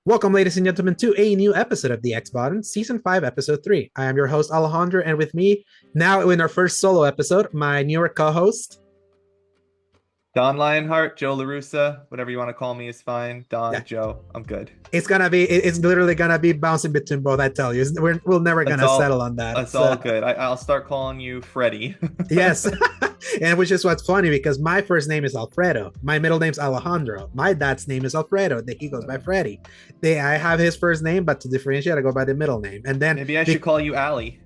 Welcome, ladies and gentlemen, to a new episode of the X Button, Season 5, Episode 3. I am your host, Alejandro, and with me, now in our first solo episode, my newer co host. Don Lionheart, Joe LaRussa, whatever you want to call me is fine. Yeah, Don, Joe, I'm good. it's literally gonna be bouncing between both, I tell you. We're never It's gonna settle all on that. it's all good. I'll start calling you Freddie. Yes. And which is what's funny because my first name is Alfredo. My middle name's Alejandro. My dad's name is Alfredo. He goes by Freddie. I have his first name, but to differentiate, I go by the middle name. And then Maybe I should call you Allie.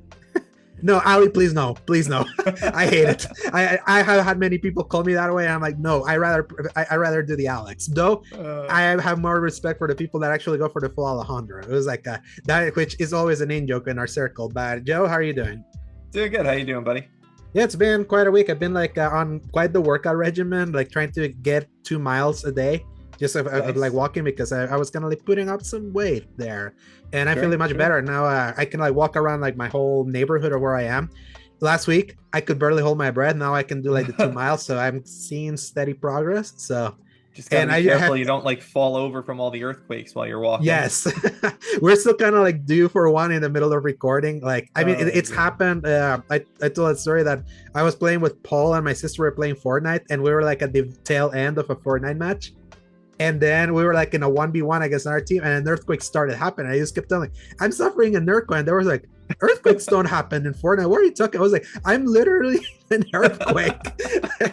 No, Ali, please no, please no. I hate it. I have had many people call me that way. And I'm like, no, I rather do the Alex. Though I have more respect for the people that actually go for the full Alejandro. It was like that, which is always an in joke in our circle. But Joe, how are you doing? Doing good. How you doing, buddy? Yeah, it's been quite a week. I've been like on quite the workout regimen, like trying to get 2 miles a day, just of like walking because I was kind of like putting up some weight there, and I'm feeling much better now. I can like walk around like my whole neighborhood of where I am. Last week I could barely hold my breath. Now I can do like the 2 miles, so I'm seeing steady progress. So Just gotta be careful you don't like fall over from all the earthquakes while you're walking. yes, we're still kind of like due for one in the middle of recording. Like, I mean, it's happened. I told a story that I was playing with Paul and my sister were playing Fortnite, and we were like at the tail end of a Fortnite match. And then we were like in a 1v1 against our team, and an earthquake started happening. I just kept telling, I'm suffering an earthquake. And there was like, earthquakes don't happen in Fortnite. What are you talking? I was like, I'm literally an earthquake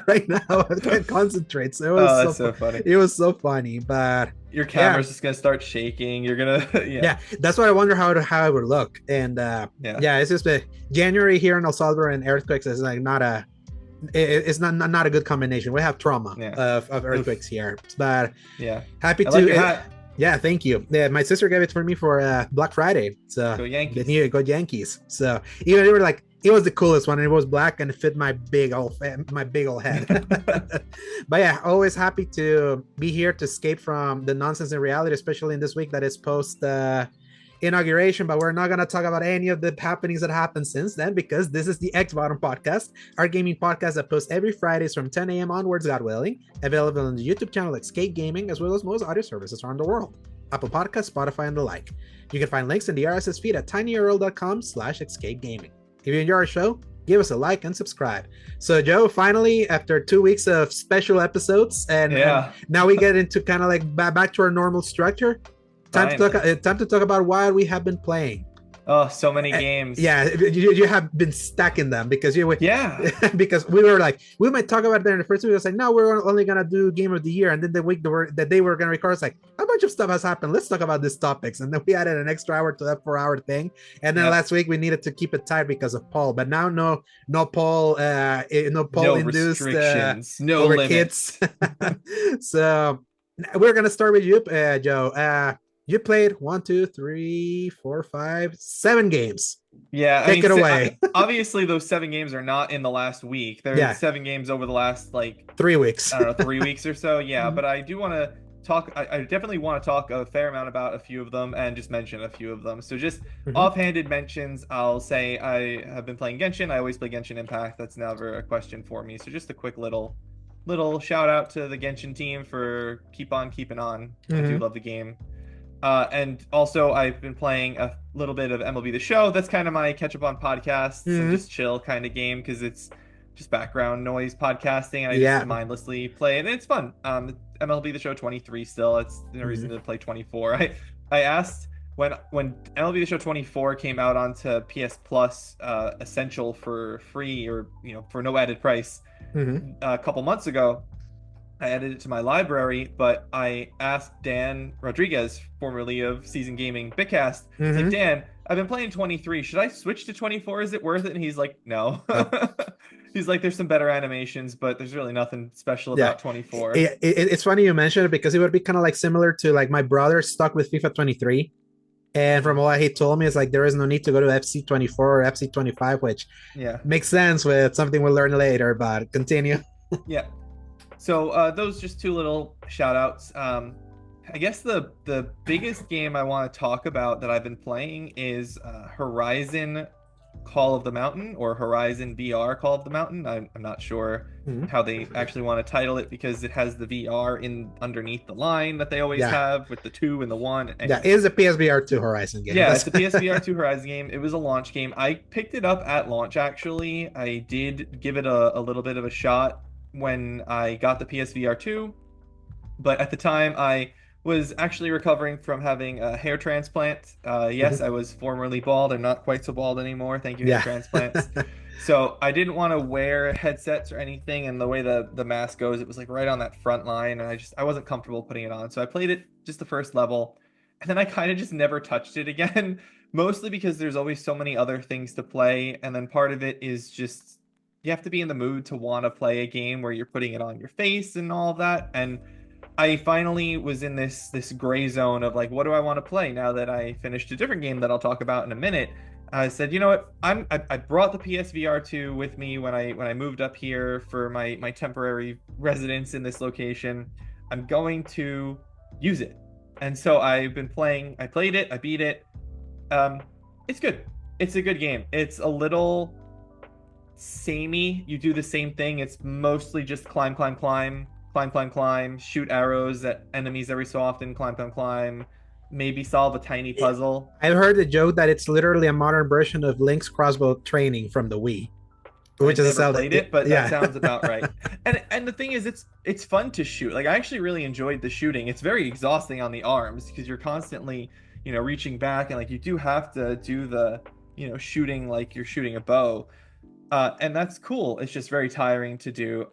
right now. I can't concentrate. So it was so funny. It was so funny, but your camera's just gonna start shaking. You're gonna yeah. That's why I wonder how I would look. And it's just January here in El Salvador and earthquakes is like it's not a good combination. We have trauma of earthquakes here, but happy to. Yeah, thank you. Yeah, my sister gave it for me for Black Friday. So go Yankees. Go Yankees. So even they were like, it was the coolest one, and it was black and it fit my big old head. But yeah, always happy to be here to escape from the nonsense in reality, especially in this week that is post inauguration. But we're not going to talk about any of the happenings that happened since then, because this is the X Bottom Podcast, our gaming podcast that posts every Fridays from 10 a.m. onwards, God willing, available on the YouTube channel Escape Gaming, as well as most audio services around the world, Apple Podcasts, Spotify, and the like. You can find links in the RSS feed at tinyurl.com/escape gaming. If you enjoy our show, give us a like and subscribe. So Joe, finally, after 2 weeks of special episodes, and now we get into kind of like back to our normal structure. Time to talk about what we have been playing. Oh, so many games. Yeah, you have been stacking them because because we were like, we might talk about that in the first week. I was like, no, we're only gonna do Game of the Year, and then the week that they were gonna record, it's like a bunch of stuff has happened. Let's talk about these topics, and then we added an extra hour to that 4-hour thing. And then last week we needed to keep it tight because of Paul, but now no Paul induced restrictions, no over limits. Kids. So we're gonna start with you, Joe. You played 1, 2, 3, 4, 5, 7 games. Yeah, take it away. Obviously, those 7 games are not in the last week. They're 7 games over the last 3 weeks. I don't know, 3 weeks or so. Yeah, but I do want to talk. I definitely want to talk a fair amount about a few of them and just mention a few of them. So just offhanded mentions. I'll say I have been playing Genshin. I always play Genshin Impact. That's never a question for me. So just a quick little shout out to the Genshin team for keep on keeping on. I do love the game. And also I've been playing a little bit of MLB The Show. That's kind of my catch up on podcasts and just chill kind of game because it's just background noise podcasting, and I just mindlessly play it, and it's fun. MLB The Show 23 still. It's no reason to play 24. I asked when MLB The Show 24 came out onto PS Plus Essential for free, or for no added price a couple months ago. I added it to my library, but I asked Dan Rodriguez, formerly of Season Gaming Bitcast, like, Dan, I've been playing 23. Should I switch to 24? Is it worth it? And he's like, no. He's like, there's some better animations, but there's really nothing special about 24. It's funny you mentioned it because it would be kind of like similar to like my brother stuck with FIFA 23. And from what he told me, it's like there is no need to go to FC 24 or FC 25, which makes sense with something we'll learn later, but continue. Yeah. So those just 2 little shout outs. I guess the biggest game I want to talk about that I've been playing is Horizon Call of the Mountain or Horizon VR Call of the Mountain. I'm not sure Mhm. how they actually want to title it because it has the VR in underneath the line that they always Yeah, have with the 2 and the 1. yeah, Anyway, it's a PSVR 2 Horizon game. yeah, That's it's a PSVR 2 Horizon game. It was a launch game. I picked it up at launch, actually. I did give it a little bit of a shot when I got the PSVR 2, but at the time I was actually recovering from having a hair transplant. Yes, I Mhm. was formerly bald. I'm not quite so bald anymore. Thank you, hair Yeah. transplants. So I didn't want to wear headsets or anything, and the way the mask goes, it was like right on that front line, and I wasn't comfortable putting it on. So I played it just the first level, and then I kind of just never touched it again, mostly because there's always so many other things to play, and then part of it is just you have to be in the mood to want to play a game where you're putting it on your face and all of that. And I finally was in this gray zone of like, what do I want to play now that I finished a different game that I'll talk about in a minute. I said, you know what? I brought the PSVR 2 with me when I moved up here for my temporary residence in this location. I'm going to use it. And so I've been playing, I played it, I beat it. Um, it's good. It's a good game. It's a little samey. You do the same thing. It's mostly just climb, climb, climb, climb, climb, climb, shoot arrows at enemies every so often, climb, climb, climb, maybe solve a tiny puzzle. I've heard the joke that it's literally a modern version of Link's crossbow training from the Wii, which I've is a never Zelda. played it, but that Yeah. sounds about right. And the thing is, it's fun to shoot. Like I actually really enjoyed the shooting. It's very exhausting on the arms because you're constantly, reaching back and like you do have to do the, shooting like you're shooting a bow. And that's cool. It's just very tiring to do.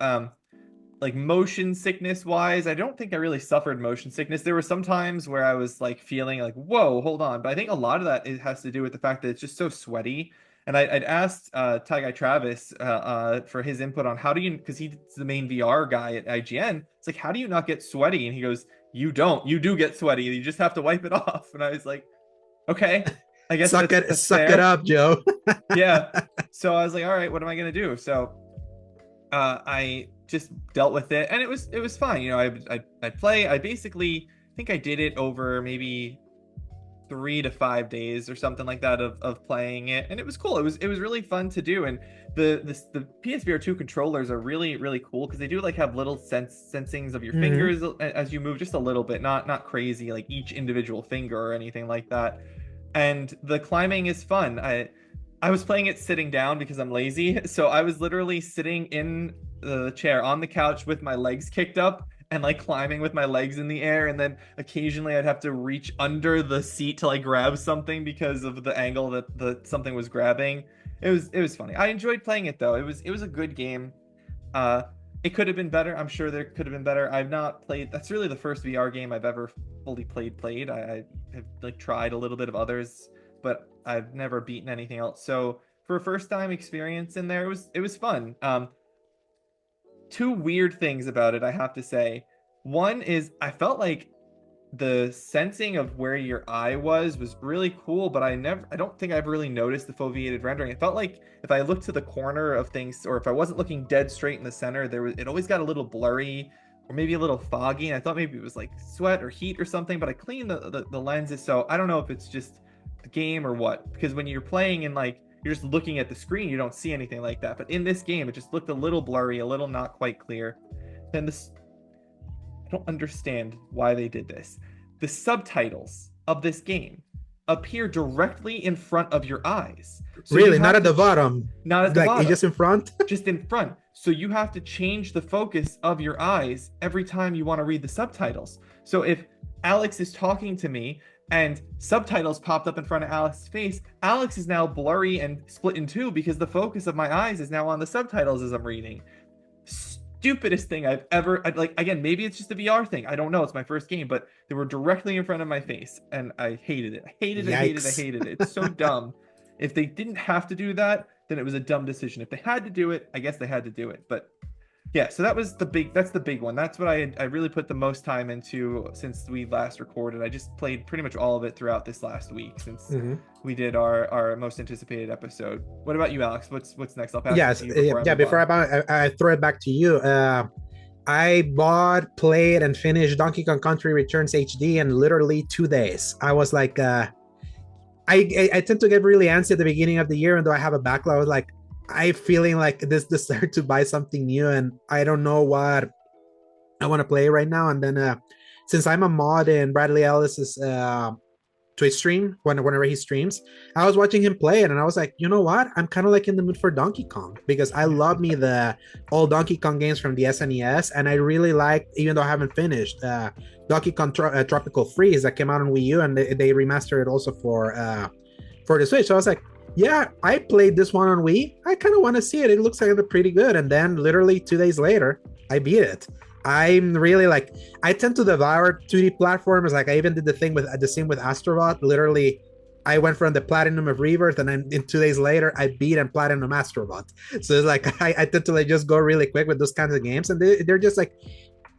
Like motion sickness wise, I don't think I really suffered motion sickness. There were some times where I was like feeling like, whoa, hold on. But I think a lot of that it has to do with the fact that it's just so sweaty. And I'd asked Ty Guy Travis for his input on how do you, because he's the main VR guy at IGN. It's like, how do you not get sweaty? And he goes, you don't. You do get sweaty. You just have to wipe it off. And I was like, okay, I guess that's Suck it fair. up, Joe. Yeah. So I was like, all right, what am I gonna do? So I just dealt with it, and it was fine. I play. I basically think I did it over maybe 3 to 5 days or something like that of playing it, and it was cool. It was really fun to do, and the PSVR 2 controllers are really really cool because they do like have little sensings of your Mhm. fingers as you move just a little bit, not crazy like each individual finger or anything like that. And the climbing is fun. I was playing it sitting down because I'm lazy, so I was literally sitting in the chair on the couch with my legs kicked up and like climbing with my legs in the air, and then occasionally I'd have to reach under the seat to like grab something because of the angle that the something was grabbing. It was funny. I enjoyed playing it though. It was a good game. Uh, it could have been better. I'm sure there could have been better. I've not played. That's really the first VR game I've ever fully played. I have like tried a little bit of others, but I've never beaten anything else. So for a first time experience in there, it was fun. Two weird things about it, I have to say. One is I felt like the sensing of where your eye was really cool, but I don't think I've really noticed the foveated rendering. It felt like if I looked to the corner of things, or if I wasn't looking dead straight in the center, it always got a little blurry or maybe a little foggy. And I thought maybe it was like sweat or heat or something, but I cleaned the lenses, so I don't know if it's just the game or what. Because when you're playing and like you're just looking at the screen, you don't see anything like that. But in this game, it just looked a little blurry, a little not quite clear. Then this I don't understand why they did this. The subtitles of this game appear directly in front of your eyes. So you Really, not have at to the bottom. not at the Like it's bottom, just in front. just in front. So you have to change the focus of your eyes every time you want to read the subtitles. So if Alex is talking to me and subtitles popped up in front of Alex's face, Alex is now blurry and split in two because the focus of my eyes is now on the subtitles as I'm reading. Stupidest thing I've ever like. Again, maybe it's just a VR thing. I don't know. It's my first game, but they were directly in front of my face, and I hated it. I hated it. Hated it. Yikes. Hated it. It's so dumb. If they didn't have to do that, then it was a dumb decision. If they had to do it, I guess they had to do it. But yeah, so that's the big one. That's what I really put the most time into since we last recorded. I just played pretty much all of it throughout this last week since Mhm. we did our most anticipated episode. What about you, Alex? What's next? I'll pass it Yes, to you before I yeah. move Before on. I throw it back to you, I bought, played, and finished Donkey Kong Country Returns HD in literally 2 days. I was like, I tend to get really antsy at the beginning of the year, and though I have a backlog, I was like, I feeling like this desire to buy something new, and I don't know what I want to play right now. And then since I'm a mod in Bradley Ellis's Twitch stream, whenever he streams, I was watching him play it, and I was like, you know what? I'm kind of like in the mood for Donkey Kong, because I love me the old Donkey Kong games from the SNES, and I really like, even though I haven't finished, Donkey Kong Tropical Freeze that came out on Wii U, and they remastered it also for the Switch. So I was like, yeah, I played this one on Wii. I kind of want to see it. It looks like it's pretty good. And then literally 2 days later, I beat it. I'm really like, I tend to devour 2D platformers. Like I even did the same with Astrobot. Literally, I went from the platinum of Rebirth, and then in 2 days later, I beat and platinum Astrobot. So it's like I tend to like just go really quick with those kinds of games, and they're just like,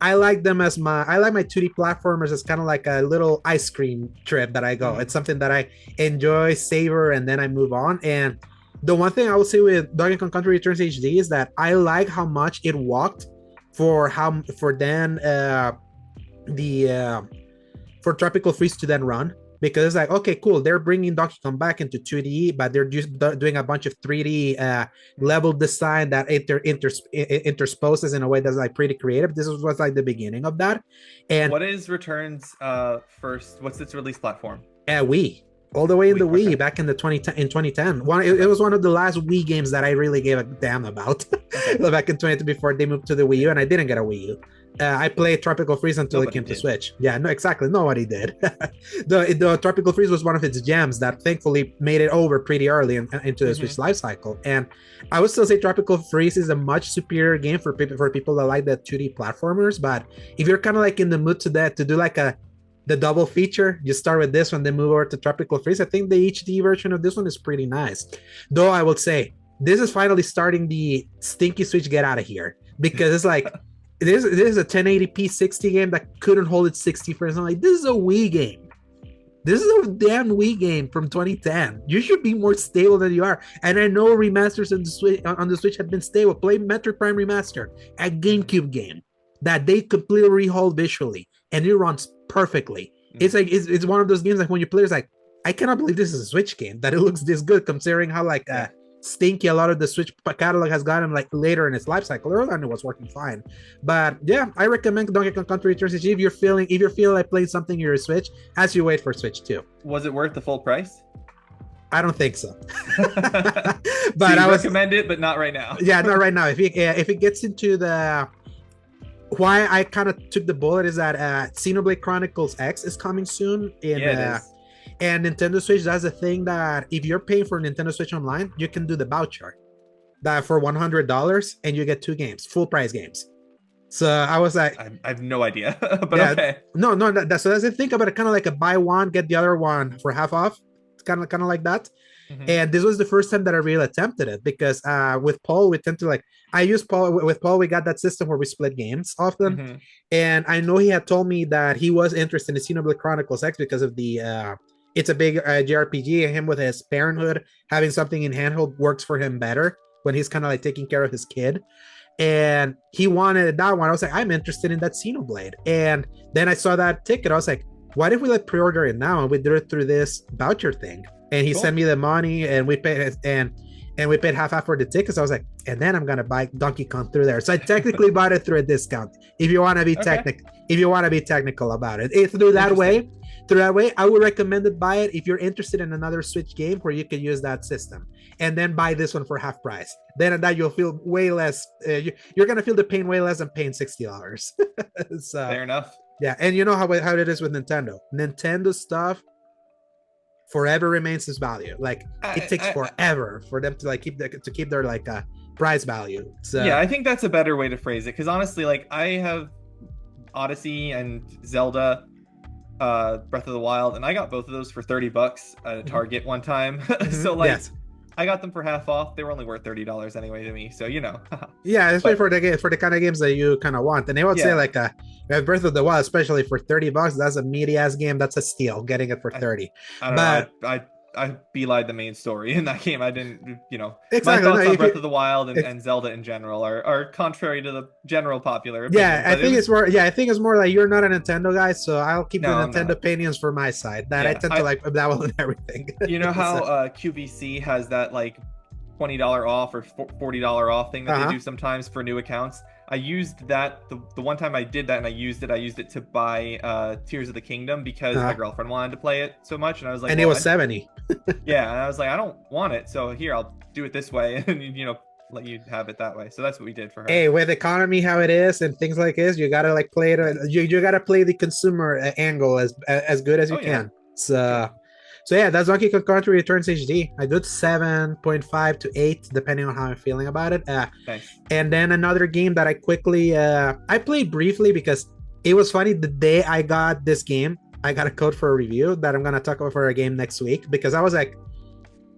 I like them as I like my 2D platformers as kind of like a little ice cream trip that I go. It's something that I enjoy, savor, and then I move on. And the one thing I will say with Donkey Kong Country Returns HD is that I like how much it walked for Tropical Freeze to then run, because it's like, okay, cool, they're bringing Donkey Kong back into 2D, but they're just doing a bunch of 3D level design that intersposes in a way that's like pretty creative. This was like the beginning of that. And what is Returns first? What's its release platform? Wii. All the way in the Wii, okay. back in the 2010. It was one of the last Wii games that I really gave a damn about. Okay. Back in 2010, before they moved to the Wii U, and I didn't get a Wii U. I played Tropical Freeze until it came to Switch. Yeah, no, exactly. Nobody did. the Tropical Freeze was one of its gems that thankfully made it over pretty early into the Switch life cycle. And I would still say Tropical Freeze is a much superior game for people that like the 2D platformers. But if you're kind of like in the mood to do like the double feature, you start with this one, then move over to Tropical Freeze. I think the HD version of this one is pretty nice. Though I will say, this is finally starting the stinky Switch get out of here. Because it's like, this is a 1080p 60 game that couldn't hold its 60 frames. I'm like, this is a Wii game. This is a damn Wii game from 2010. You should be more stable than you are. And I know remasters on the Switch have been stable. Play Metroid Prime Remaster, a GameCube game that they completely rehauled visually, and it runs perfectly. It's like it's one of those games like when you play, it's like, I cannot believe this is a Switch game, that it looks this good, considering how like stinky a lot of the Switch catalog has gotten like later in its life cycle. Earlier on, it was working fine. But yeah, I recommend Donkey Kong Country Returns HD if you're feeling like playing something in your Switch as you wait for Switch 2. Was it worth the full price? I don't think so. But so I recommend it, but not right now. Yeah, not right now. If it gets into the why I kind of took the bullet is that Xenoblade Chronicles X is coming soon and Nintendo Switch does a thing that if you're paying for Nintendo Switch Online, you can do the voucher that for $100 and you get 2 games, full price games. So I was like, I have no idea, but yeah, okay. No, so that's the thing about it, kind of like a buy one get the other one for half off. It's kind of like that. And this was the first time that I really attempted it, because with Paul, we tend to like, with Paul, we got that system where we split games often. And I know he had told me that he was interested in Xenoblade Chronicles X because of the, it's a big JRPG, and him with his parenthood, having something in handheld works for him better when he's kind of like taking care of his kid. And he wanted that one. I was like, I'm interested in that Xenoblade. And then I saw that ticket. I was like, why did we like pre-order it now? And we did it through this voucher thing. And he sent me the money, and we paid and we paid half for the tickets. I was like, and then I'm gonna buy Donkey Kong through there. So I technically bought it through a discount. If you want to be technical about it, through that way, I would recommend it. Buy it if you're interested in another Switch game where you can use that system, and then buy this one for half price. Then at that you'll feel way less. You're gonna feel the pain way less than paying $60. So, fair enough. Yeah, and you know how it is with Nintendo. Nintendo stuff forever remains its value. Like it takes forever for them to like keep their like price value. So yeah, I think that's a better way to phrase it, because honestly, like I have Odyssey and Zelda Breath of the Wild, and I got both of those for $30 at a Target one time. So like yes. I got them for half off. They were only worth $30 anyway to me, so you know. Yeah, especially for the kind of games that you kind of want. And I would say like Breath of the Wild, especially for $30, that's a meaty ass game. That's a steal. Getting it for 30. I don't know. I belied the main story in that game. I didn't, my Exactly. No, thoughts on if Breath you, of the Wild if, and Zelda in general are contrary to the general popular yeah, opinion. I But it think it's was more. Yeah, I think it's more like you're not a Nintendo guy, so I'll keep the no, I'm Nintendo not. opinions for my side. That I Yeah, tend to like dabble in everything. you know how So, QVC has that like $20 off or $40 off thing that they uh-huh. do sometimes for new accounts. I used that the one time I did that and I used it to buy Tears of the Kingdom because my Uh-huh. girlfriend wanted to play it so much, and I was like, And it well, was 70. yeah, and I was like, I don't want it, so here I'll do it this way, and let you have it that way. So that's what we did for her. Hey, with economy how it is and things like this, you gotta like play it. You gotta play the consumer angle as good as you Oh yeah, can. for sure. So yeah, that's Donkey Kong Country Returns HD. I good 7.5 to 8, depending on how I'm feeling about it. Nice. And then another game that I played briefly because it was funny. The day I got this game, I got a code for a review that I'm gonna talk about for a game next week because I was like,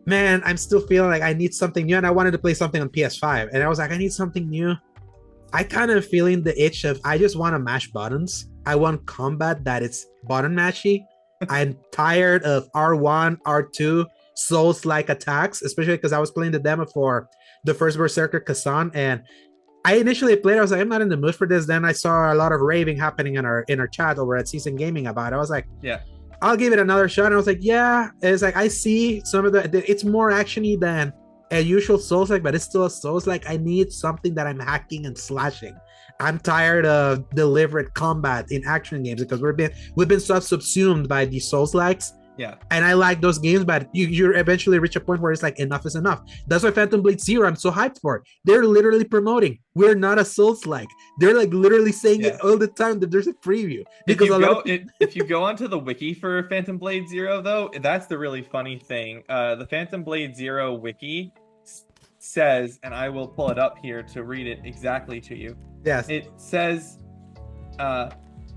man, I'm still feeling like I need something new, and I wanted to play something on PS5, and I was like, I need something new. I kind of feeling the itch of I just want to mash buttons. I want combat that is button mashy. I'm tired of R1, R2, Souls like attacks, especially because I was playing the demo for the first Berserker Kazan, and I initially played. I was like, I'm not in the mood for this. Then I saw a lot of raving happening in our chat over at Season Gaming about it. I was like, Yeah. I'll give it another shot. And I was like, yeah, it's like I see some of it's more actiony than a usual Souls like, but it's still a Souls like. I need something that I'm hacking and slashing. I'm tired of deliberate combat in action games because we've been so subsumed by these Souls likes. Yeah. And I like those games, but you eventually reach a point where it's like enough is enough. That's why Phantom Blade Zero I'm so hyped for. They're literally promoting we're not a Souls like. They're like literally saying it Yeah. all the time that there's a preview If because you a lot of go if you go onto the wiki for Phantom Blade Zero though, that's the really funny thing. The Phantom Blade Zero wiki says, and I will pull it up here to read it exactly to you. yes. It says uh,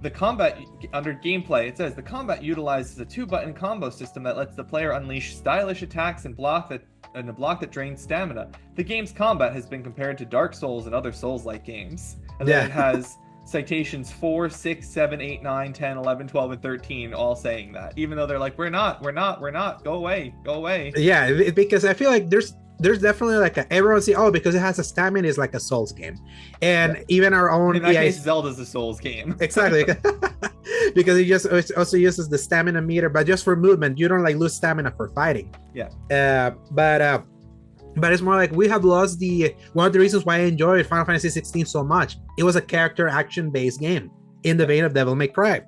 the combat under gameplay, it says the combat utilizes a 2-button combo system that lets the player unleash stylish attacks and a block that drains stamina. The game's combat has been compared to Dark Souls and other Souls-like games. And then it has citations 4, 6, 7, 8, 9, 10, 11, 12, and 13 all saying that. Even though they're like, we're not, go away. Yeah, because I feel like there's definitely like everyone see because it has a stamina is like a Souls game, and Yeah. even our own In that case, Zelda's a Souls game. exactly because it also uses the stamina meter, but just for movement. You don't like lose stamina for fighting. Yeah. But it's more like we have lost the one of the reasons why I enjoyed Final Fantasy 16 so much. It was a character action based game in the vein of Devil May Cry.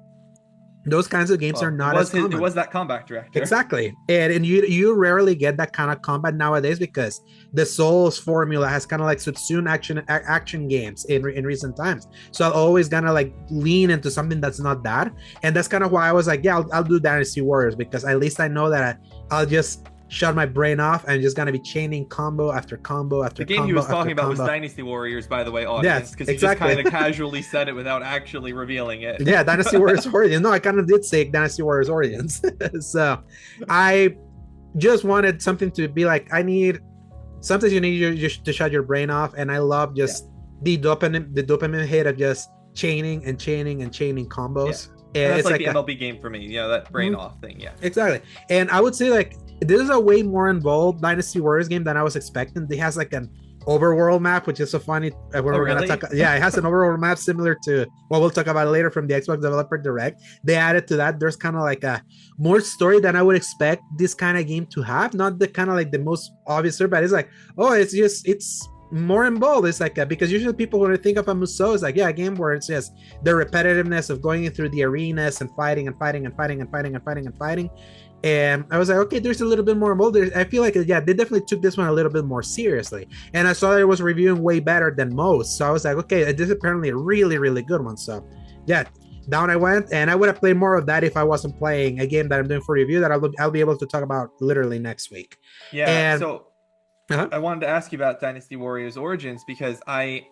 Those kinds of games are not as common. It was that combat director. Exactly. And you rarely get that kind of combat nowadays because the Souls formula has kind of like subsumed action games in recent times. So I'm always gonna like lean into something that's not that. And that's kind of why I was like, yeah, I'll do Dynasty Warriors because at least I know that I'll just shut my brain off and just gonna be chaining combo after combo after the game combo he was talking about combo. was Dynasty Warriors, by the way, audience, because exactly. he just kind of casually said it without actually revealing it. Yeah, Dynasty Warriors Origins. No, I kind of did say Dynasty Warriors Origins. So I just wanted something to be like, I need sometimes you need just to shut your brain off, and I love just the dopamine hit of just chaining and chaining and chaining combos. Yeah. And that's like the MLB game for me, that brain off thing. Yeah, exactly. And I would say like this is a way more involved Dynasty Warriors game than I was expecting. It has like an overworld map, which is so funny when we're really? gonna talk. Yeah, it has an overworld map similar to what we'll talk about later from the Xbox Developer Direct. They added to that. There's kind of like a more story than I would expect this kind of game to have. Not the kind of like the most obvious story, but it's like, it's more involved. It's like because usually people when they think of a Musou, it's like a game where it's just the repetitiveness of going through the arenas and fighting and fighting and fighting and fighting and fighting and fighting. And I was like, okay, there's a little bit more involved. I feel like, they definitely took this one a little bit more seriously. And I saw that it was reviewing way better than most. So I was like, okay, this is apparently a really, really good one. So yeah, down I went. And I would have played more of that if I wasn't playing a game that I'm doing for review that I'll be able to talk about literally next week. Yeah, and, so I wanted to ask you about Dynasty Warriors Origins because I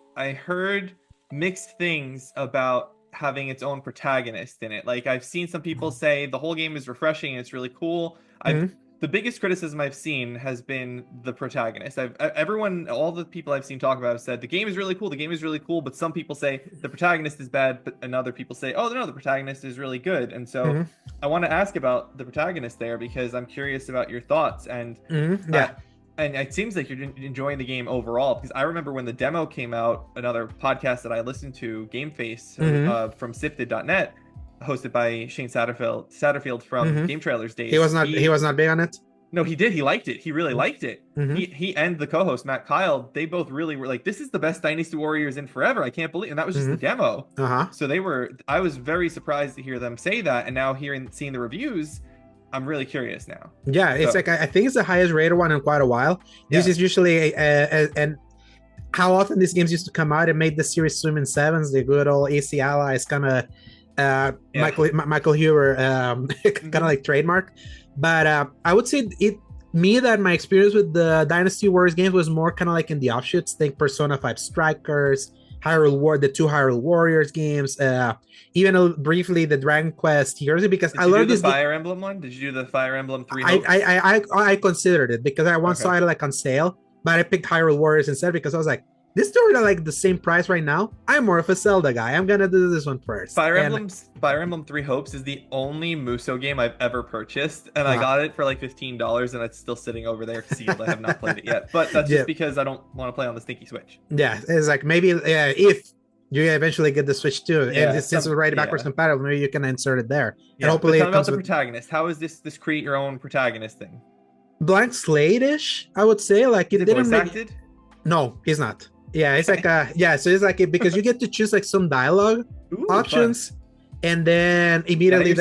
heard mixed things about having its own protagonist in it. Like I've seen some people say the whole game is refreshing and it's really cool. I've the biggest criticism I've seen has been the protagonist. All the people I've seen talk about have said the game is really cool. The game is really cool, but some people say the protagonist is bad, and other people say, oh no, the protagonist is really good. And so I want to ask about the protagonist there because I'm curious about your thoughts. And and it seems like you're enjoying the game overall because I remember when the demo came out, another podcast that I listened to, Game Face from Sifted.net, hosted by Shane Satterfield from Game Trailers days. He was not big on it. No, he did. He liked it. He really liked it. He and the co-host Matt Kyle, they both really were like, "This is the best Dynasty Warriors in forever." I can't believe, and that was just the demo. So they were. I was very surprised to hear them say that, and now seeing the reviews, I'm really curious now. Yeah, it's like I think it's the highest rated one in quite a while. This is usually and how often these games used to come out. It made the series swim in sevens. The good old AC Allies kind of. Michael Huber kind of like trademark, but I would say that my experience with the Dynasty Warriors games was more kind of like in the offshoots. Think Persona 5 Strikers, the two Hyrule Warriors games, even briefly the Dragon Quest Heroes, because I love this Fire Emblem one. Did you do the Fire Emblem 3? I considered it because I once saw it like on sale, but I picked Hyrule Warriors instead because I was like, this story are like the same price right now. I'm more of a Zelda guy. I'm gonna do this one first. Fire Emblem 3 Hopes is the only Musou game I've ever purchased, and I got it for like $15, and it's still sitting over there sealed. I have not played it yet, but that's just because I don't want to play on the stinky Switch. Yeah, it's like maybe if you eventually get the Switch too, and since it's already backwards compatible, maybe you can insert it there. Yeah, and hopefully, tell me about the protagonist. How is this create your own protagonist thing? Blank slate-ish, I would say. Like it didn't voice acted? No, he's not. Yeah, it's like so it's like because you get to choose like some dialogue options, fun. And then immediately and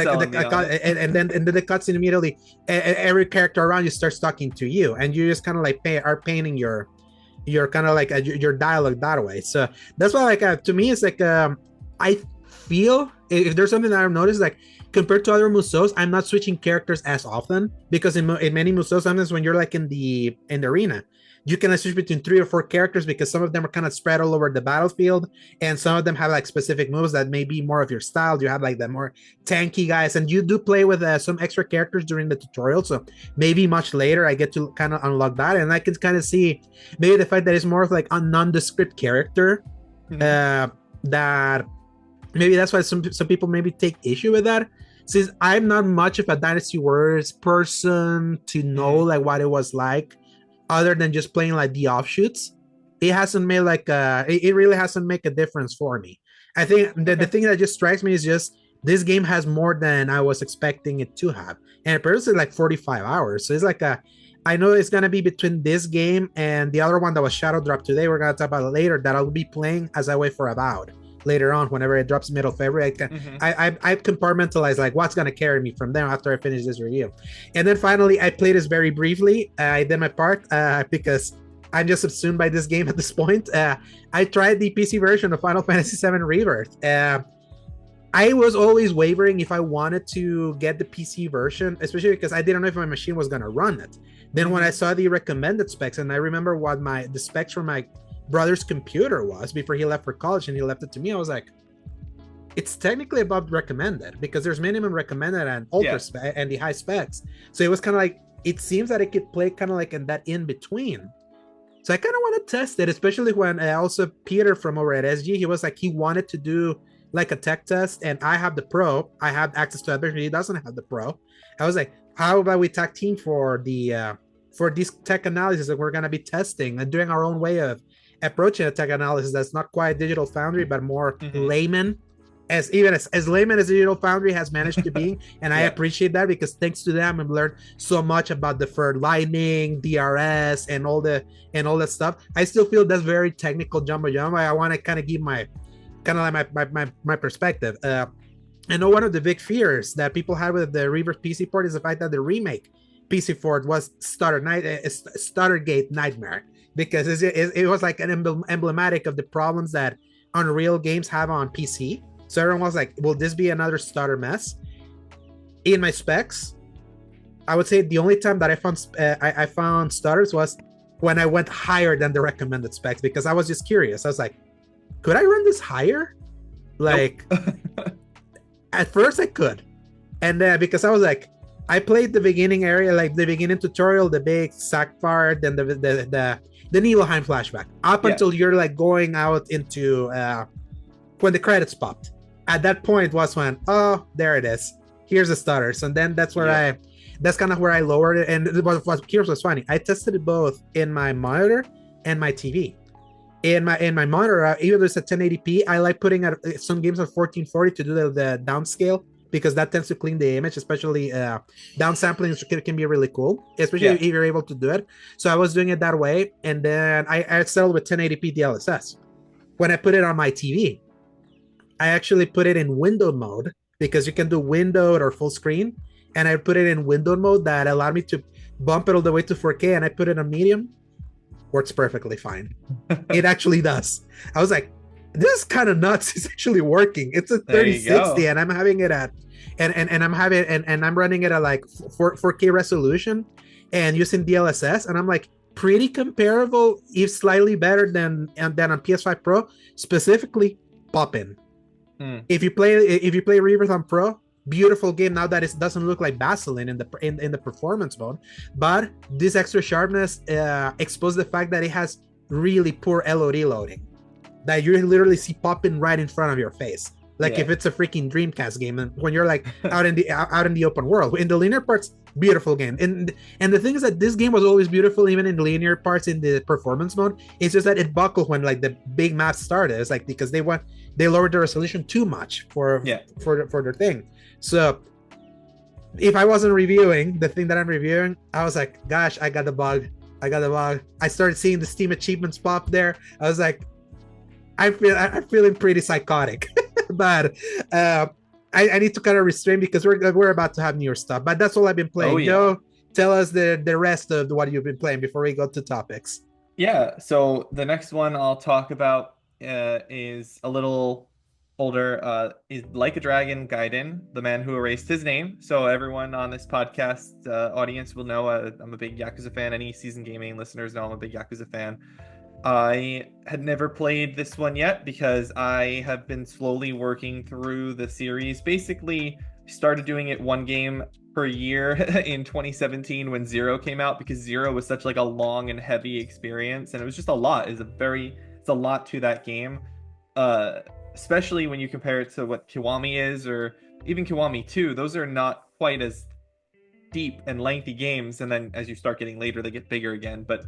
then the cutscene immediately every character around you starts talking to you, and you just kind of like are painting your kind of like your dialogue that way. So that's why like to me it's like I feel if there's something that I've noticed, like compared to other Musous, I'm not switching characters as often because in many Musous, sometimes when you're like in the arena, you can switch between 3 or 4 characters because some of them are kind of spread all over the battlefield, and some of them have like specific moves that may be more of your style. You have like the more tanky guys, and you do play with some extra characters during the tutorial. So maybe much later I get to kind of unlock that, and I can kind of see maybe the fact that it's more of like a nondescript character that maybe that's why some people maybe take issue with that. Since I'm not much of a Dynasty Warriors person to know like what it was like, other than just playing like the offshoots, it hasn't made like it really hasn't made a difference for me. I think the thing that just strikes me is just this game has more than I was expecting it to have, and apparently it's like 45 hours. So it's like I know it's gonna be between this game and the other one that was shadow dropped today. We're gonna talk about it later. That I'll be playing as I wait for Avowed later on, whenever it drops middle February. I compartmentalize like what's gonna carry me from there after I finish this review. And then finally I played this very briefly. I did my part because I'm just subsumed by this game at this point. I tried the PC version of Final Fantasy VII Rebirth. I was always wavering if I wanted to get the PC version, especially because I didn't know if my machine was gonna run it. Then when I saw the recommended specs, and I remember what the specs for my brother's computer was before he left for college, and he left it to me, I was like, it's technically above recommended because there's minimum recommended and ultra spec and the high specs. So it was kind of like, it seems that it could play kind of like in that in between. So I kind of want to test it, especially when also Peter from over at SG, he was like, he wanted to do like a tech test, and I have the pro, I have access to that version, he doesn't have the pro. I was like, how about we tag team for the for these tech analysis that we're going to be testing and doing our own way of approaching a tech analysis that's not quite Digital Foundry but more layman, as layman as Digital Foundry has managed to be. And I appreciate that because thanks to them I've learned so much about deferred lightning, DRS, and all that stuff. I still feel that's very technical jumbo. I want to kind of give my my perspective. I know one of the big fears that people had with the Rebirth PC port is the fact that the remake PC port was Startergate nightmare, because it was like an emblematic of the problems that Unreal games have on PC. So everyone was like, will this be another starter mess? In my specs, I would say the only time that I found stutters was when I went higher than the recommended specs, because I was just curious. I was like, could I run this higher? Like, at first I could. And then because I was like, I played the beginning area, like the beginning tutorial, the big sack part, then the Nibelheim flashback, up Yeah. until you're like going out into when the credits popped. At that point was when, oh, there it is. Here's the starters, and then that's where Yep. that's kind of where I lowered it. And here's what's funny. I tested it both in my monitor and my TV. In my monitor, even though it's at 1080p, I like putting at some games at 1440 to do the downscale because that tends to clean the image, especially downsampling can be really cool, especially Yeah. if you're able to do it. So I was doing it that way, and then I settled with 1080p DLSS. When I put it on my TV, I actually put it in window mode because you can do windowed or full screen, and I put it in window mode that allowed me to bump it all the way to 4K, and I put it on medium. Works perfectly fine. It actually does. I was like, this is kind of nuts. It's actually working. It's a 3060 and I'm having it at and I'm having and I'm running it at like 4K resolution and using DLSS, and I'm like pretty comparable, if slightly better than on PS5 Pro, specifically Poppin. If you play Rebirth on Pro, beautiful game now that it doesn't look like Vaseline in the performance mode, but this extra sharpness exposed the fact that it has really poor LOD loading, that you literally see popping right in front of your face, like if it's a freaking Dreamcast game, and when you're like out in the open world. In the linear parts, beautiful game, and the thing is that this game was always beautiful even in the linear parts in the performance mode. It's just that it buckled when like the big maps started. It's like because they lowered the resolution too much for their thing. So if I wasn't reviewing the thing that I'm reviewing, I was like, gosh, I got the bug. I started seeing the Steam achievements pop there. I was like, I'm feeling pretty psychotic. But I need to kind of restrain because we're about to have newer stuff. But that's all I've been playing. Joe, tell us the rest of what you've been playing before we go to topics. Yeah, so the next one I'll talk about is a little older, is Like a Dragon Gaiden, the man who erased his name. So everyone on this podcast audience will know I'm a big Yakuza fan. Any seasoned gaming listeners know I'm a big Yakuza fan. I had never played this one yet because I have been slowly working through the series. Basically, started doing it one game per year in 2017 when Zero came out, because Zero was such like a long and heavy experience, and it was just a lot. It's a lot to that game, especially when you compare it to what Kiwami is, or even Kiwami 2. Those are not quite as deep and lengthy games, and then as you start getting later, they get bigger again. But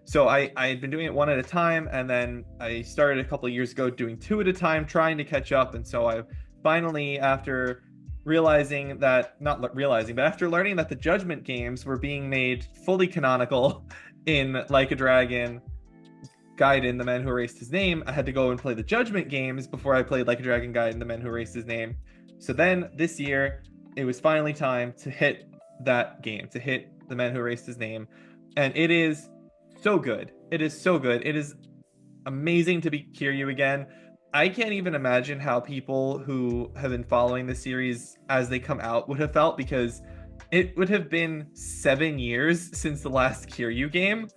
so I had been doing it one at a time, and then I started a couple of years ago doing two at a time, trying to catch up. And so I finally, after realizing that, not realizing, but after learning that the Judgment games were being made fully canonical in Like a Dragon Gaiden, the man who erased his name, I had to go and play the Judgment games before I played Like a Dragon Gaiden, the man who erased his name. So then this year, it was finally time to hit that game, to hit the man who erased his name. And it is so good. It is so good. It is amazing to be Kiryu again. I can't even imagine how people who have been following the series as they come out would have felt, because it would have been 7 years since the last Kiryu game.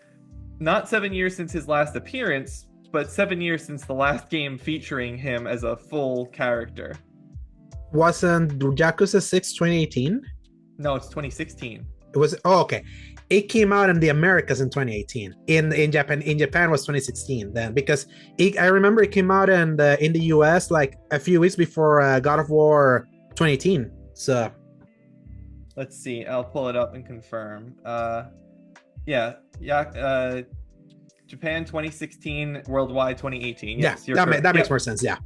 Not 7 years since his last appearance, but 7 years since the last game featuring him as a full character. Wasn't Yakuza 6 2018? No, it's 2016. It was, oh, okay. It came out in the Americas in 2018. In Japan, was 2016 then, because I remember it came out in the US like a few weeks before God of War 2018. So let's see. I'll pull it up and confirm. Japan 2016, worldwide 2018. Yes, yeah, that makes more sense. Yeah.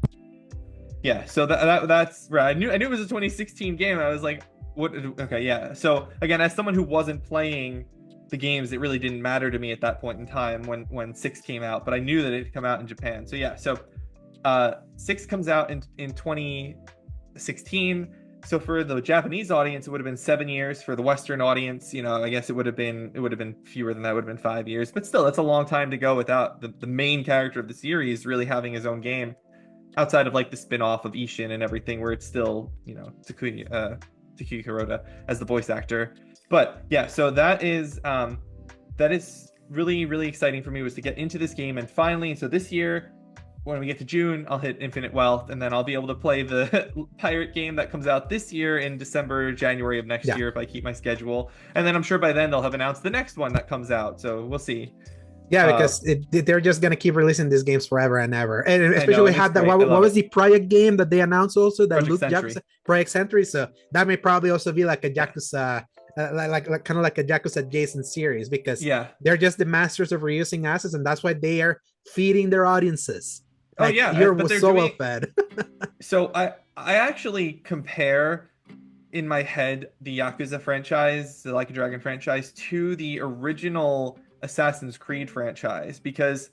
Yeah. So that's right. I knew it was a 2016 game. I was like, what? Okay, yeah. So again, as someone who wasn't playing the games, it really didn't matter to me at that point in time when 6 came out, but I knew that it had come out in Japan. So yeah, so 6 comes out in 2016. So for the Japanese audience, it would have been 7 years. For the Western audience, I guess it would have been fewer than that. It would have been 5 years. But still, that's a long time to go without the main character of the series really having his own game, outside of like the spin-off of Ishin and everything, where it's still, Takuya Kuroda as the voice actor. But yeah, so that is really, really exciting for me, was to get into this game. And finally, so this year when we get to June, I'll hit Infinite Wealth, and then I'll be able to play the pirate game that comes out this year in December, January of next year if I keep my schedule. And then I'm sure by then they'll have announced the next one that comes out. So we'll see. Yeah, because they're just gonna keep releasing these games forever and ever, and especially we had that. What was the Project game that they announced also? That Project Sentry. So that may probably also be like a Yakuza, like kind of like a Yakuza adjacent series, because they're just the masters of reusing assets, and that's why they are feeding their audiences. Like, you're so well fed. So I actually compare in my head the Yakuza franchise, the Like a Dragon franchise, to the original Assassin's Creed franchise, because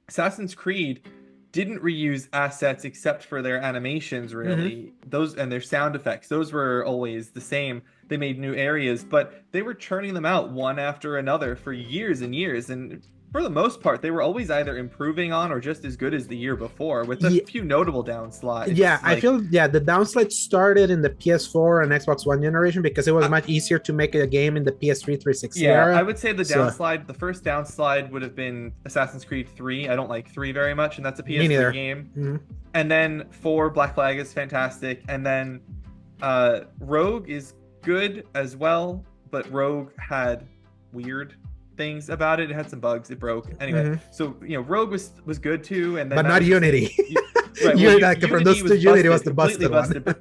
Assassin's Creed didn't reuse assets except for their animations, really. Those and their sound effects, those were always the same. They made new areas, but they were churning them out one after another for years and years, and for the most part, they were always either improving on or just as good as the year before, with a few notable downsides. Yeah, I feel the downside started in the PS4 and Xbox One generation, because it was much easier to make a game in the PS3 360 era. I would say the first downslide would have been Assassin's Creed 3. I don't like 3 very much, and that's a PS3 game. And then 4, Black Flag is fantastic, and then Rogue is good as well, but Rogue had weird things about it. It had some bugs. It broke. Anyway, so Rogue was good too, and then but not Unity. From those two, Unity was the busted one.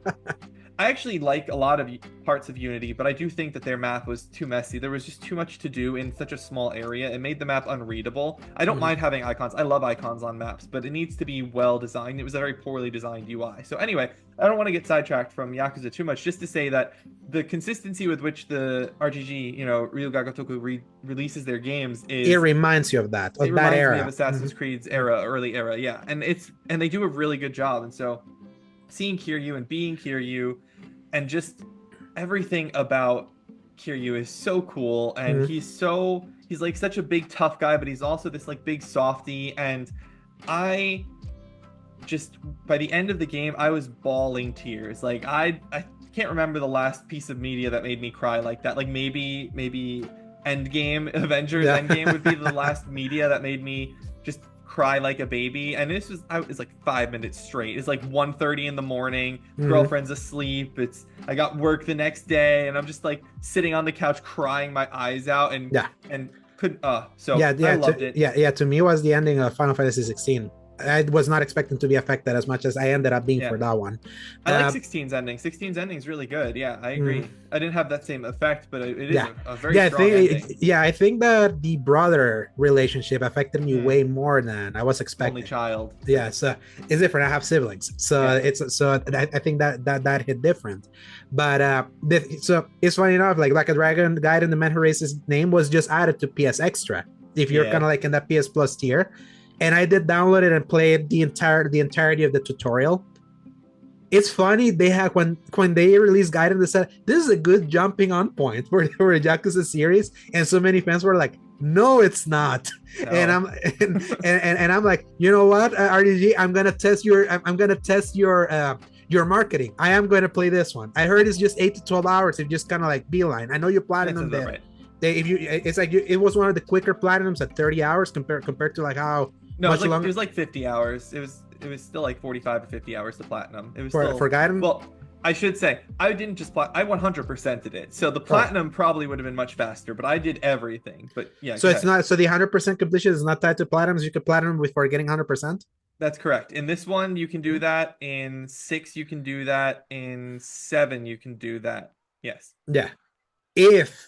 I actually like a lot of parts of Unity, but I do think that their map was too messy. There was just too much to do in such a small area. It made the map unreadable. I don't mind having icons. I love icons on maps, but it needs to be well designed. It was a very poorly designed UI. So anyway, I don't want to get sidetracked from Yakuza too much, just to say that the consistency with which the RGG, Ryuga Gotoku releases their games is... It reminds you of that, of that era. It reminds me of Assassin's Creed's early era, yeah. And they do a really good job. And so seeing Kiryu and being Kiryu and just everything about Kiryu is so cool, and he's like such a big tough guy, but he's also this like big softy, and I just, by the end of the game, I was bawling tears. Like I can't remember the last piece of media that made me cry like that. Like maybe Endgame, Avengers Endgame would be the last media that made me just cry like a baby. And it was like 5 minutes straight. It's like 1:30 in the morning, girlfriend's asleep, I got work the next day, and I'm just like sitting on the couch crying my eyes out, and couldn't I loved it. To me it was the ending of Final Fantasy 16. I was not expecting to be affected as much as I ended up being for that one. I like 16's ending. 16's ending is really good. Yeah, I agree. I didn't have that same effect, but it is a very strong ending. I think that the brother relationship affected me way more than I was expecting. Only child. Yeah, so it's different. I have siblings, so I think that hit different. But so it's funny enough. Like a Dragon Guide in the Man Who Raised His Name was just added to PS Extra if you're kind of like in that PS Plus tier. And I did download it and played the entirety of the tutorial. It's funny, they had when they released Gaiden, they said this is a good jumping on point for a Yakuza series, and so many fans were like, "No, it's not." No. And I'm like, you know what, RDG, I'm gonna test your marketing. I am going to play this one. I heard it's just 8 to 12 hours. It's just kind of like Beeline. I know you platinum there. Right. It was one of the quicker platinums at 30 hours compared to like how. No, it was like 50 hours. It was still like 45 or 50 hours to platinum. It was for Gaiden? Well, I should say, I didn't just I 100%ed it. So the platinum probably would have been much faster, but I did everything. But yeah. So it's not, so the 100% completion is not tied to platinums. You could platinum before getting 100%? That's correct. In this one, you can do that. In 6, you can do that. In 7, you can do that. Yes. Yeah. If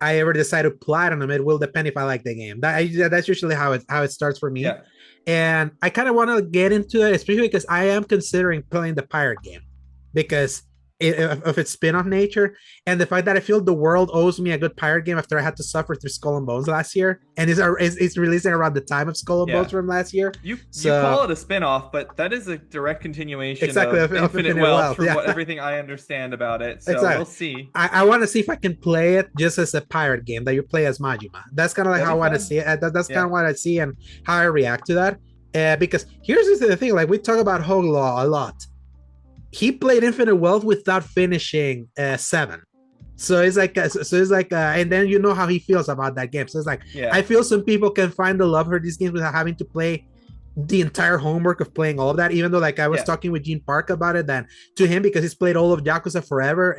I ever decide to platinum, it will depend if I like the game. That's usually how it starts for me. Yeah. And I kind of want to get into it, especially because I am considering playing the pirate game because of its spin-off nature, and the fact that I feel the world owes me a good pirate game after I had to suffer through Skull and Bones last year, and it's releasing around the time of Skull and Bones from last year. You call it a spin-off, but that is a direct continuation of Infinite Wealth from everything I understand about it. So we'll see. I want to see if I can play it just as a pirate game that you play as Majima. That's kind of like how I want to see it. That's kind of what I see and how I react to that. Because here's the thing: like we talk about Hoglaw a lot. He played Infinite Wealth without finishing 7. So it's like, and then you know how he feels about that game. So it's like, I feel some people can find the love for these games without having to play the entire homework of playing all of that, even though like I was Yeah. talking with Gene Park about it, then to him, because he's played all of Yakuza forever,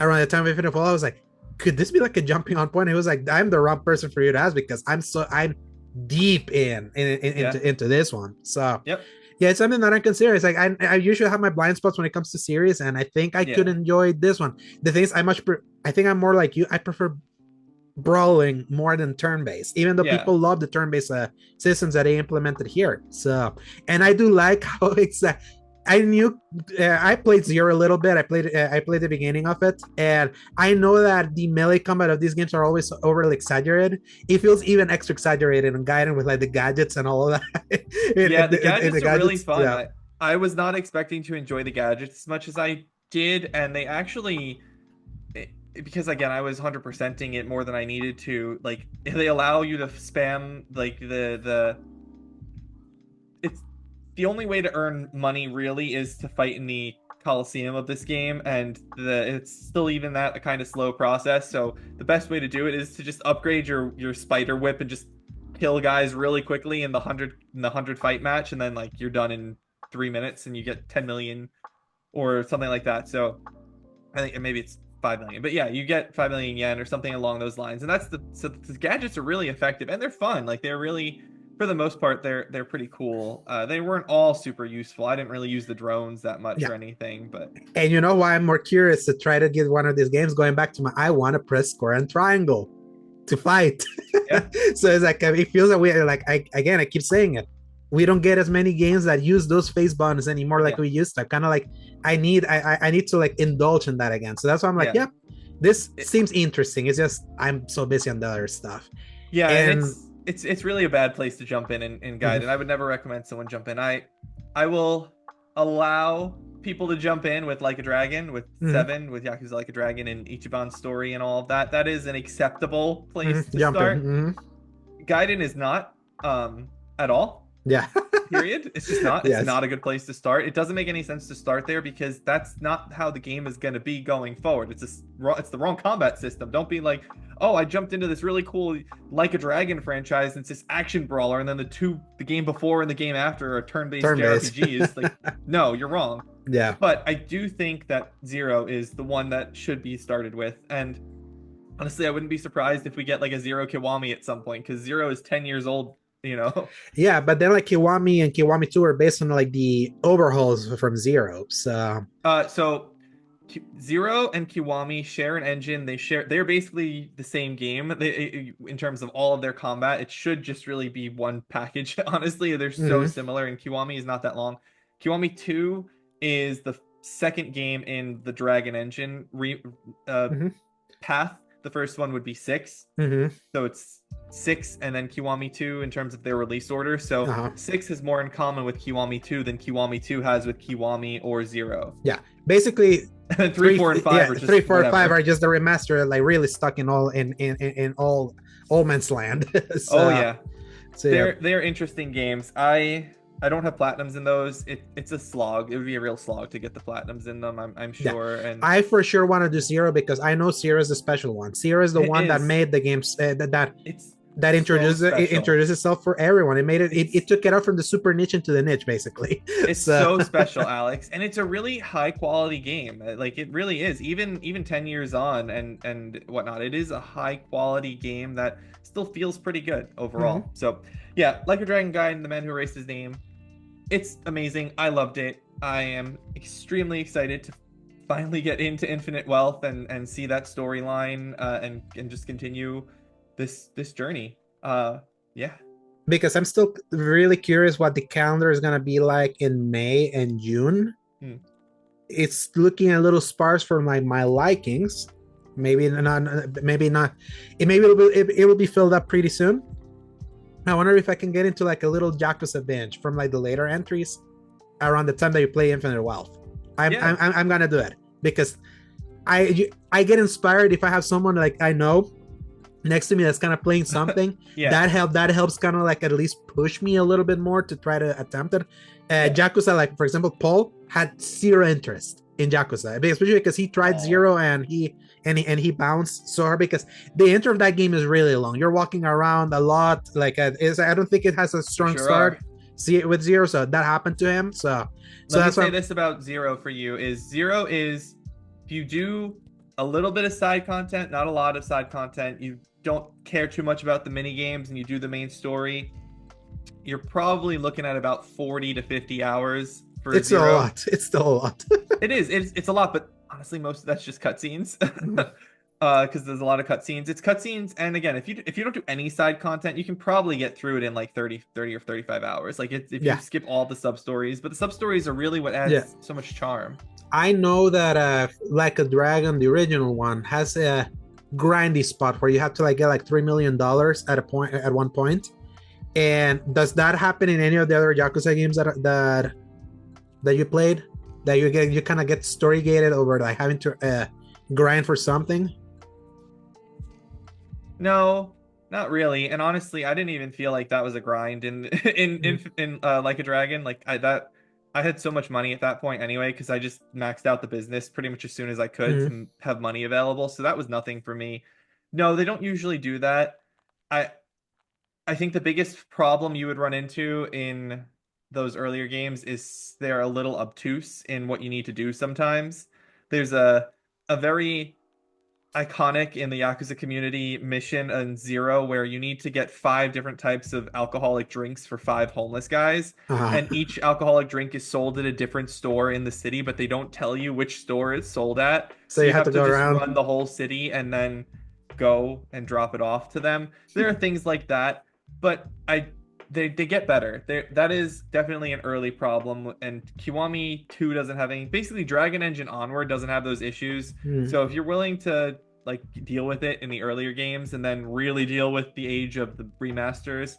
around the time of Infinite Fall, I was like, could this be like a jumping on point? He was like, I'm the wrong person for you to ask because I'm deep into this one. So Yep. yeah, it's something that I consider. It's like I usually have my blind spots when it comes to series, and I think I could Yeah. enjoy this one. The thing is, I think I'm more like you. I prefer brawling more than turn-based, even though Yeah. people love the turn-based systems that they implemented here. So, and I do like how it's I knew I played Zero a little bit. I played the beginning of it, and I know that the melee combat of these games are always overly exaggerated. It feels even extra exaggerated and guided with like the gadgets and all of that. Yeah, the gadgets The are really gadgets, fun. yeah. I was not expecting to enjoy the gadgets as much as I did, and they actually because again, I was 100%ing it more than I needed to. Like they allow you to spam like the it's the only way to earn money really is to fight in the Coliseum of this game, and it's still even that a kind of slow process. So the best way to do it is to just upgrade your spider whip and just kill guys really quickly in the 100 fight match, and then like you're done in 3 minutes and you get 10 million or something like that. So I think maybe it's 5 million, but yeah, you get 5 million yen or something along those lines. And so the gadgets are really effective and they're fun. Like they're really, for the most part, they're pretty cool. They weren't all super useful. I didn't really use the drones that much Yeah. or anything, but And you know why I'm more curious to try to get one of these games? Going back to my, I want to press square and triangle to fight. yeah, So it's like it feels that we like I keep saying it. We don't get as many games that use those face buttons anymore like yeah, we used to. Kind of like I need to like indulge in that again. So that's why I'm like, yeah. yep, this seems interesting. It's just I'm so busy on the other stuff. Yeah, and And it's really a bad place to jump in guide, and I would never recommend someone jump in. I will allow people to jump in with Like a Dragon, with mhm, Seven, with Yakuza Like a Dragon, and Ichiban's story and all of that. That is an acceptable place to jump in. start. Gaiden is not, at all. Yeah. Period. It's just not. It's Yes. not a good place to start. It doesn't make any sense to start there because that's not how the game is going to be going forward. It's the wrong combat system. Don't be like, oh, I jumped into this really cool Like a Dragon franchise and it's this action brawler, and then the game before and the game after are turn-based Turn-based. JRPGs. Like, no, you're wrong. Yeah. But I do think that Zero is the one that should be started with, and honestly, I wouldn't be surprised if we get like a Zero Kiwami at some point because Zero is 10 years old. You know. Yeah, but then like Kiwami and Kiwami 2 are based on like the overhauls from Zero. So So Zero and Kiwami share an engine. They're basically the same game. In terms of all of their combat, it should just really be one package. Honestly, they're so mhm, similar, and Kiwami is not that long. Kiwami 2 is the second game in the Dragon engine mhm, path. The first one would be 6. mhm, So it's 6 and then Kiwami 2 in terms of their release order. So uh-huh. 6 has more in common with Kiwami 2 than Kiwami 2 has with Kiwami or 0. Yeah, basically And 3, 4, and 5 yeah, are just 3, 4, whatever. 5 are just the remaster, like really stuck in all man's land. So, Oh yeah. so yeah. They're interesting games. I don't have platinums in those. It's a slog. It would be a real slog to get the platinums in them, I'm sure. And I for sure want to do Zero because I know Zero is the special one. Zero is the it one that is. made the games It's that so introduced it special. introduced itself for everyone. It made it took it out from the super niche into the niche, basically. It's so special, Alex, and it's a really high quality game. Like it really is. Even 10 years on and whatnot, it is a high quality game that still feels pretty good overall. Mhm. So yeah, Like a Dragon Gaiden, The Man Who Erased His Name. It's amazing. I loved it. I am extremely excited to finally get into Infinite Wealth and see that storyline and just continue this journey. Yeah. Because I'm still really curious what the calendar is gonna be like in May and June. Hmm. It's looking a little sparse for my likings. Maybe not. Maybe not. It will be filled up pretty soon. I wonder if I can get into like a little Yakuza binge from like the later entries around the time that you play Infinite Wealth. I'm gonna do it because I get inspired if I have someone like I know next to me that's kind of playing something. Yeah. That helps kind of like at least push me a little bit more to try to attempt it. Yakuza, like for example, Paul had zero interest in Yakuza, especially because he tried Zero and he bounced so hard because the intro of that game is really long. You're walking around a lot, like I don't think it has a strong start. see with Zero, so that happened to him. So Let me that's say what. this about Zero for you is Zero is if you do a little bit of side content, not a lot of side content, you don't care too much about the mini games and you do the main story, you're probably looking at about 40 to 50 hours for It's still a Zero. lot. It's still a lot. It is. It's a lot, but honestly, most of that's just cutscenes. Mhm. Because there's a lot of cutscenes. It's cutscenes, and again, if you don't do any side content, you can probably get through it in like 30 or 35 hours. Like if you Yeah, skip all the sub stories, but the sub stories are really what yeah. adds so much charm. I know that like a dragon, the original one, has a grindy spot where you have to like get like $3 million at a point at one point. And does that happen in any of the other Yakuza games that you played? That you kind of get story gated over like having to grind for something? No, not really. And honestly, I didn't even feel like that was a grind in Like a Dragon. I had so much money at that point anyway because I just maxed out the business pretty much as soon as I could Mm-hmm. to have money available. So that was nothing for me. No, they don't usually do that. I I think the biggest problem you would run into in those earlier games is they're a little obtuse in what you need to do sometimes. There's a very iconic in the Yakuza community mission in Zero where you need to get 5 different types of alcoholic drinks for 5 homeless guys. Uh-huh. And each alcoholic drink is sold at a different store in the city, but they don't tell you which store it's sold at. So So you you have to have to go just around. run the whole city and then go and drop it off to them. There are things like that, but they get better. That is definitely an early problem, and Kiwami 2 doesn't have any. Basically, Dragon Engine onward doesn't have those issues. Mm. So if you're willing to like deal with it in the earlier games and then really deal with the age of the remasters,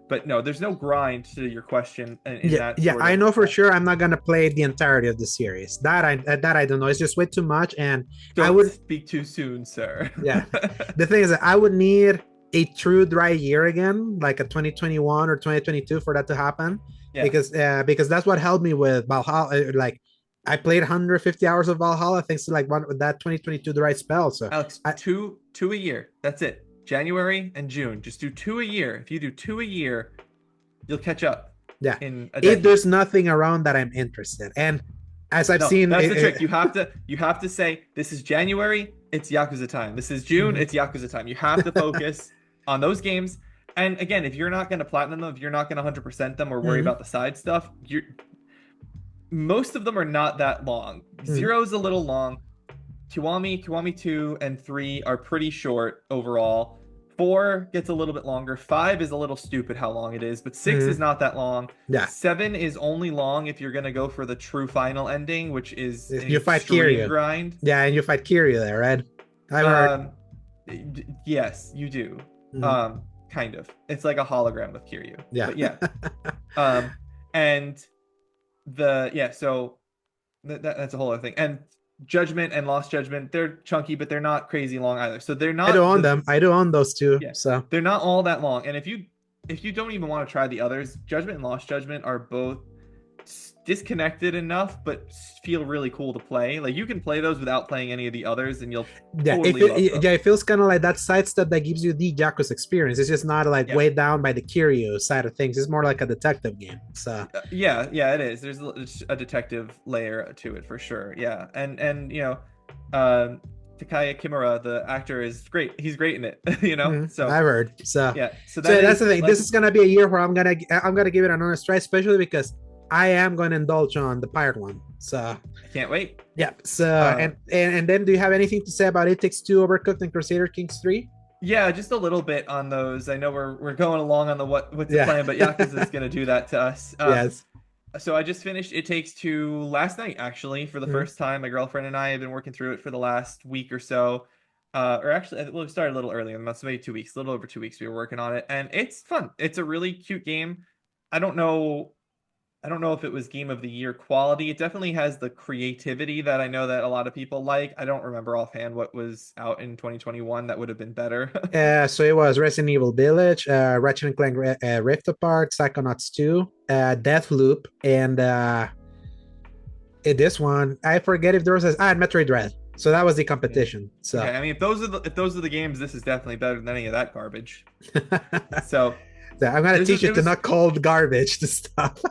but no, there's no grind to your question in Yeah, that yeah, sort I of. know for sure I'm not gonna play the entirety of the series. That I don't know. It's just way too much, and I Don't would. speak too soon, sir. Yeah, the thing is that I would need a true dry year again, like a 2021 or 2022, for that to happen, Yeah, because that's what helped me with Valhalla. Like I played 150 hours of Valhalla thanks to like one that 2022 dry spell. So Alex, I two a year. That's it. January and June. Just do 2 a year. If you do 2 a year, you'll catch up yeah, in a if decade. there's nothing around that I'm interested, and as I've No, seen, that's the trick. You have to say this is January, it's Yakuza time. This is June, Mhm. it's Yakuza time. You have to focus on those games. And again, if you're not going to platinum them, if you're not going to 100% them or worry Mhm. about the side stuff, you're most of them are not that long. Mhm. Zero's a little long. Kiwami 2 and 3 are pretty short overall. 4 gets a little bit longer. 5 is a little stupid how long it is, but 6 is Mhm. not that long. Yeah, 7 is only long if you're going to go for the true final ending, which is an you fight extreme Kiryu. grind. Yeah, and you fight Kiryu there, right? I've heard. Um, yes, you do. Mhm. Kind of. It's like a hologram of Kiryu. Yeah. But yeah. Um, and so that's a whole other thing. And Judgment and Lost Judgment, they're chunky, but they're not crazy long either. So they're I do not own them. I do own those two. yeah, So they're not all that long. And if you don't even want to try the others, Judgment and Lost Judgment are both disconnected enough, but feel really cool to play. Like you can play those without playing any of the others, and you'll yeah, totally love them. yeah, it feels kind of like that side step that gives you the Yakuza experience. It's just not like Yeah. weighed down by the Kiryu side of things. It's more like a detective game. So Yeah, it is. There's a detective layer to it for sure. Yeah, and um, Takaya Kimura, the actor, is great. He's great in it. So I've heard. So yeah, so so that that's the is thing. like This is gonna be a year where I'm gonna give it another try, especially because I am going to indulge on the pirate one. So I can't wait. yeah. So Uh, and then do you have anything to say about It Takes Two, Overcooked, and Crusader Kings 3? yeah, just a little bit on those. I know we're going along on the what's the Yeah. plan, but Yakuza is gonna do that to us. Yes. So I just finished It Takes Two last night, actually, for the Mhm. first time. My girlfriend and I have been working through it for the last week or so. Or actually, we started a little earlier, maybe 2 weeks, a little over 2 weeks we were working on it, and it's fun. It's a really cute game. I don't know I don't know if it was game of the year quality. It definitely has the creativity that I know that a lot of people like. I don't remember offhand what was out in 2021 that would have been better. So it was Resident Evil Village, Ratchet and Clank Rift Apart, Psychonauts 2, Deathloop, and this one I forget if there was Metroid Dread. So that was the competition. So Okay, I mean if those are the games, this is definitely better than any of that garbage. So So I'm gonna teach you it to was not cold garbage to stuff.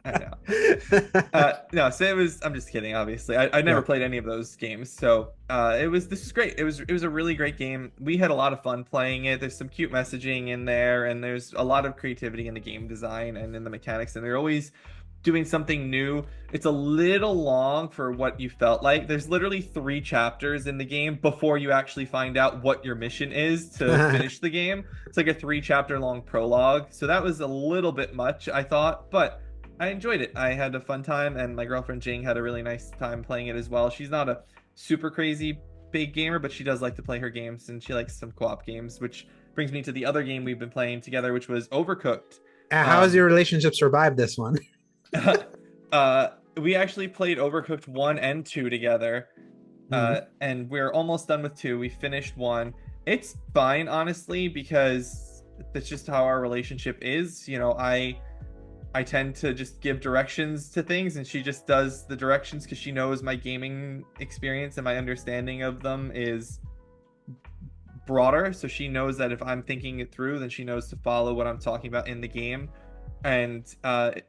I know. No, so it was. I'm just kidding. Obviously, I never Yeah. played any of those games, so it was. This is great. It was a really great game. We had a lot of fun playing it. There's some cute messaging in there, and there's a lot of creativity in the game design and in the mechanics, and they're always doing something new. It's a little long for what you felt like. There's literally 3 chapters in the game before you actually find out what your mission is to finish the game. It's like a 3 chapter long prologue, so that was a little bit much, I thought, but I enjoyed it. I had a fun time, and my girlfriend Jing had a really nice time playing it as well. She's not a super crazy big gamer, but she does like to play her games, and she likes some co-op games, which brings me to the other game we've been playing together, which was Overcooked. How has Um, your relationship survived this one? we actually played Overcooked 1 and 2 together, Mhm. and we're almost done with 2. We finished 1. It's fine, honestly, because that's just how our relationship is. You know, I tend to just give directions to things, and she just does the directions because she knows my gaming experience and my understanding of them is broader. So she knows that if I'm thinking it through, then she knows to follow what I'm talking about in the game. And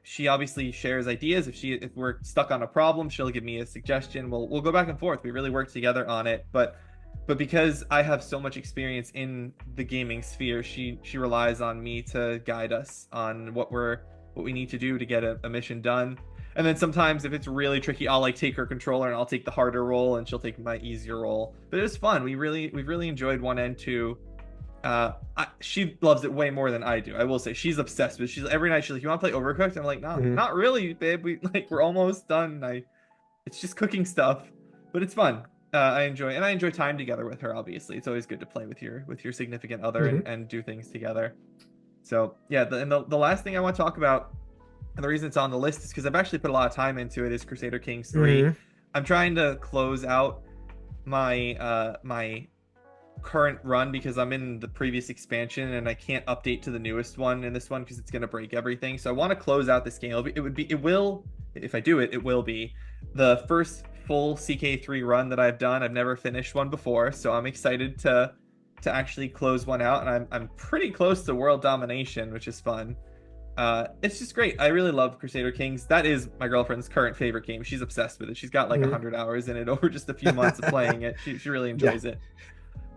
she obviously shares ideas. If we're stuck on a problem, she'll give me a suggestion. We'll go back and forth. We really work together on it. But because I have so much experience in the gaming sphere, she relies on me to guide us on what we need to do to get a mission done. And then sometimes if it's really tricky, I'll like take her controller and I'll take the harder role, and she'll take my easier role. But it was fun. We've really enjoyed 1 and 2. She loves it way more than I do. I will say she's obsessed with. She's every night she's like, "You want to play Overcooked?" I'm like, "No, Mhm. not really, babe. We're almost done. It's just cooking stuff, but it's fun. I enjoy time together with her. Obviously, it's always good to play with your significant other Mhm. and do things together. So yeah, the last thing I want to talk about, and the reason it's on the list is because I've actually put a lot of time into it. Is Crusader Kings 3. Mhm. I'm trying to close out my current run because I'm in the previous expansion and I can't update to the newest one in this one because it's going to break everything. So I want to close out this game. It will, if I do it, it will be the first full CK3 run that I've done. I've never finished one before, so I'm excited to actually close one out, and I'm pretty close to world domination, which is fun. It's just great. I really love Crusader Kings. That is my girlfriend's current favorite game. She's obsessed with it. She's got like Mhm. 100 hours in it over just a few months of playing it. She really Yeah. enjoys it.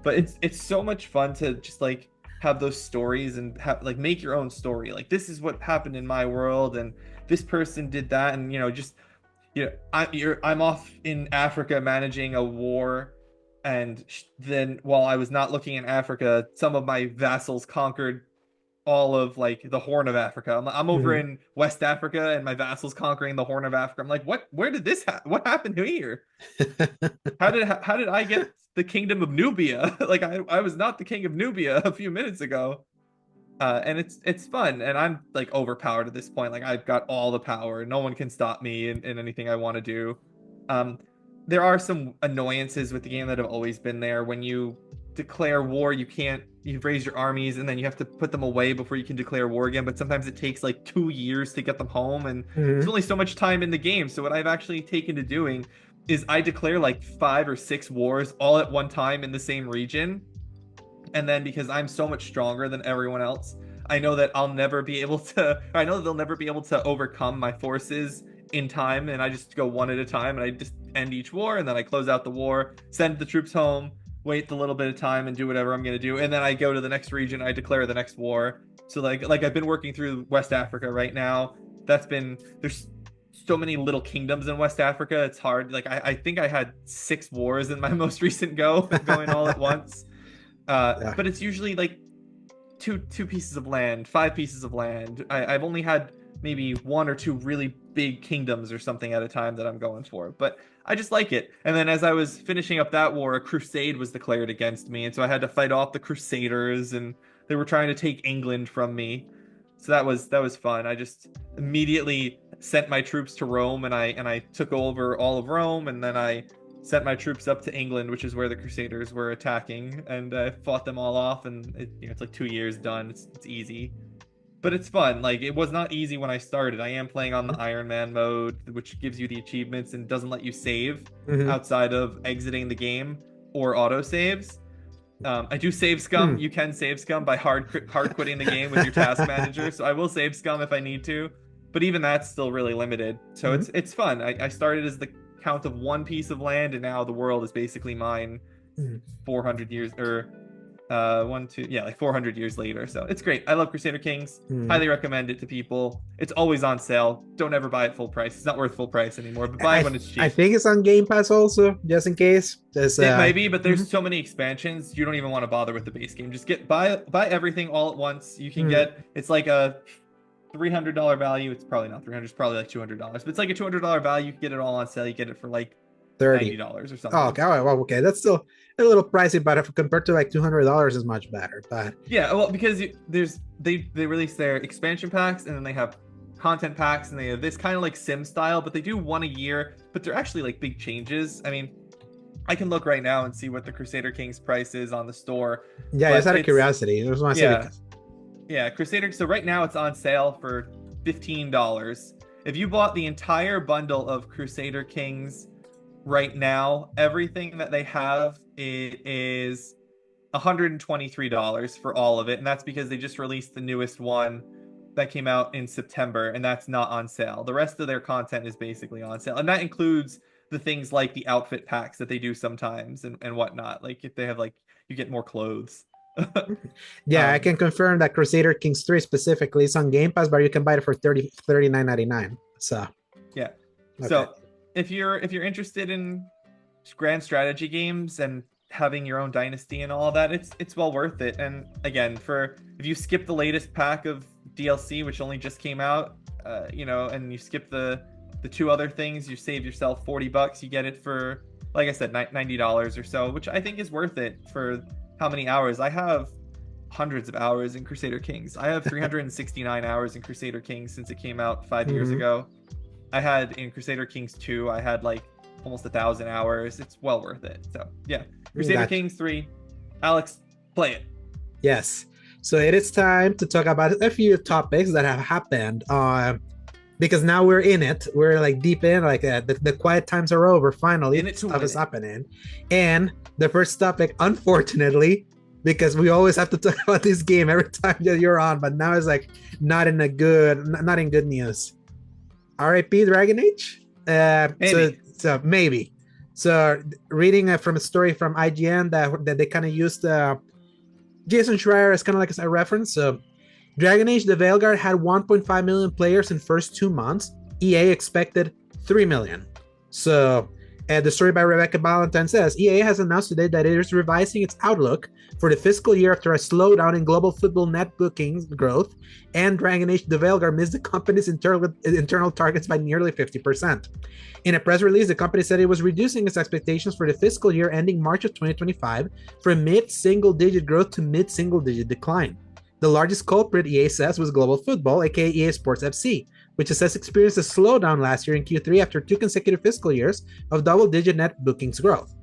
But it's so much fun to just like have those stories and have like make your own story. Like this is what happened in my world, and this person did that, and just I'm off in Africa managing a war, and then while I was not looking in Africa, some of my vassals conquered all of like the Horn of Africa. I'm over Mhm. in West Africa, and my vassals conquering the Horn of Africa. I'm like, what? Where did this what happened here? How did I get the kingdom of Nubia? Like I was not the king of Nubia a few minutes ago. And it's fun, and I'm like overpowered at this point. Like I've got all the power. No one can stop me in anything I want to do. Um, there are some annoyances with the game that have always been there. When you declare war, you raise your armies and then you have to put them away before you can declare war again. But sometimes it takes like 2 years to get them home, and there's Mhm. only so much time in the game. So what I've actually taken to doing is I declare like 5 or 6 wars all at one time in the same region, and then because I'm so much stronger than everyone else, I know that I'll never be able to, I know that they'll never be able to overcome my forces in time, and I just go one at a time, and I just end each war, and then I close out the war, send the troops home, wait the little bit of time, and do whatever I'm going to do, and then I go to the next region, I declare the next war. So like I've been working through West Africa right now. There's so many little kingdoms in West Africa. It's hard. Like I think I had 6 wars in my most recent going all at once. Yeah. But it's usually like two pieces of land, 5 pieces of land. I've only had maybe 1 or 2 really big kingdoms or something at a time that I'm going for, but I just like it. And then as I was finishing up that war, a crusade was declared against me, and so I had to fight off the crusaders, and they were trying to take England from me. So that was fun. I just immediately sent my troops to Rome, and I took over all of Rome, and then I sent my troops up to England, which is where the Crusaders were attacking, and I fought them all off. And it's like 2 years done. It's easy, but it's fun. Like it was not easy when I started. I am playing on the Iron Man mode, which gives you the achievements and doesn't let you save Mhm. outside of exiting the game or auto saves. I do save scum. You can save scum by hard quitting the game with your task manager. So I will save scum if I need to, but even that's still really limited. So it's fun. I started as the count of one piece of land, and now the world is basically mine. 400 years or like 400 years later. So it's great. I love Crusader Kings. Highly recommend it to people. It's always on sale. Don't ever buy it full price. It's not worth full price anymore, but buy it when it's cheap. I think it's on Game Pass also, just in case. It might be, but there's so many expansions, you don't even want to bother with the base game. Just buy everything all at once. You can get, it's like a $300 value. It's probably not 300, it's probably like $200, but it's like a $200 value. You can get it all on sale. You get it for like $90 or something. Oh, okay. Well, okay. That's still a little pricey, but if compared to like $200 is much better. But yeah, well, because they release their expansion packs, and then they have content packs, and they have this kind of like sim style, but they do one a year, but they're actually like big changes. I mean, I can look right now and see what the Crusader Kings price is on the store. Yeah, just out of curiosity. There's one yeah, Crusader. So right now it's on sale for $15. If you bought the entire bundle of Crusader Kings right now, everything that they have, it is $123 for all of it, and that's because they just released the newest one that came out in September, and that's not on sale. The rest of their content is basically on sale, and that includes the things like the outfit packs that they do sometimes and whatnot. Like if they have like, you get more clothes. Yeah, I can confirm that Crusader Kings 3 specifically is on Game Pass, but you can buy it for $39.99. So yeah, okay. So if you're interested in grand strategy games and having your own dynasty and all that, it's well worth it. And again, if you skip the latest pack of DLC, which only just came out, and you skip the two other things, you save yourself $40. You get it for, like I said, $90 or so, which I think is worth it for how many hours. I have hundreds of hours in Crusader Kings. I have 369 hours in Crusader Kings since it came out 5 years ago. I had in Crusader Kings 2, I had like almost 1,000 hours. It's well worth it. So yeah, Crusader Kings 3. Alex, play it. Yes. So it is time to talk about a few topics that have happened. Because now we're in it. We're like deep in, like the quiet times are over. Finally, stuff is happening. And the first topic, unfortunately, because we always have to talk about this game every time that you're on, but now it's like not in good news. R.I.P. Dragon Age. Maybe. So maybe. So reading from a story from IGN that they kind of used Jason Schreier as kind of like a reference. So Dragon Age: The Veilguard had 1.5 million players in first 2 months. EA expected 3 million. So the story by Rebecca Ballantyne says, EA has announced today that it is revising its outlook for the fiscal year after a slowdown in global football net bookings growth, and Dragon Age: The Veilguard missed the company's internal targets by nearly 50%. In a press release, the company said it was reducing its expectations for the fiscal year ending March of 2025 from mid-single-digit growth to mid-single-digit decline. The largest culprit, EA says, was global football, aka EA Sports FC, which it says experienced a slowdown last year in Q3 after 2 consecutive fiscal years of double-digit net bookings growth.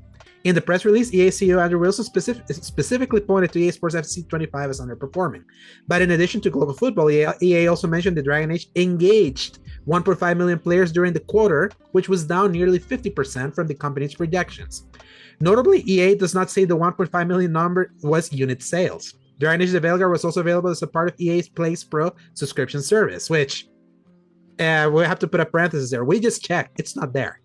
In the press release, EA CEO Andrew Wilson specifically pointed to EA Sports FC 25 as underperforming. But in addition to global football, EA also mentioned that Dragon Age engaged 1.5 million players during the quarter, which was down nearly 50% from the company's projections. Notably, EA does not say the 1.5 million number was unit sales. Dragon Age: The Veilguard was also available as a part of EA's Plays Pro subscription service, which we have to put a parenthesis there. We just checked. It's not there.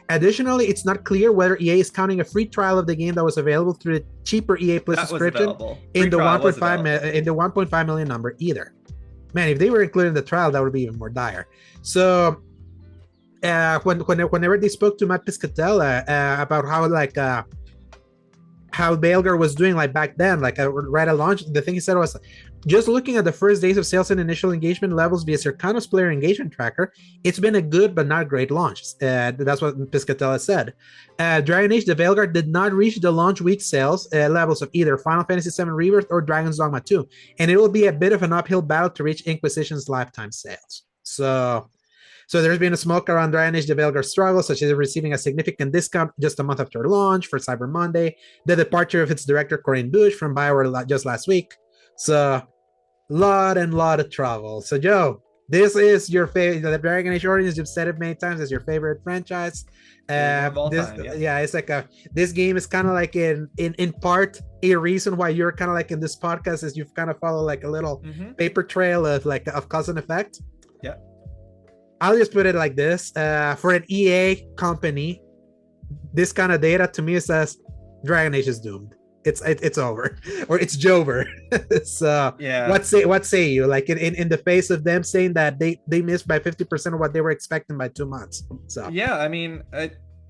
Additionally, it's not clear whether EA is counting a free trial of the game that was available through the cheaper EA Play subscription in the 1.5 million number either. Man, if they were including the trial, that would be even more dire. So whenever they spoke to Matt Piscatella about how Veilguard was doing like back then, like right at launch, the thing he said was, just looking at the first days of sales and initial engagement levels via Circano's player engagement tracker, it's been a good but not great launch. That's what Piscatella said. Dragon Age: The Veilguard did not reach the launch week sales levels of either Final Fantasy VII Rebirth or Dragon's Dogma 2, and it will be a bit of an uphill battle to reach Inquisition's lifetime sales. So there's been a smoke around Dragon Age: The Veilguard struggle, such as receiving a significant discount just a month after launch for Cyber Monday, the departure of its director Corinne Bush from BioWare just last week. So lot of trouble. So Joe, this is your favorite. The Dragon Age Origins, you've said it many times, is your favorite franchise. Favorite game of all This, time, yes. yeah, it's like this game is kind of like in part a reason why you're kind of like in this podcast is you've kind of followed like a little paper trail of like of cause and effect. Yeah. I'll just put it like this: for an EA company, this kind of data to me says Dragon Age is doomed. It's over, or it's Jover. So yeah, what say you, like in the face of them saying that they missed by 50% of what they were expecting by 2 months? So yeah, I mean,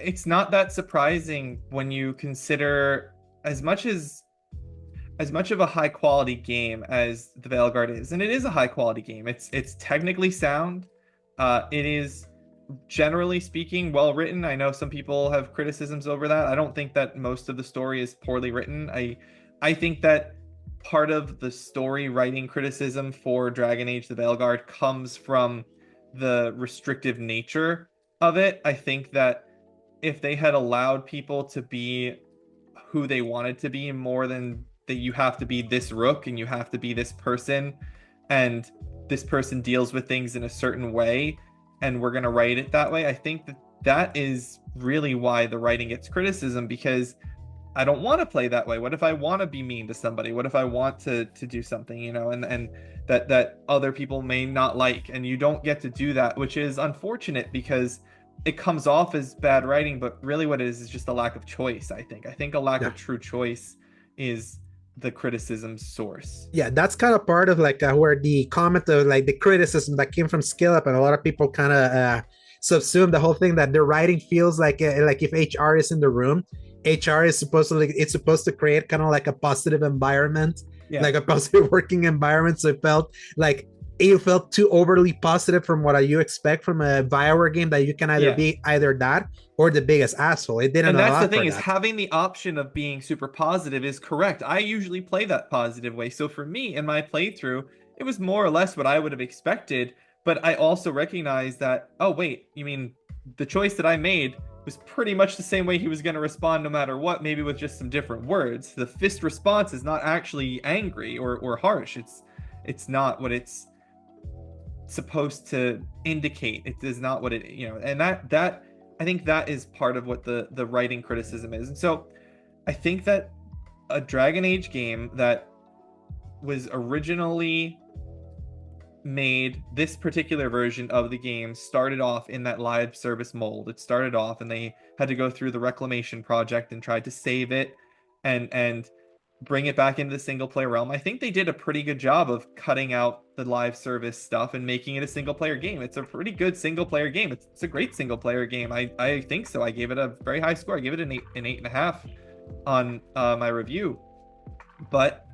it's not that surprising when you consider as much of a high quality game as the Veilguard is, and it is a high quality game. It's technically sound. It is generally speaking well written. I know some people have criticisms over that. I don't think that most of the story is poorly written. I think that part of the story writing criticism for Dragon Age the Veilguard comes from the restrictive nature of it. I think that if they had allowed people to be who they wanted to be more than that, you have to be this rook and you have to be this person, and this person deals with things in a certain way, and we're going to write it that way. I think that is really why the writing gets criticism, because I don't want to play that way. What if I want to be mean to somebody? What if I want to do something, and that other people may not like, and you don't get to do that, which is unfortunate because it comes off as bad writing, but really what it is just a lack of choice. I think a lack of true choice is the criticism source. Yeah, that's kind of part of like where the comment of like the criticism that came from Skill Up, and a lot of people kind of subsume the whole thing that the writing feels like if HR is in the room, HR is supposed to it's supposed to create kind of like a positive environment, like a positive working environment. So it felt too overly positive from what you expect from a Bioware game, that you can either be either that or the biggest asshole. It didn't. And that's the thing, is having the option of being super positive is correct. I usually play that positive way. So for me, in my playthrough, it was more or less what I would have expected. But I also recognize that, oh, wait, you mean the choice that I made was pretty much the same way he was going to respond no matter what, maybe with just some different words. The fist response is not actually angry or harsh. It's not what it's supposed to indicate. It is not what it, and that I think that is part of what the writing criticism is. And so I think that a Dragon Age game that was originally made, this particular version of the game started off in that live service mold. It started off and they had to go through the reclamation project and tried to save it and bring it back into the single player realm. I think they did a pretty good job of cutting out the live service stuff and making it a single player game. It's a pretty good single player game. It's a great single player game. I think so. I gave it a very high score. I gave it an 8.5 on my review. But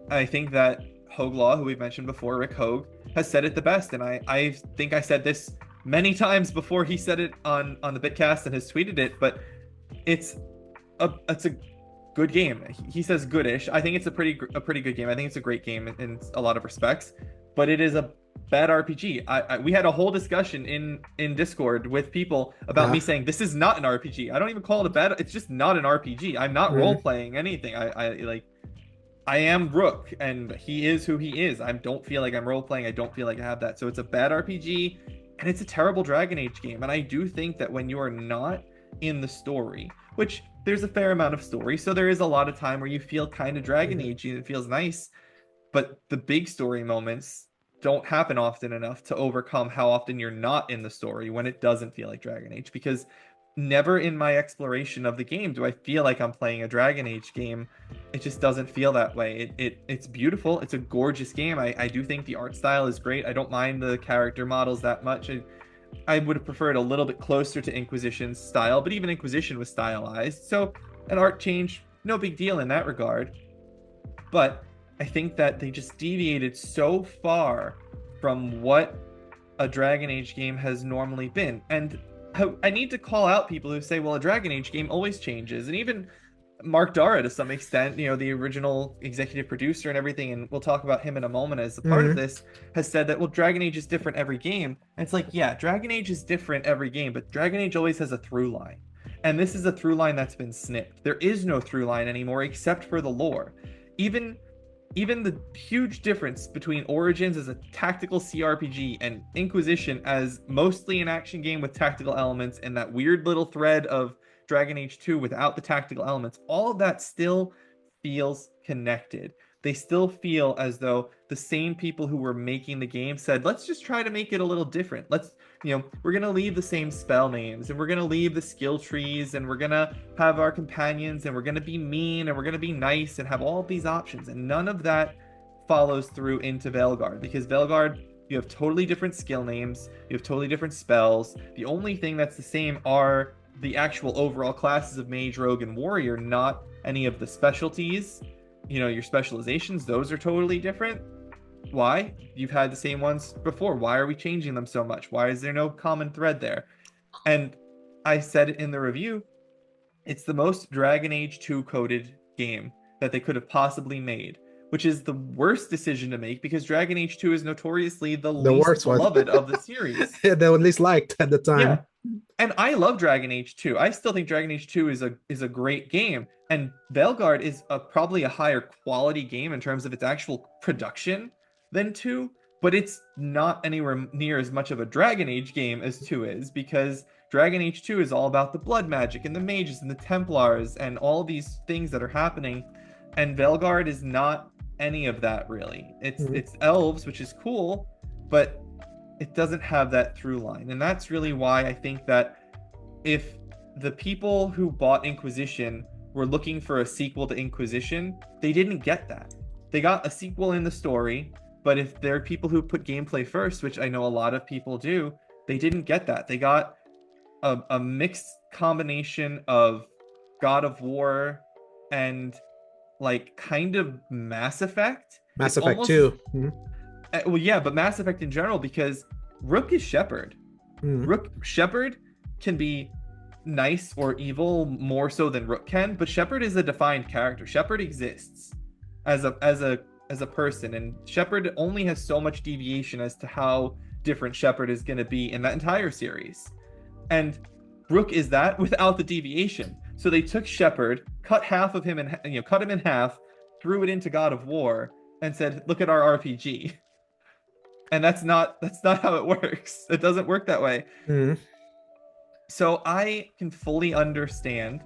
I think that Hogue Law, who we've mentioned before, Rick Hogue, has said it the best. And I think I said this many times before he said it on the Bitcast and has tweeted it, but it's a good game. He says goodish. I think it's a pretty good game. I think it's a great game in a lot of respects, but it is a bad RPG. We had a whole discussion in Discord with people about me saying this is not an RPG. I don't even call it a bad. It's just not an RPG. I'm not role playing anything. I am Rook, and he is who he is. I don't feel like I'm role playing. I don't feel like I have that. So it's a bad RPG, and it's a terrible Dragon Age game. And I do think that when you are not in the story, which there's a fair amount of story, so there is a lot of time where you feel kind of Dragon Age and it feels nice, but the big story moments don't happen often enough to overcome how often you're not in the story when it doesn't feel like Dragon Age. Because never in my exploration of the game do I feel like I'm playing a Dragon Age game. It just doesn't feel that way. It's beautiful. It's a gorgeous game. I do think the art style is great. I don't mind the character models that much. I would have preferred a little bit closer to Inquisition's style, but even Inquisition was stylized. So an art change, no big deal in that regard. But I think that they just deviated so far from what a Dragon Age game has normally been. And I need to call out people who say, well, a Dragon Age game always changes. And even Mark Dara, to some extent, the original executive producer and everything, and we'll talk about him in a moment as a part of this, has said that, well, Dragon Age is different every game. And it's like, yeah, Dragon Age is different every game, but Dragon Age always has a through line. And this is a through line that's been snipped. There is no through line anymore except for the lore. Even even the huge difference between Origins as a tactical CRPG and Inquisition as mostly an action game with tactical elements, and that weird little thread of Dragon Age 2 without the tactical elements, all of that still feels connected. They still feel as though the same people who were making the game said, let's just try to make it a little different. We're going to leave the same spell names, and we're going to leave the skill trees, and we're going to have our companions, and we're going to be mean, and we're going to be nice, and have all these options. And none of that follows through into Veilguard, because Veilguard, you have totally different skill names, you have totally different spells. The only thing that's the same are the actual overall classes of Mage, Rogue, and Warrior, not any of the specialties. Your specializations, those are totally different. Why? You've had the same ones before. Why are we changing them so much? Why is there no common thread there? And I said it in the review, it's the most Dragon Age 2 coded game that they could have possibly made, which is the worst decision to make because Dragon Age 2 is notoriously the least beloved of the series. Yeah, they were least liked at the time. Yeah. And I love Dragon Age 2. I still think Dragon Age 2 is a great game. And Veilguard is probably a higher quality game in terms of its actual production than 2, but it's not anywhere near as much of a Dragon Age game as 2 is, because Dragon Age 2 is all about the blood magic and the mages and the Templars and all these things that are happening. And Veilguard is not any of that, really. It's elves, which is cool, but it doesn't have that through line. And that's really why I think that if the people who bought Inquisition were looking for a sequel to Inquisition, they didn't get that. They got a sequel in the story, but if there are people who put gameplay first, which I know a lot of people do, they didn't get that. They got a mixed combination of God of War and like kind of Mass Effect. Mass Effect almost, 2. Well, yeah, but Mass Effect in general, because Rook is Shepard. Shepard can be nice or evil more so than Rook can, but Shepard is a defined character. Shepard exists as a person, and Shepard only has so much deviation as to how different Shepard is going to be in that entire series. And Rook is that without the deviation. So they took Shepard, cut half of him and cut him in half, threw it into God of War, and said, "Look at our RPG." And that's not how it works. It doesn't work that way. So I can fully understand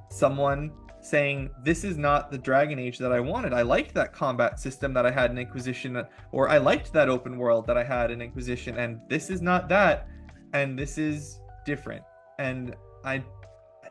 someone saying, this is not the Dragon Age that I wanted. I liked that combat system that I had in Inquisition, or I liked that open world that I had in Inquisition, and this is not that, and this is different. And I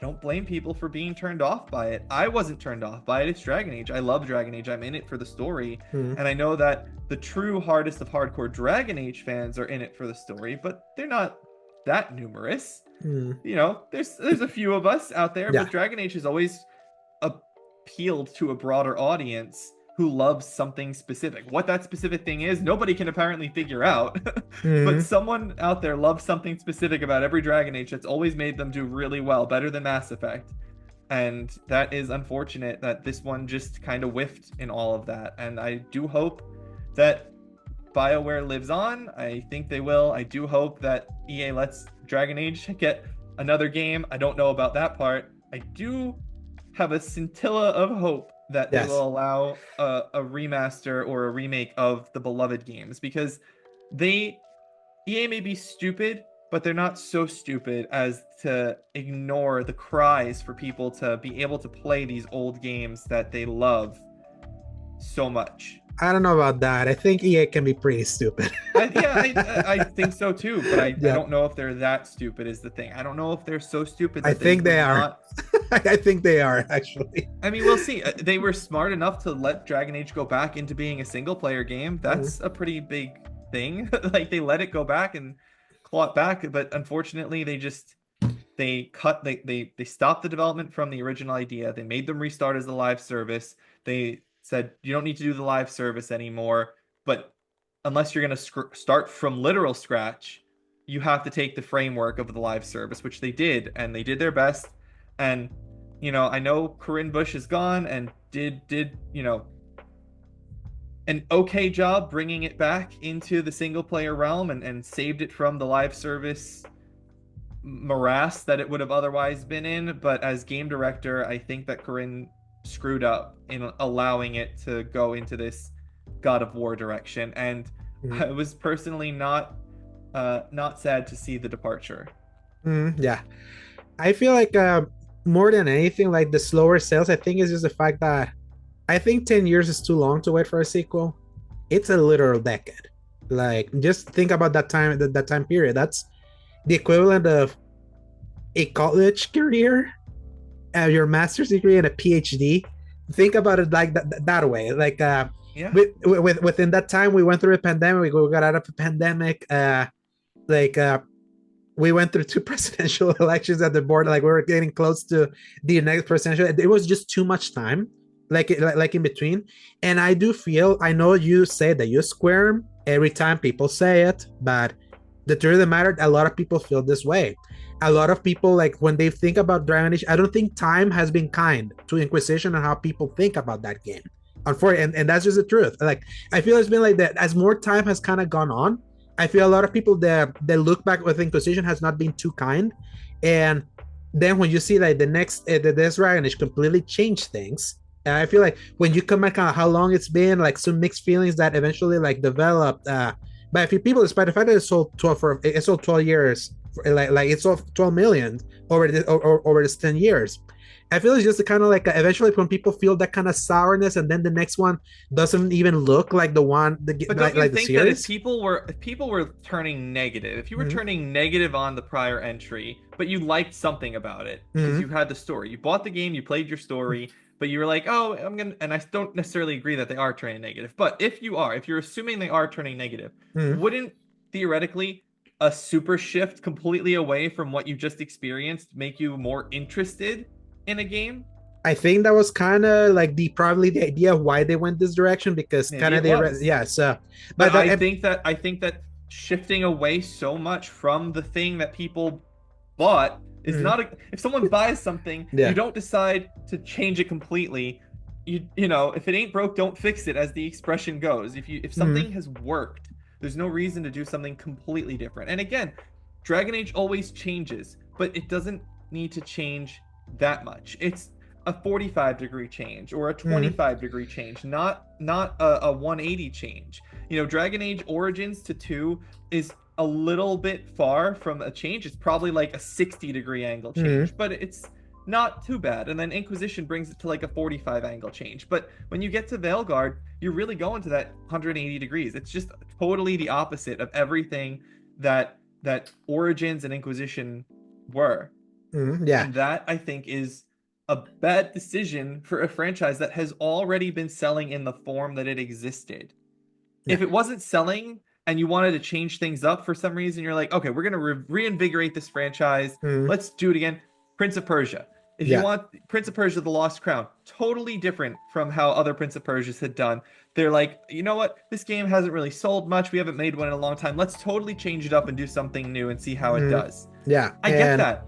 don't blame people for being turned off by it. I wasn't turned off by it. It's Dragon Age. I love Dragon Age. I'm in it for the story. And I know that the true hardest of hardcore Dragon Age fans are in it for the story, but they're not that numerous. There's a few of us out there, but Dragon Age has always appealed to a broader audience who loves something specific. What that specific thing is, nobody can apparently figure out. But someone out there loves something specific about every Dragon Age that's always made them do really well, better than Mass Effect. And that is unfortunate that this one just kind of whiffed in all of that. And I do hope that BioWare lives on. I think they will. I do hope that EA lets Dragon Age get another game. I don't know about that part. I do have a scintilla of hope that they will allow a remaster or a remake of the beloved games, because EA may be stupid, but they're not so stupid as to ignore the cries for people to be able to play these old games that they love so much. I don't know about that. I think EA can be pretty stupid. I think so too, but I don't know if they're that stupid is the thing. I don't know if they're so stupid that I think they are. I think they are, actually. I mean, we'll see. They were smart enough to let Dragon Age go back into being a single player game. That's a pretty big thing. Like, they let it go back and claw it back, but unfortunately they stopped the development from the original idea. They made them restart as a live service. They said, you don't need to do the live service anymore, but unless you're going to start from literal scratch, you have to take the framework of the live service, which they did, and they did their best. And I know Corinne Bush is gone and did an okay job bringing it back into the single player realm and saved it from the live service morass that it would have otherwise been in. But as game director, I think that Corinne screwed up in allowing it to go into this God of War direction, and I was personally not sad to see the departure. Yeah, I feel like more than anything, like the slower sales, I think is just the fact that I think 10 years is too long to wait for a sequel. It's a literal decade. Like, just think about that time period. That's the equivalent of a college career, your master's degree, and a PhD. Think about it like that way. Like, Yeah. within that time, we went through a pandemic. We got out of a pandemic. Like, we went through two presidential elections at the board. Like, we were getting close to the next presidential. It was just too much time, like in between. And I do feel, I know you say that you squirm every time people say it, but the truth of the matter, a lot of people feel this way. A lot of people, like, when they think about Dragon Age, I don't think time has been kind to Inquisition and how people think about that game. Unfortunately, and that's just the truth. Like, I feel it's been like that as more time has kind of gone on. I feel a lot of people that look back with Inquisition has not been too kind, and then when you see like the next this Dragon Age completely changed things. And I feel like when you come back on how long it's been, like some mixed feelings that eventually like developed by a few people, despite the fact that it sold 12 years, like it sold 12 million over this 10 years. I feel it's just kind of like eventually when people feel that kind of sourness, and then the next one doesn't even look like the one. But don't like, you like think the that series. if people were turning negative, if you were turning negative on the prior entry, but you liked something about it because you had the story, you bought the game, you played your story, but you were like, oh, I'm gonna, and I don't necessarily agree that they are turning negative, but if you're assuming they are turning negative, wouldn't theoretically a super shift completely away from what you just experienced make you more interested in a game? I think that was kind of like probably the idea of why they went this direction, because kind of but I think that shifting away so much from the thing that people bought is not if someone buys something, you don't decide to change it completely. You know, if it ain't broke, don't fix it, as the expression goes. If something has worked, there's no reason to do something completely different. And again, Dragon Age always changes, but it doesn't need to change that much. It's a 45-degree change or a 25-degree change, not a 180 change. You know, Dragon Age Origins to 2 is a little bit far from a change. It's probably like a 60-degree angle change, but it's not too bad. And then Inquisition brings it to like a 45 angle change. But when you get to Veilguard, you're really going to that 180 degrees. It's just totally the opposite of everything that Origins and Inquisition were. Yeah. And that, I think, is a bad decision for a franchise that has already been selling in the form that it existed. If it wasn't selling and you wanted to change things up for some reason, you're like, okay, we're going to reinvigorate this franchise. Let's do it again. Prince of Persia. If you want Prince of Persia: The Lost Crown, totally different from how other Prince of Persias had done. They're like, you know what? This game hasn't really sold much. We haven't made one in a long time. Let's totally change it up and do something new and see how it does. Yeah. I get that.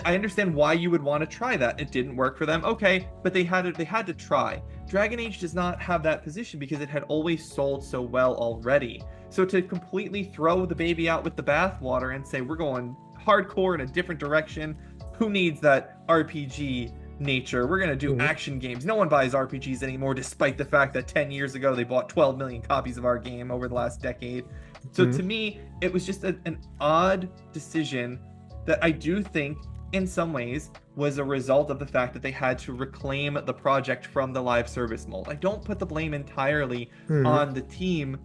I understand why you would want to try that. It didn't work for them. Okay, but they had to try. Dragon Age does not have that position because it had always sold so well already. So to completely throw the baby out with the bathwater and say we're going hardcore in a different direction, who needs that RPG nature? We're going to do action games. No one buys RPGs anymore, despite the fact that 10 years ago they bought 12 million copies of our game over the last decade. So to me, it was just an odd decision that I do think in some ways was a result of the fact that they had to reclaim the project from the live service mold. I don't put the blame entirely on the team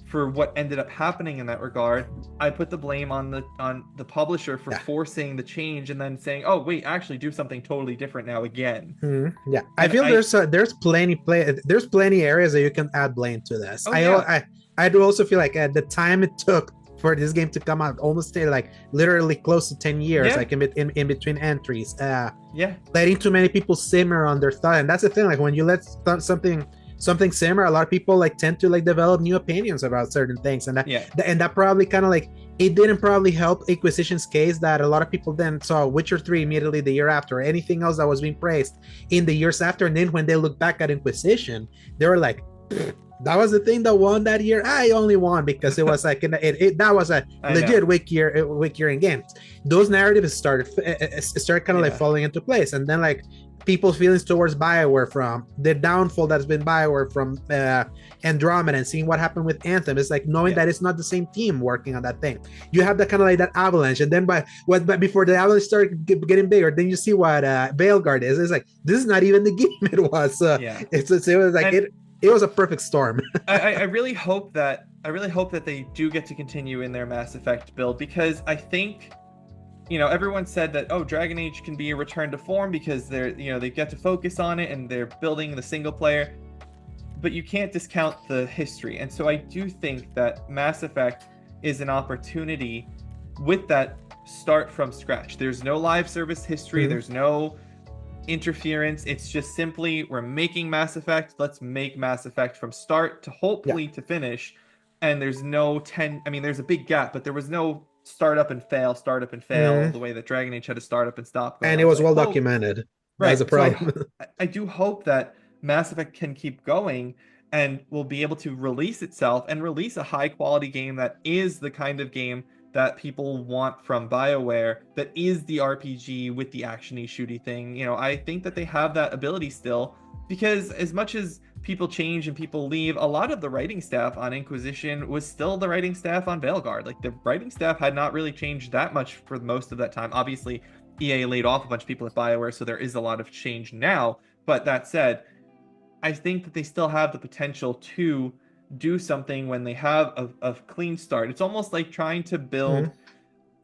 for what ended up happening in that regard. I put the blame on the publisher for forcing the change and then saying, "Oh, wait, actually do something totally different now again." Yeah, I feel there's plenty areas that you can add blame to this. I do also feel like at the time it took for this game to come out, almost like literally close to 10 years, like in between entries, letting too many people simmer on their thought. And that's the thing, like when you let something simmer, a lot of people like tend to like develop new opinions about certain things, and that probably kind of like, it didn't probably help Inquisition's case that a lot of people then saw Witcher 3 immediately the year after, or anything else that was being praised in the years after, and then when they look back at Inquisition, they were like, that was the thing that won that year. I only won because it was like that was a legit weak year in games. Those narratives started kind of like falling into place, and then like people's feelings towards BioWare from the downfall that's been BioWare from Andromeda, and seeing what happened with Anthem. It's like knowing that it's not the same team working on that thing. You have that kind of like that avalanche, and then but before the avalanche started getting bigger, then you see what Veilguard is. It's like this is not even the game it was. It was like it was a perfect storm. I really hope that they do get to continue in their Mass Effect build, because I think, everyone said that, Dragon Age can be a return to form because they get to focus on it and they're building the single player, but you can't discount the history. And so I do think that Mass Effect is an opportunity with that start from scratch. There's no live service history. There's no interference. It's just simply, we're making Mass Effect. Let's make Mass Effect from start to hopefully to finish. And there's no there's a big gap, but there was no start up and fail the way that Dragon Age had to start up and stop. And it was well documented. Right. That's a problem. So I do hope that Mass Effect can keep going and will be able to release itself and release a high quality game that is the kind of game that people want from BioWare, that is the RPG with the actiony shooty thing. I think that they have that ability still, because as much as people change and people leave, a lot of the writing staff on Inquisition was still the writing staff on Veilguard. Like, the writing staff had not really changed that much for most of that time. Obviously, EA laid off a bunch of people at BioWare, so there is a lot of change now. But that said, I think that they still have the potential to do something when they have a clean start. It's almost like trying to build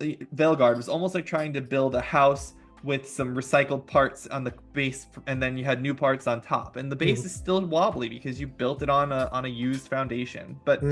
Veilguard was almost like trying to build a house with some recycled parts on the base, and then you had new parts on top, and the base is still wobbly because you built it on a used foundation. But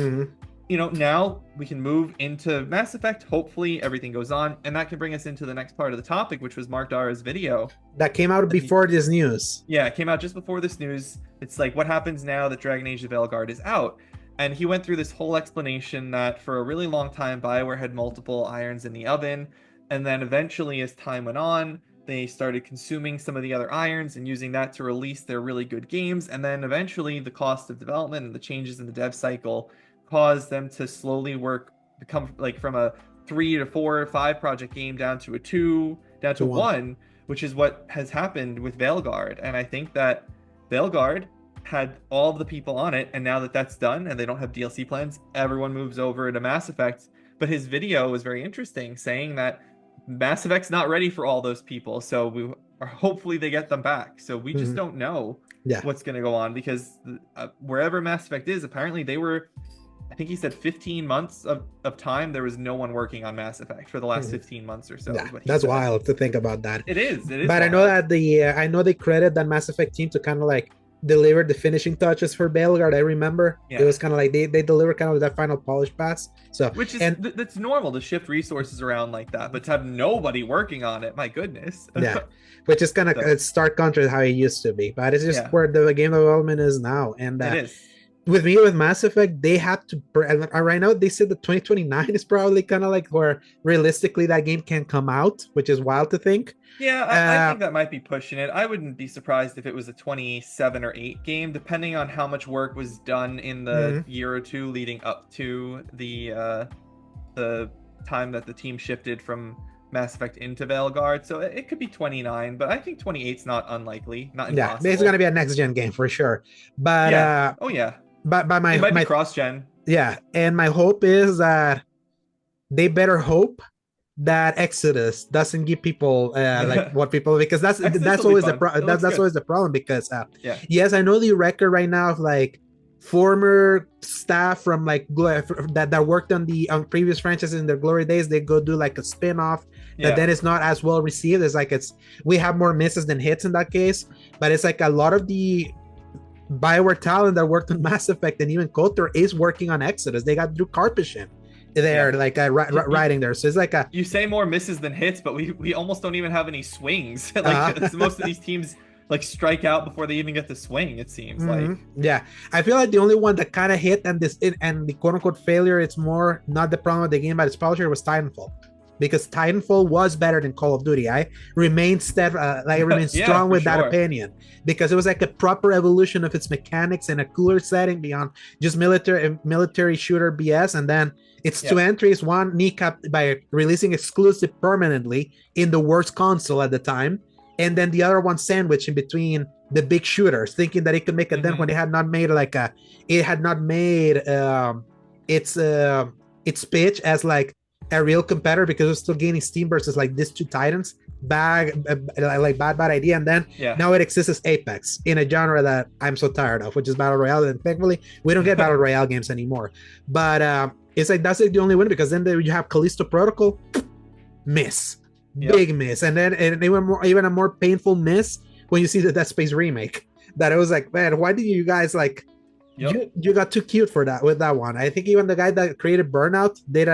now we can move into Mass Effect. Hopefully everything goes on, and that can bring us into the next part of the topic, which was Mark Dara's video that came out before this news. Yeah, it came out just before this news. It's like, what happens now that Dragon Age: The Veilguard is out? And he went through this whole explanation that for a really long time, BioWare had multiple irons in the oven. And then eventually, as time went on, they started consuming some of the other irons and using that to release their really good games. And then eventually, the cost of development and the changes in the dev cycle caused them to slowly become like from a 3 to 4 or 5 project game down to a 2, down to 1, which is what has happened with Veilguard. And I think that Veilguard had all of the people on it, and now that that's done and they don't have DLC plans, everyone moves over to Mass Effect. But his video was very interesting, saying that Mass Effect's not ready for all those people, so hopefully they get them back. So we just don't know what's going to go on, because wherever Mass Effect is, apparently they were, I think he said 15 months of time, there was no one working on Mass Effect for the last 15 months or so. Yeah, that's wild to think about that. It is. But wild. I know that I know they credit that Mass Effect team to kind of like delivered the finishing touches for Veilguard. I remember it was kind of like they delivered kind of that final polish pass. So which is that's normal to shift resources around like that, but to have nobody working on it, my goodness. Which is kind of stark contrast how it used to be, but it's just where the game development is now. And it is. With Mass Effect, they have to right now they said that 2029 is probably kind of like where realistically that game can come out, which is wild to think. I think that might be pushing it. I wouldn't be surprised if it was a 27 or 8 game, depending on how much work was done in the year or two leading up to the time that the team shifted from Mass Effect into Veilguard. So it could be 29, but I think 28's not unlikely, not impossible. It's going to be a next gen game for sure. But But it might be cross-gen. Yeah, and my hope is that they better hope that Exodus doesn't give people like what people, because that's always that's always the problem, because yes, I know the record right now of like former staff from like that worked on previous franchises in their glory days, they go do like a spin-off that then is not as well received. We have more misses than hits in that case, but it's like a lot of the BioWare talent that worked on Mass Effect and even KOTOR is working on Exodus. They got Drew Karpyshyn there, like writing there. So it's like you say more misses than hits, but we almost don't even have any swings. Like most of these teams like strike out before they even get to swing, it seems like. I feel like the only one that kind of hit and the quote-unquote failure, it's more not the problem with the game but its publisher, was Titanfall. Because Titanfall was better than Call of Duty. I remained strong with that opinion, because it was like a proper evolution of its mechanics in a cooler setting beyond just military shooter BS. And then its 2 entries, one kneecapped by releasing exclusive permanently in the worst console at the time, and then the other one sandwiched in between the big shooters, thinking that it could make a dent when it had not made its pitch as like a real competitor, because it was still gaining steam versus like these two titans. Bad idea. And then now it exists as Apex in a genre that I'm so tired of, which is battle royale. And thankfully we don't get battle royale games anymore, but it's like that's like the only win, because then you have Callisto Protocol, miss, big miss, and then even a more painful miss when you see the Dead Space remake. That it was like, man, why did you guys like you got too cute for that with that one? I think even the guy that created Burnout did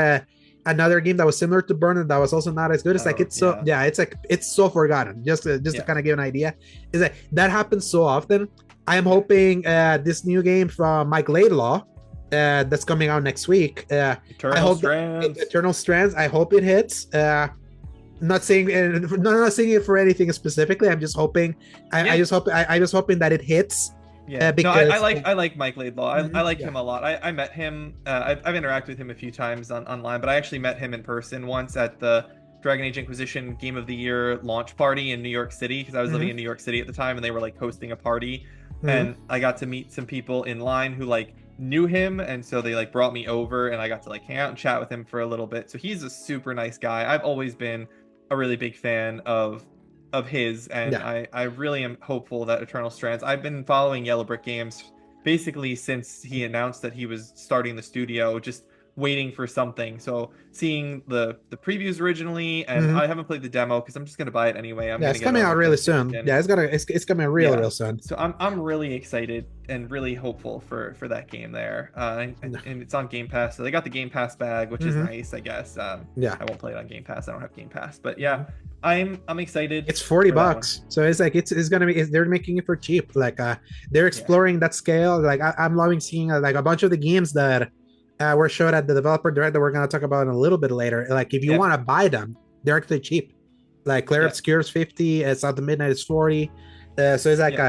another game that was similar to Burnout that was also not as good. It's like it's like it's so forgotten. Just to kind of give an idea, is like that happens so often. I am hoping this new game from Mike Laidlaw that's coming out next week. Eternal Strands. I hope it hits. Not saying it for anything specifically. I'm just hoping. I just hoping that it hits. Yeah, because I like Mike Laidlaw. I like him a lot. I met him. I've interacted with him a few times online, but I actually met him in person once at the Dragon Age Inquisition Game of the Year launch party in New York City, because I was living in New York City at the time, and they were like hosting a party, and I got to meet some people in line who like knew him, and so they like brought me over, and I got to like hang out and chat with him for a little bit. So he's a super nice guy. I've always been a really big fan of his, and I really am hopeful that Eternal Strands. I've been following Yellow Brick Games basically since he announced that he was starting the studio, just waiting for something. So seeing the previews originally, and I haven't played the demo because I'm just gonna buy it anyway. It's coming out really soon. It's coming real soon. So I'm really excited and really hopeful for that game there. And it's on Game Pass, so they got the Game Pass bag, which is nice, I guess. I won't play it on Game Pass. I don't have Game Pass, but I'm excited. It's $40, so it's like it's gonna be. They're making it for cheap. Like they're exploring that scale. Like I'm loving seeing like a bunch of the games that were showed at the developer direct that we're gonna talk about in a little bit later. Like if you want to buy them, they're actually cheap. Like Claire Obscure is 50. It's Out the Midnight is 40. So it's like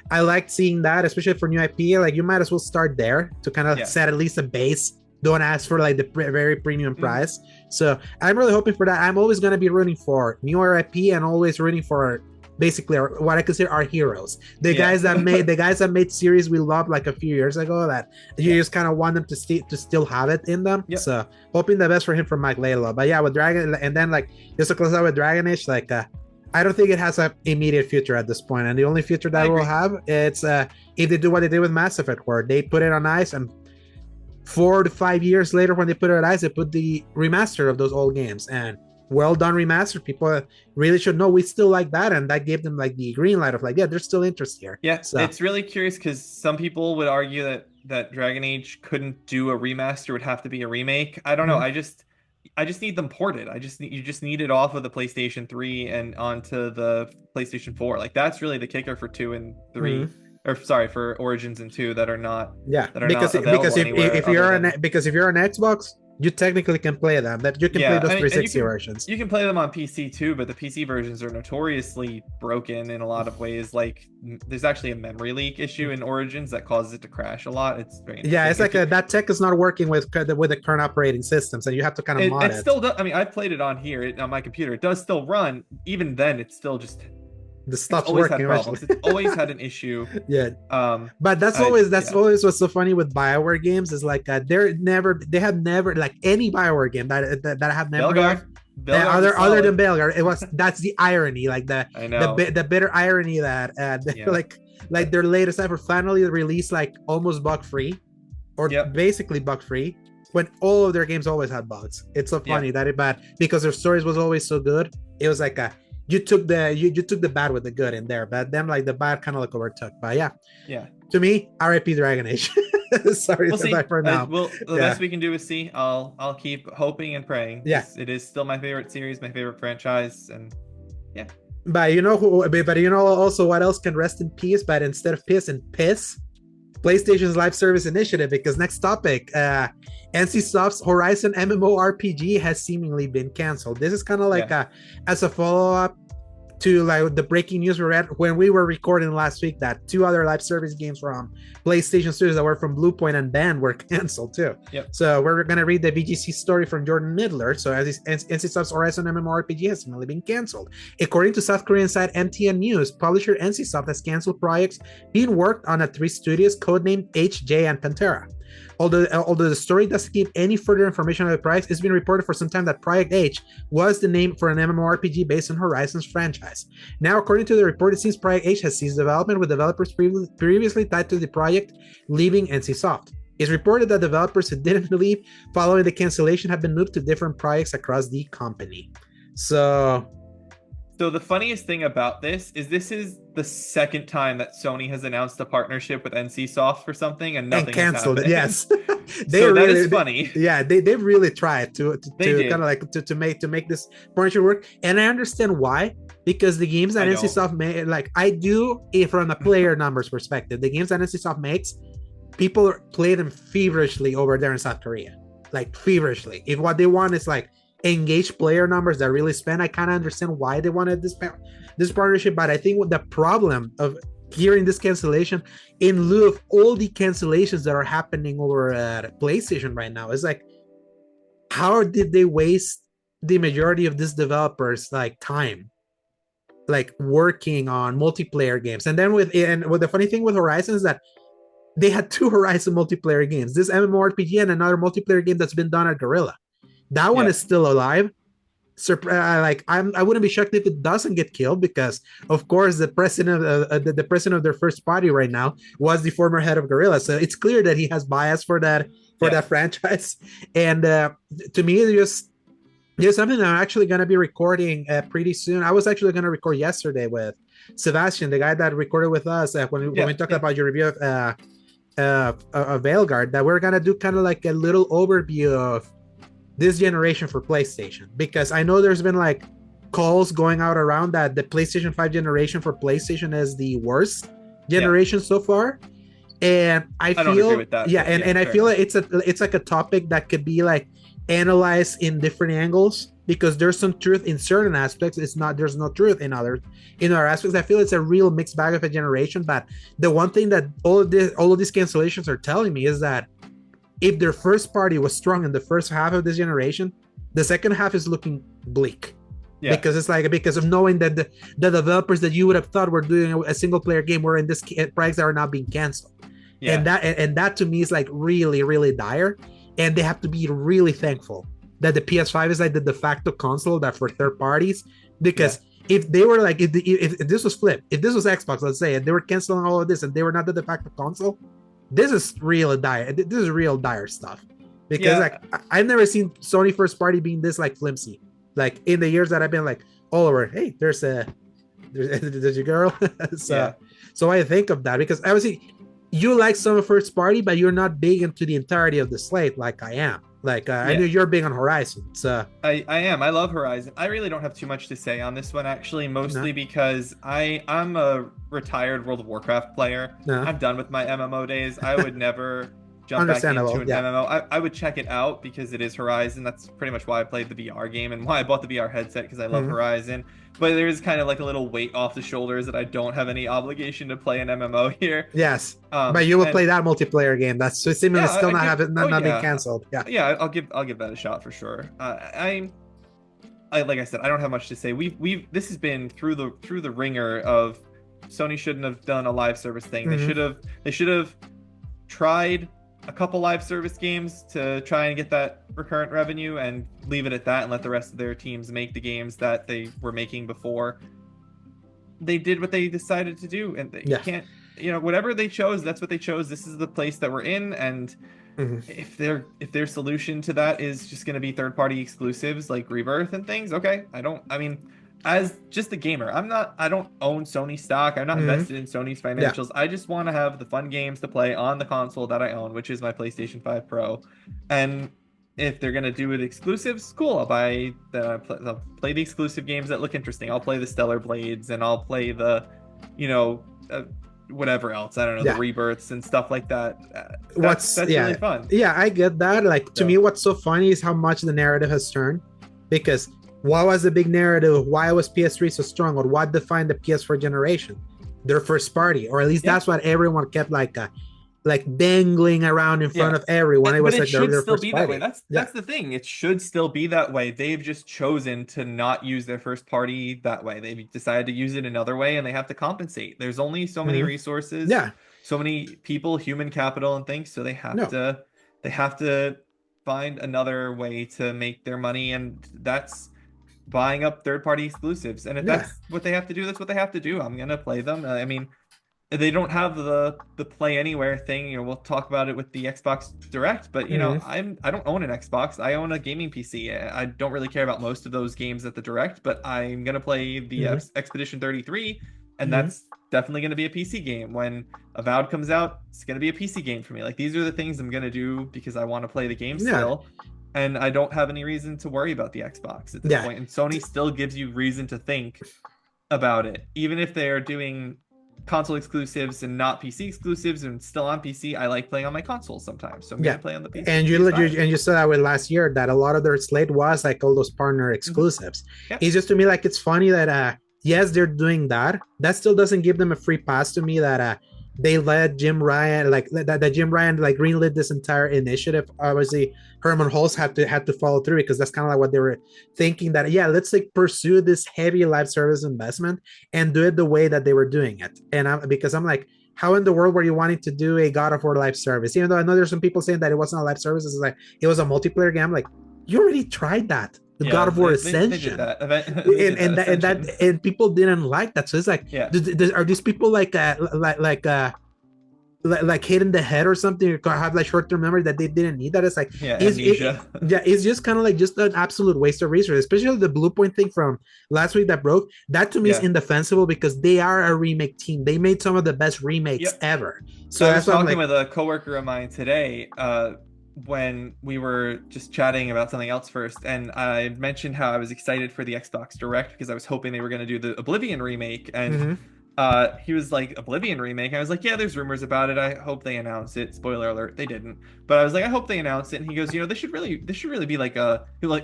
I liked seeing that, especially for new IP. Like you might as well start there to kind of set at least a base. Don't ask for like the very premium price. So I'm really hoping for that. I'm always going to be rooting for newer IP and always rooting for basically what I consider our heroes. The guys that made series we loved like a few years ago that you just kind of want them to still have it in them. So hoping the best for him from Mike Laidlaw. But with Dragon, and then like just to close out with Dragon Age, like I don't think it has an immediate future at this point. And the only future that we'll have, it's if they do what they did with Mass Effect, where they put it on ice, and 4 to 5 years later when they put it on ice, they put the remaster of those old games, and well done remaster. People really should know we still like that, and that gave them like the green light of like, there's still interest here. So it's really curious because some people would argue that Dragon Age couldn't do a remaster, would have to be a remake. I don't know. I just need them ported. You just need it off of the PlayStation 3 and onto the PlayStation 4. Like that's really the kicker for 2 and 3. Or sorry, for Origins and 2 that are not because if you're an Xbox, you technically can play them. That you can play those 360 versions. You can play them on PC too, but the PC versions are notoriously broken in a lot of ways. Like there's actually a memory leak issue in Origins that causes it to crash a lot. It's very it's like that tech is not working with the current operating system, so you have to kind of mod it. It still does. I mean, I played it on here on my computer. It does still run. Even then, it's still just. The stuff's working. It's always had an issue. But that's always what's so funny with BioWare games is like they have never like any BioWare game that have never other than Belgar. That's the irony, like the bitter irony that like their latest ever finally released like almost bug free or basically bug free when all of their games always had bugs. It's so funny but because their stories was always so good, it was like you took the bad with the good in there, but then like the bad kind of like overtook. But to me, RIP Dragon Age. Sorry, we'll see. For now. The best we can do is see. I'll keep hoping and praying. It is still my favorite series, my favorite franchise, and But you know also what else can rest in peace, but instead of piss and piss, PlayStation's live service initiative. Because next topic, NCSoft's Horizon MMO RPG has seemingly been canceled. This is kind of like as a follow-up to like the breaking news we read when we were recording last week that 2 other live service games from PlayStation Studios that were from Bluepoint and Band were canceled too. Yep. So we're gonna read the VGC story from Jordan Midler. So as NCSoft's Horizon MMORPG has finally been canceled. According to South Korean site MTN News, publisher NCSoft has canceled projects being worked on at 3 studios codenamed HJ and Pantera. Although the story doesn't give any further information on the project, it's been reported for some time that Project H was the name for an MMORPG based on Horizon's franchise. Now, according to the report, it seems Project H has ceased development, with developers previously tied to the project leaving NCSoft. It's reported that developers who didn't leave following the cancellation have been moved to different projects across the company. So the funniest thing about this is the second time that Sony has announced a partnership with NCSoft for something and nothing canceled it. Yes, that is funny. They really tried to kind of like to make this partnership work, and I understand why, because the games that NCSoft made, like I do, from a player numbers perspective, the games that NCSoft makes, people play them feverishly over there in South Korea, like feverishly. If what they want is like engaged player numbers that really spend, I kind of understand why they wanted this partnership. But I think the problem of hearing this cancellation in lieu of all the cancellations that are happening over at PlayStation right now is like, how did they waste the majority of this developers like time like working on multiplayer games? And then with the funny thing with Horizon is that they had 2 Horizon multiplayer games, this MMORPG and another multiplayer game that's been done at Guerrilla. That one is still alive. I wouldn't be shocked if it doesn't get killed, because, of course, the president of their first party right now was the former head of Guerrilla, so it's clear that he has bias for that franchise. And to me, there's something that I'm actually going to be recording pretty soon. I was actually going to record yesterday with Sebastian, the guy that recorded with us when we talked about your review of Veilguard, that we're going to do kind of like a little overview of this generation for PlayStation, because I know there's been like calls going out around that the PlayStation 5 generation for PlayStation is the worst generation so far, and I feel don't agree with that, and I feel like it's like a topic that could be like analyzed in different angles, because there's some truth in certain aspects. There's no truth in other aspects. I feel it's a real mixed bag of a generation. But the one thing that all of these cancellations are telling me is that if their first party was strong in the first half of this generation, the second half is looking bleak. Yeah. Because of knowing that the developers that you would have thought were doing a single player game were in this projects that are not being canceled. Yeah. And that to me is like really, really dire. And they have to be really thankful that the PS5 is like the de facto console that for third parties, because if they were like, if this was flipped, if this was Xbox, let's say, and they were canceling all of this and they were not the de facto console, this is real dire. This is real dire stuff, because like I've never seen Sony first party being this like flimsy. Like in the years that I've been like all over, hey, there's your girl. So I think of that, because obviously you like some first party, but you're not big into the entirety of the slate like I am. Like I know you're big on Horizon. So I am. I love Horizon. I really don't have too much to say on this one, actually, mostly because I'm a retired World of Warcraft player. I'm done with my MMO days. I would never jump back into an MMO. I would check it out because it is Horizon. That's pretty much why I played the VR game and why I bought the VR headset, because I love Horizon. But there is kind of like a little weight off the shoulders that I don't have any obligation to play an MMO here. Yes, but you will play that multiplayer game. That's seemingly still not being canceled. Yeah, I'll give that a shot for sure. I like I said, I don't have much to say. This has been through the ringer of Sony shouldn't have done a live service thing. They should have tried a couple live service games to try and get that recurrent revenue and leave it at that, and let the rest of their teams make the games that they were making before. They did what they decided to do, and you can't, whatever they chose, that's what they chose. This is the place that we're in, and if their solution to that is just going to be third-party exclusives like Rebirth and things, okay. As just a gamer, I don't own Sony stock. I'm not invested in Sony's financials. I just want to have the fun games to play on the console that I own, which is my PlayStation 5 Pro. And if they're going to do it exclusives, cool. I'll play the exclusive games that look interesting. I'll play the Stellar Blades, and I'll play the, whatever else. I don't know, the Rebirths and stuff like that. That's really fun. Yeah, I get that. Like, to me, what's so funny is how much the narrative has turned, because What was the big narrative? Why was PS3 so strong? Or what defined the PS4 generation? Their first party, or at least that's what everyone kept like dangling around in front of everyone. It But was it like should their still first be that party. way. That's the thing. It should still be that way. They've just chosen to not use their first party that way. They've decided to use it another way, and they have to compensate. There's only so many resources, Yeah. so many people, human capital, and things. So No. they have to find another way to make their money, and that's buying up third-party exclusives. And if Yeah. that's what they have to do, that's what they have to do. I'm gonna play them. I mean, they don't have the Play Anywhere thing. You know, we'll talk about it with the Xbox Direct, but you know, I don't own an Xbox. I own a gaming PC. I don't really care about most of those games at the Direct, but I'm gonna play the Expedition 33, and that's definitely gonna be a PC game. When Avowed comes out, it's gonna be a PC game for me. Like, these are the things I'm gonna do because I want to play the game still. And I don't have any reason to worry about the Xbox at this point. And Sony still gives you reason to think about it, even if they are doing console exclusives and not PC exclusives and still on PC. I like playing on my console sometimes, so I'm gonna play on the PC. And you saw that with last year that a lot of their slate was like all those partner exclusives. It's just, to me, like, it's funny that yes, they're doing that. That still doesn't give them a free pass to me that they let Jim Ryan that Jim Ryan like greenlit this entire initiative. Obviously, Herman Hulse had to follow through, because that's kind of like what they were thinking, that let's like pursue this heavy live service investment and do it the way that they were doing it. And because I'm like, how in the world were you wanting to do a God of War live service? Even though I know there's some people saying that it wasn't a live service, it's like it was a multiplayer game. I'm like, you already tried that. God of War Ascension, and people didn't like that. So it's like, are these people like hitting the head or something, or have like short-term memory that they didn't need that? It's like, it's just kind of like just an absolute waste of resources, especially the Blue Point thing from last week that broke. That to me is indefensible, because they are a remake team. They made some of the best remakes ever. So I was talking with a coworker of mine today, when we were just chatting about something else first, and I mentioned how I was excited for the Xbox Direct because I was hoping they were going to do the Oblivion remake, and he was like, Oblivion remake? I was like, yeah, there's rumors about it. I hope they announce it. Spoiler alert, they didn't. But I was like, I hope they announce it. And he goes, you know, this should really be like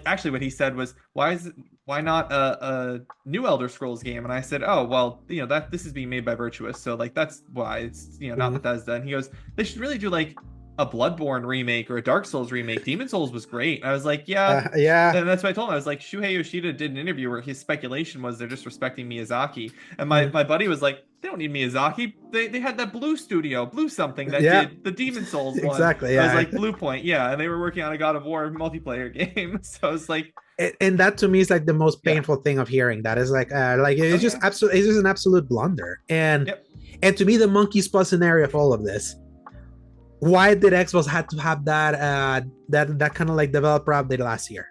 actually what he said was, why not a new Elder Scrolls game? And I said, oh, well, you know, this is being made by Virtuous, so like that's why it's, you know, not Bethesda. And he goes, they should really do like a Bloodborne remake or a Dark Souls remake. Demon Souls was great. And I was like, yeah. And that's what I told him. I was like, Shuhei Yoshida did an interview where his speculation was they're just respecting Miyazaki. And my buddy was like, they don't need Miyazaki. They had that Blue something that did the Demon Souls one. Exactly. I was like, Blue Point, and they were working on a God of War multiplayer game. So I was like, and that to me is like the most painful thing of hearing. That is like it's just absolutely, it's just an absolute blunder. And to me, the monkey's paw scenario of all of this. Why did Xbox have to have that kind of like developer update last year?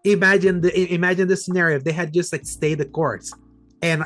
Imagine the scenario if they had just like stayed the course and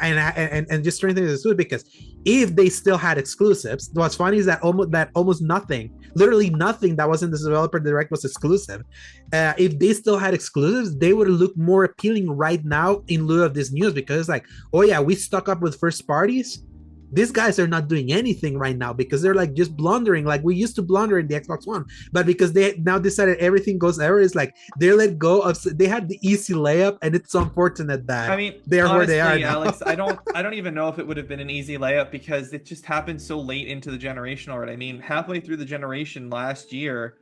just turned things into it. Because if they still had exclusives, what's funny is that almost nothing, literally nothing that was in this developer direct was exclusive. If they still had exclusives, they would look more appealing right now in lieu of this news, because it's like, oh yeah, we stuck up with first parties. These guys are not doing anything right now because they're like just blundering like we used to blunder in the Xbox One. But because they now decided everything goes ever, it's like they let go of, they had the easy layup, and it's unfortunate that they're honestly, where they are now. Alex, I don't even know if it would have been an easy layup, because it just happened so late into the generation already. I mean, halfway through the generation last year,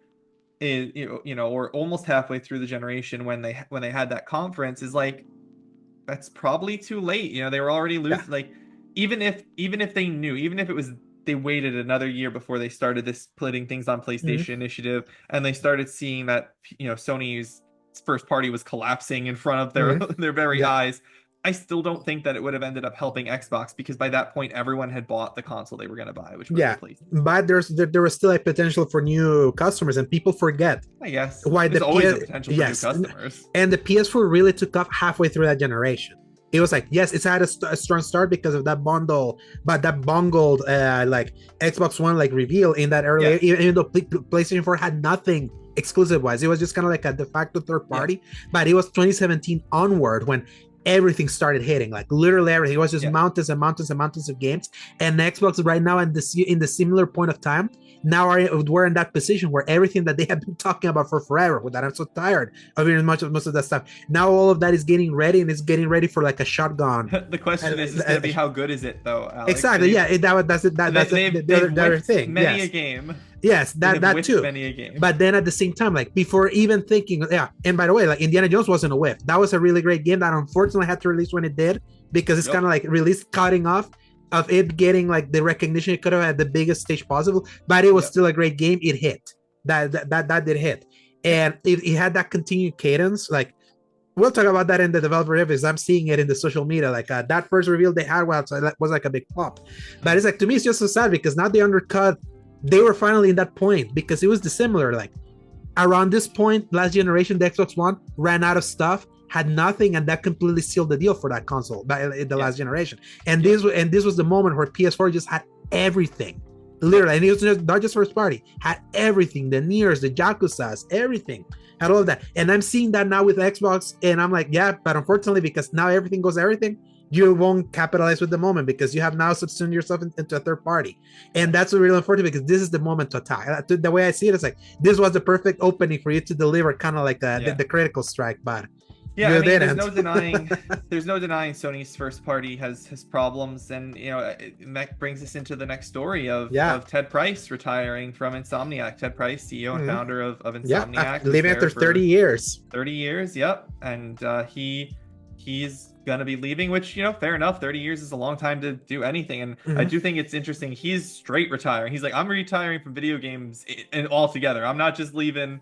or almost halfway through the generation when they had that conference, is like, that's probably too late. You know, they were already losing. Like, even if they knew, even if it was they waited another year before they started this putting things on PlayStation initiative, and they started seeing that, you know, Sony's first party was collapsing in front of their very eyes, I still don't think that it would have ended up helping Xbox, because by that point everyone had bought the console they were going to buy, which was PlayStation. But there was still a potential for new customers, and people forget. I guess why there's always a potential for new customers. And the PS4 really took off halfway through that generation. It was like, yes, it's had a strong start because of that bundle, but that bungled like Xbox One like reveal in that early, even though PlayStation 4 had nothing exclusive wise, it was just kind of like a de facto third party. But it was 2017 onward when everything started hitting, like literally everything. It was just Yeah. mountains and mountains and mountains of games. And Xbox right now in the similar point of time, now we're in that position where everything that they have been talking about for forever, with that I'm so tired of hearing most of that stuff. Now all of that is getting ready, and it's getting ready for like a shotgun. The question is going to be how good is it though, Alex? Exactly. Yeah. That's the other thing. Many Yes. a game. Yes, that too. Many a game. But then at the same time, like before even thinking, yeah. And by the way, like Indiana Jones wasn't a whiff. That was a really great game that unfortunately had to release when it did, because it's kind of like released cutting off of it getting like the recognition it could have at the biggest stage possible. But it was still a great game. It hit. That did hit, and it had that continued cadence. Like we'll talk about that in the developer reviews. I'm seeing it in the social media. Like that first reveal they had was like a big pop. But it's like, to me, it's just so sad because now they undercut. They were finally in that point, because it was dissimilar. Like around this point, last generation, the Xbox One ran out of stuff, had nothing, and that completely sealed the deal for that console by the last generation. And this was the moment where PS4 just had everything, literally, and it was not just first party, had everything, the Niers, the Yakuzas, everything, had all of that. And I'm seeing that now with Xbox, and I'm like, yeah, but unfortunately, because now everything goes everything, you won't capitalize with the moment, because you have now subsumed yourself into a third party. And that's really unfortunate, because this is the moment to attack. The way I see it is like, this was the perfect opening for you to deliver kind of like the critical strike. But yeah, I mean, there's no denying Sony's first party has problems, and that brings us into the next story of Ted Price retiring from Insomniac. Ted Price, CEO and founder of Insomniac, leaving after 30 years. 30 years, yep. And he's gonna be leaving, which fair enough. 30 years is a long time to do anything, and I do think it's interesting. He's straight retiring. He's like, I'm retiring from video games and altogether. I'm not just leaving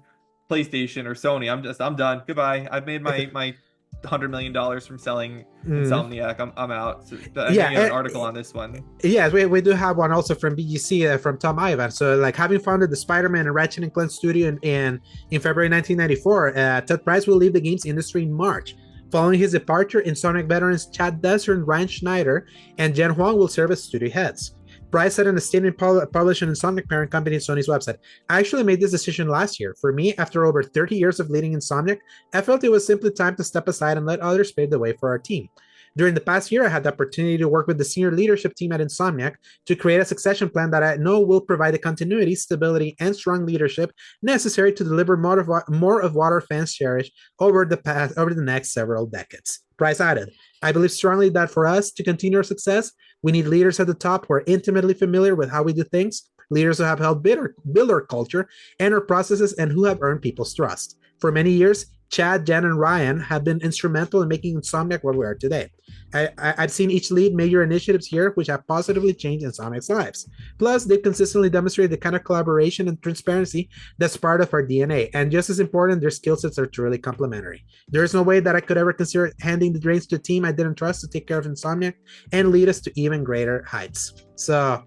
PlayStation or Sony. I'm done. Goodbye. I've made my $100 million from selling Insomniac. I'm out. So I an article on this one. Yes, we do have one also from BGC, from Tom Ivan. So like, having founded the Spider-Man and Ratchet & Clank studio in February 1994, Ted Price will leave the games industry in March. Following his departure, Insomniac veterans Chad Desser and Ryan Schneider and Jen Huang will serve as studio heads. Price said in a statement published on Insomniac parent company Sony's website, "I actually made this decision last year. For me, after over 30 years of leading Insomniac, I felt it was simply time to step aside and let others pave the way for our team. During the past year, I had the opportunity to work with the senior leadership team at Insomniac to create a succession plan that I know will provide the continuity, stability, and strong leadership necessary to deliver more of what our fans cherish over the next several decades." Price added, "I believe strongly that for us to continue our success, we need leaders at the top who are intimately familiar with how we do things, leaders who have helped build our culture and our processes, and who have earned people's trust. For many years, Chad, Jen, and Ryan have been instrumental in making Insomniac what we are today. I've seen each lead major initiatives here which have positively changed Insomniac's lives. Plus, they've consistently demonstrated the kind of collaboration and transparency that's part of our DNA. And just as important, their skill sets are truly complementary. There is no way that I could ever consider handing the reins to a team I didn't trust to take care of Insomniac and lead us to even greater heights." So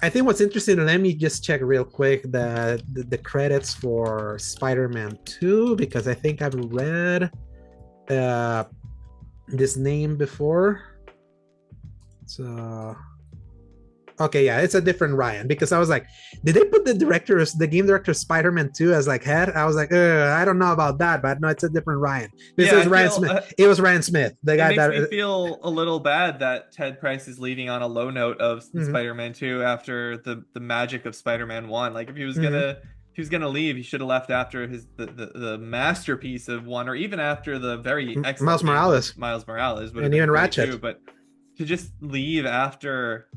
I think what's interesting, let me just check real quick the credits for Spider-Man 2, because I think I've read this name before. So okay, yeah, it's a different Ryan, because I was like, did they put the game director of Spider-Man 2 as like head? I was like, I don't know about that, but no, it's a different Ryan. This is Ryan Smith. It was Ryan Smith, the guy that makes me feel a little bad that Ted Price is leaving on a low note of Spider-Man 2 after the magic of Spider-Man 1. Like, if he was gonna leave, he should have left after the masterpiece of 1, or even after the very excellent Miles Morales, and even Ratchet. Too, but to just leave after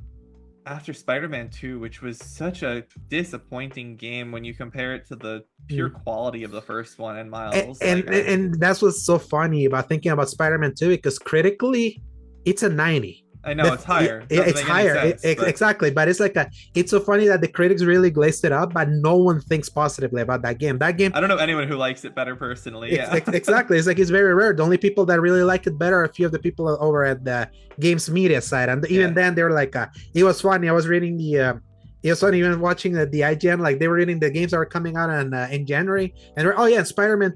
Spider-Man 2, which was such a disappointing game when you compare it to the pure quality of the first one and Miles. And that's what's so funny about thinking about Spider-Man 2, because critically, it's a 90. I know it's higher. It's higher, exactly. But it's like it's so funny that the critics really glazed it up, but no one thinks positively about that game. I don't know anyone who likes it better personally. Yeah, exactly. It's like, it's very rare. The only people that really like it better are a few of the people over at the games media side, and even then they were like, it was funny. I was reading it was funny even watching the IGN, like they were reading the games that are coming out in January, and and Spider-Man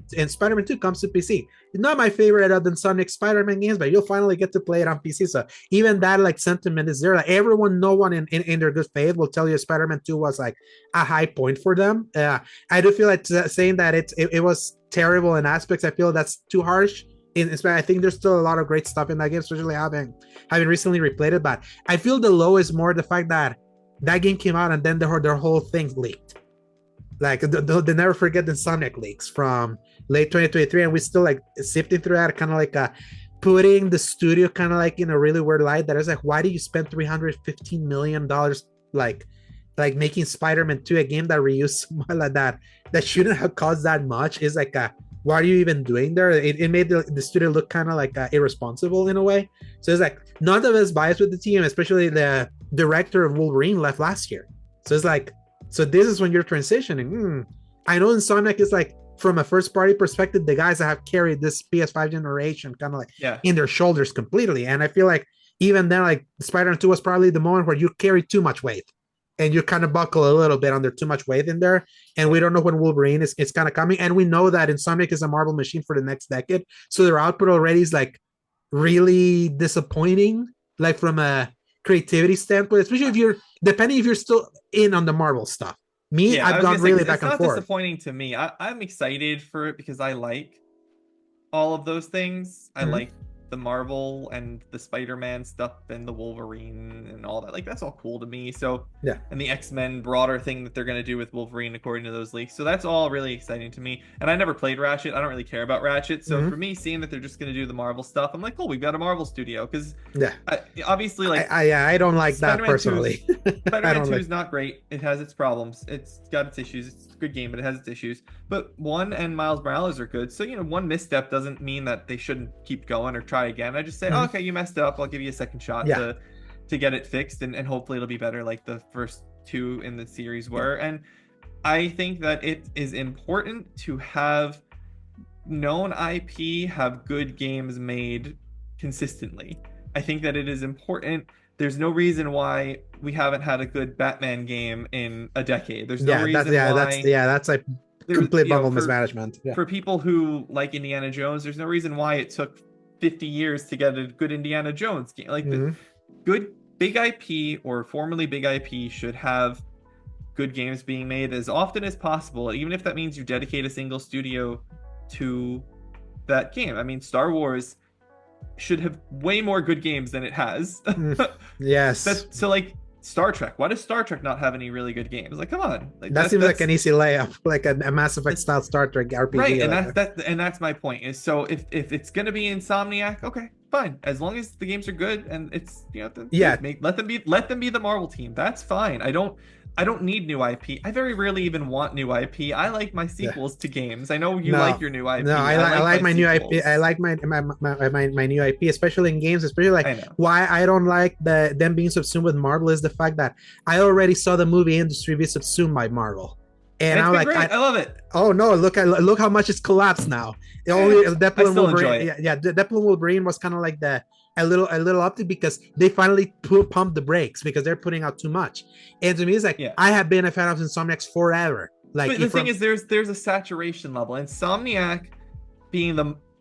2 comes to PC. It's not my favorite of the Sonic Spider-Man games, but you'll finally get to play it on PC. So even that like sentiment is there. Like no one in their good faith will tell you Spider-Man 2 was like a high point for them. I do feel like saying that it was terrible in aspects, I feel that's too harsh. I think there's still a lot of great stuff in that game, especially having recently replayed it. But I feel the low is more the fact that that game came out and then their whole thing leaked. Like they never forget the Insomniac leaks from late 2023, and we still like sifting through that, kind of like putting the studio kind of like in a really weird light. That is like, why do you spend $315 million like making Spider-Man 2, a game that reused like that shouldn't have cost that much? Is like what are you even doing there? It made the studio look kind of like irresponsible in a way. So it's like none of us biased with the team, especially the director of Wolverine left last year. So it's like, so this is when you're transitioning. I know Insomniac is like, from a first party perspective, the guys that have carried this PS5 generation kind of like in their shoulders completely. And I feel like even then, like Spider-Man 2 was probably the moment where you carry too much weight and you kind of buckle a little bit under too much weight in there. And we don't know when Wolverine is kind of coming. And we know that Insomniac is a Marvel machine for the next decade. So their output already is like really disappointing, like from a creativity standpoint, especially if you're still in on the Marvel stuff. I've gone really back and forth. It's not disappointing to me. I'm excited for it because I like all of those things. I like the Marvel and the Spider-Man stuff and the Wolverine and all that. Like, that's all cool to me. So and the X-Men broader thing that they're going to do with Wolverine according to those leaks. So that's all really exciting to me. And I never played Ratchet. I don't really care about Ratchet. So for me, seeing that they're just going to do the Marvel stuff, I'm like, oh, we've got a Marvel studio. Because obviously, like, I don't like Spider-Man that personally. Spider-Man 2 is not great. It has its problems. It's got its issues. It's a good game, but it has its issues. But 1 and Miles Morales are good. So, one misstep doesn't mean that they shouldn't keep going or try again. I just say, oh, okay, you messed up. I'll give you a second shot to get it fixed, and hopefully it'll be better like the first 2 in the series were. And I think that it is important to have known IP have good games made consistently. I think that it is important. There's no reason why we haven't had a good Batman game in a decade. There's no reason why. That's like complete bubble mismanagement. For people who like Indiana Jones, there's no reason why it took 50 years to get a good Indiana Jones game. Like the good big IP or formerly big IP should have good games being made as often as possible, even if that means you dedicate a single studio to that game. I mean, Star Wars should have way more good games than it has. Yes. So like Star Trek. Why does Star Trek not have any really good games? Like, come on. Like, that seems like an easy layup, like a Mass Effect style Star Trek RPG. Right, and that's my point. Is so if it's gonna be Insomniac, okay, fine. As long as the games are good and it's let them be the Marvel team. That's fine. I don't need new IP. I very rarely even want new IP. I like my sequels to games. I know you like your new IP. No, I like my new IP. I like my new IP, especially in games. Especially like why I don't like them being subsumed with Marvel is the fact that I already saw the movie industry be subsumed by Marvel, and I'm like, I love it. Oh no! Look how much it's collapsed now. Deadpool and Wolverine. Deadpool and Wolverine was kind of like a little uptick because they finally pumped the brakes because they're putting out too much. And to me, it's like I have been a fan of Insomniac forever. Like, but the thing is, there's a saturation level. Insomniac being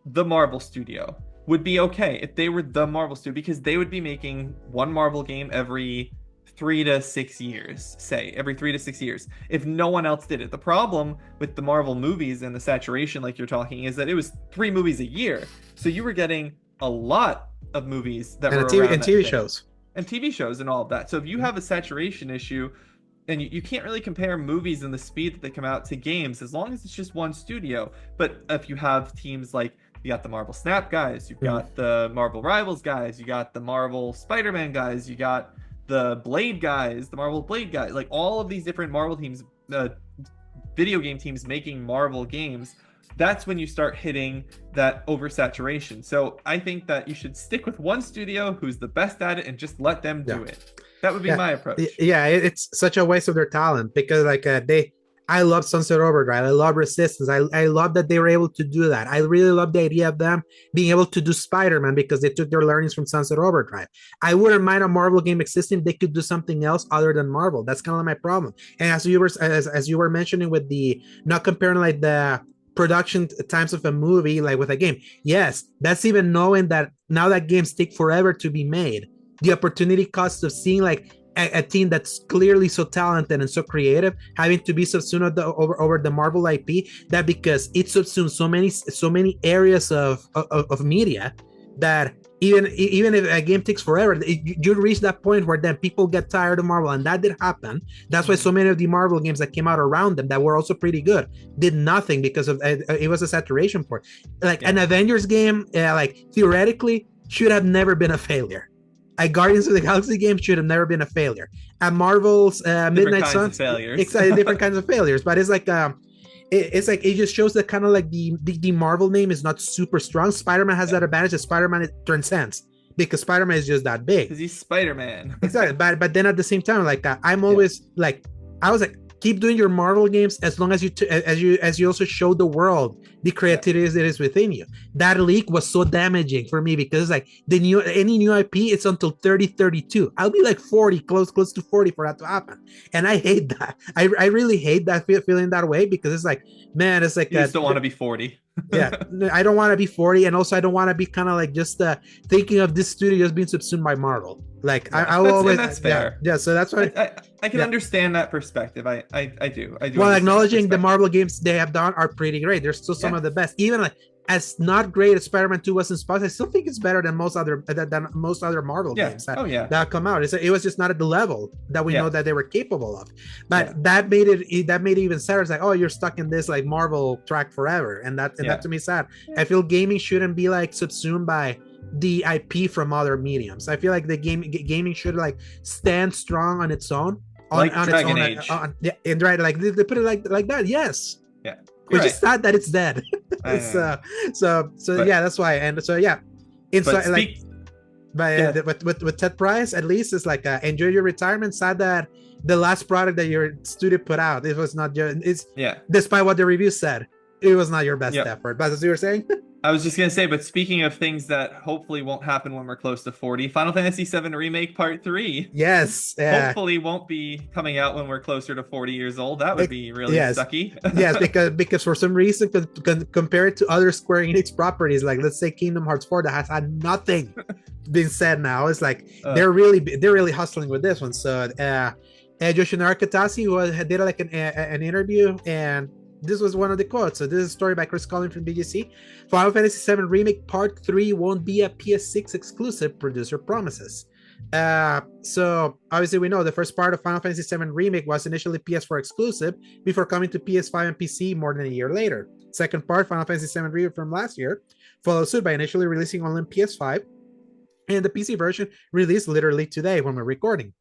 the Marvel studio would be okay if they were the Marvel studio, because they would be making one Marvel game every 3 to 6 years, every 3 to 6 years, if no one else did it. The problem with the Marvel movies and the saturation, like you're talking, is that it was 3 movies a year. So you were getting a lot of movies that were TV shows and all of that. So if you have a saturation issue, and you can't really compare movies and the speed that they come out to games as long as it's just one studio. But if you have teams like, you got the Marvel Snap guys, you've got the Marvel Rivals guys, you got the Marvel Spider-Man guys, you got the Blade guys, the Marvel Blade guys, like all of these different Marvel teams, video game teams making Marvel games, that's when you start hitting that oversaturation. So I think that you should stick with one studio who's the best at it and just let them do it. That would be my approach. Yeah, it's such a waste of their talent because I love Sunset Overdrive. I love Resistance. I love that they were able to do that. I really love the idea of them being able to do Spider-Man because they took their learnings from Sunset Overdrive. I wouldn't mind a Marvel game existing. They could do something else other than Marvel. That's kind of my problem. And as you were mentioning with the not comparing like the production times of a movie like with a game. Yes, that's even knowing that now that games take forever to be made. The opportunity cost of seeing like a team that's clearly so talented and so creative having to be subsumed over the Marvel IP, that because it subsumes so many areas of media, that even if a game takes forever, you reach that point where then people get tired of Marvel, and that did happen. That's why so many of the Marvel games that came out around them that were also pretty good did nothing, because of it was a saturation point. Like an Avengers game, like theoretically should have never been a failure. A Guardians of the Galaxy game should have never been a failure. A Marvel's Midnight Suns, different kinds of failures. But it's like it's like it just shows that kind of like the Marvel name is not super strong. Spider-Man has that advantage that Spider-Man transcends, because Spider-Man is just that big. Because he's Spider-Man. Exactly. But then at the same time, like I'm always like, I was like, keep doing your Marvel games as long as you also show the world the creativity that is within you. That leak was so damaging for me, because like any new IP, it's until 3032. I'll be like 40, close to 40 for that to happen. And I hate that. I really hate that feeling that way, because it's like, man, it's like you just don't want to be 40. Yeah, I don't want to be 40, and also I don't want to be kind of like just thinking of this studio as being subsumed by Marvel. Like I will always, that's fair. Yeah, so that's why I can understand that perspective. I do. Well, acknowledging the Marvel games they have done are pretty great. They're still some of the best. Even like as not great as Spider-Man 2 was in spots, I still think it's better than most other Marvel games that come out. It was just not at the level that we know that they were capable of. But that made it even sadder. It's like, oh, you're stuck in this like Marvel track forever, and that to me is sad. I feel gaming shouldn't be like subsumed by the IP from other mediums. I feel like the gaming should like stand strong on its own. On Dragon Age. And right, like they put it like that. Yes. Yeah. Which is sad that it's dead. So that's why. And so with Ted Price, at least it's like enjoy your retirement. Sad that the last product that your studio put out, it was not your. Despite what the reviews said, it was not your best effort. But as you were saying. I was just going to say, but speaking of things that hopefully won't happen when we're close to 40, Final Fantasy VII Remake Part 3. Yes. Hopefully won't be coming out when we're closer to 40 years old. That would be really sucky. Yes, because for some reason, compared to other Square Enix properties, like let's say Kingdom Hearts 4, that has had nothing been said now. It's like they're really hustling with this one. So Yoshinori Kitase did like an interview, and this was one of the quotes. So this is a story by Chris Collins from BGC. Final Fantasy VII Remake Part 3 won't be a PS6 exclusive, producer promises. So obviously we know the first part of Final Fantasy VII Remake was initially PS4 exclusive before coming to PS5 and PC more than a year later. Second part, Final Fantasy VII Remake from last year, followed suit by initially releasing only on PS5, and the PC version released literally today when we're recording.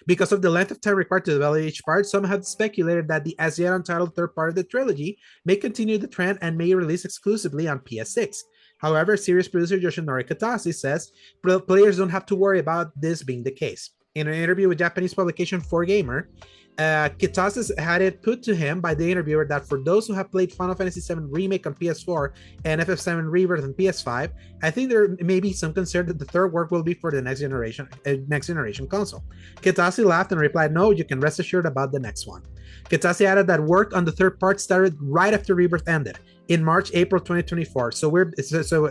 Because of the length of time required to develop each part, some have speculated that the as yet untitled third part of the trilogy may continue the trend and may release exclusively on PS6. However, series producer Yoshinori Kitase says players don't have to worry about this being the case. In an interview with Japanese publication 4Gamer, Kitase had it put to him by the interviewer that for those who have played Final Fantasy VII Remake on PS4 and FF7 Rebirth on PS5, I think there may be some concern that the third work will be for the next generation console. Kitase laughed and replied, "No, you can rest assured about the next one." Kitase added that work on the third part started right after Rebirth ended in April 2024. So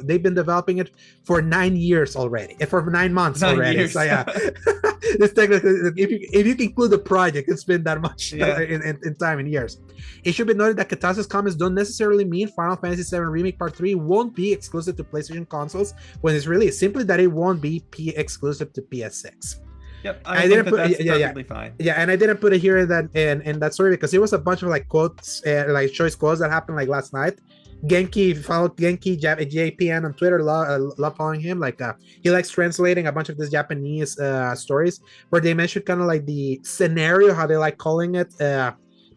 they've been developing it for 9 years already, for 9 months already. So yeah, it's technically, if you include the project, it's been that much in time and years. It should be noted that Kitase's comments don't necessarily mean Final Fantasy VII Remake Part 3 won't be exclusive to PlayStation consoles when it's released, simply that it won't be exclusive to PS6. Yep, I think that's perfectly fine. Yeah, and I didn't put it here in that story because it was a bunch of like quotes, like choice quotes that happened like last night. Genki followed JPN on Twitter. Love following him. Like he likes translating a bunch of these Japanese stories where they mention kind of like the scenario, how they like calling it.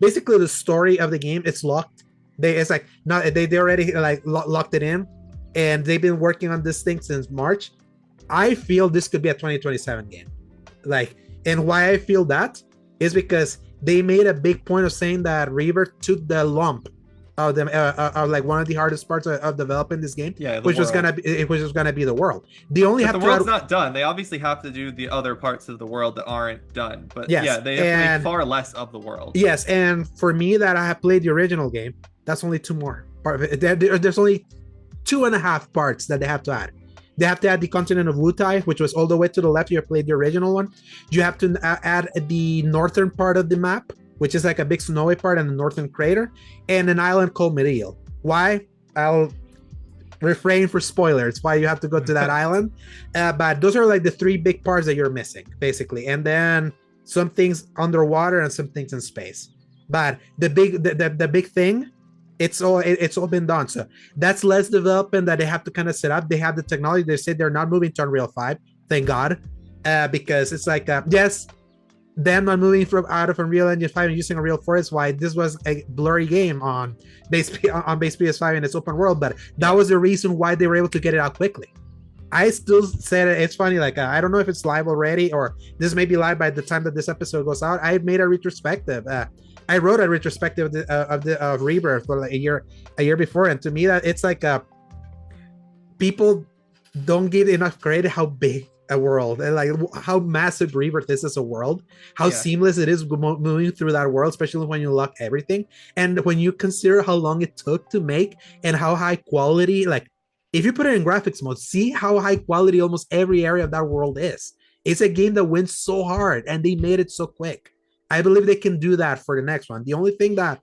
Basically, the story of the game. It's locked. They already like locked it in, and they've been working on this thing since March. I feel this could be a 2027 game. Like, and why I feel that is because they made a big point of saying that Rebirth took the lump of them like one of the hardest parts of developing this game, which was gonna be the world. The world's not done. They obviously have to do the other parts of the world that aren't done, but they have to make far less of the world. Yes, and for me that I have played the original game, that's only 2 more. There's only 2.5 parts that they have to add. They have to add the continent of Wutai, which was all the way to the left. You played the original one. You have to add the northern part of the map, which is like a big snowy part and the northern crater, and an island called Meridiel. Why? I'll refrain for spoilers why you have to go to that island, but those are like the three big parts that you're missing basically, and then some things underwater and some things in space. But the big thing, it's all been done. So that's less development that they have to kind of set up. They have the technology. They said they're not moving to Unreal 5, thank God, because it's like yes, them not moving from out of Unreal Engine 5 and using Unreal 4 is why this was a blurry game on base PS5 and its open world, but that was the reason why they were able to get it out quickly. I still said it's funny, like I don't know if it's live already or this may be live by the time that this episode goes out. I made a retrospective. I wrote a retrospective of Rebirth for like a year before, and to me that it's like people don't give enough credit how big a world and like how massive Rebirth is as a world, how seamless it is moving through that world, especially when you unlock everything, and when you consider how long it took to make and how high quality, like if you put it in graphics mode, see how high quality almost every area of that world is. It's a game that went so hard and they made it so quick. I believe they can do that for the next one. The only thing that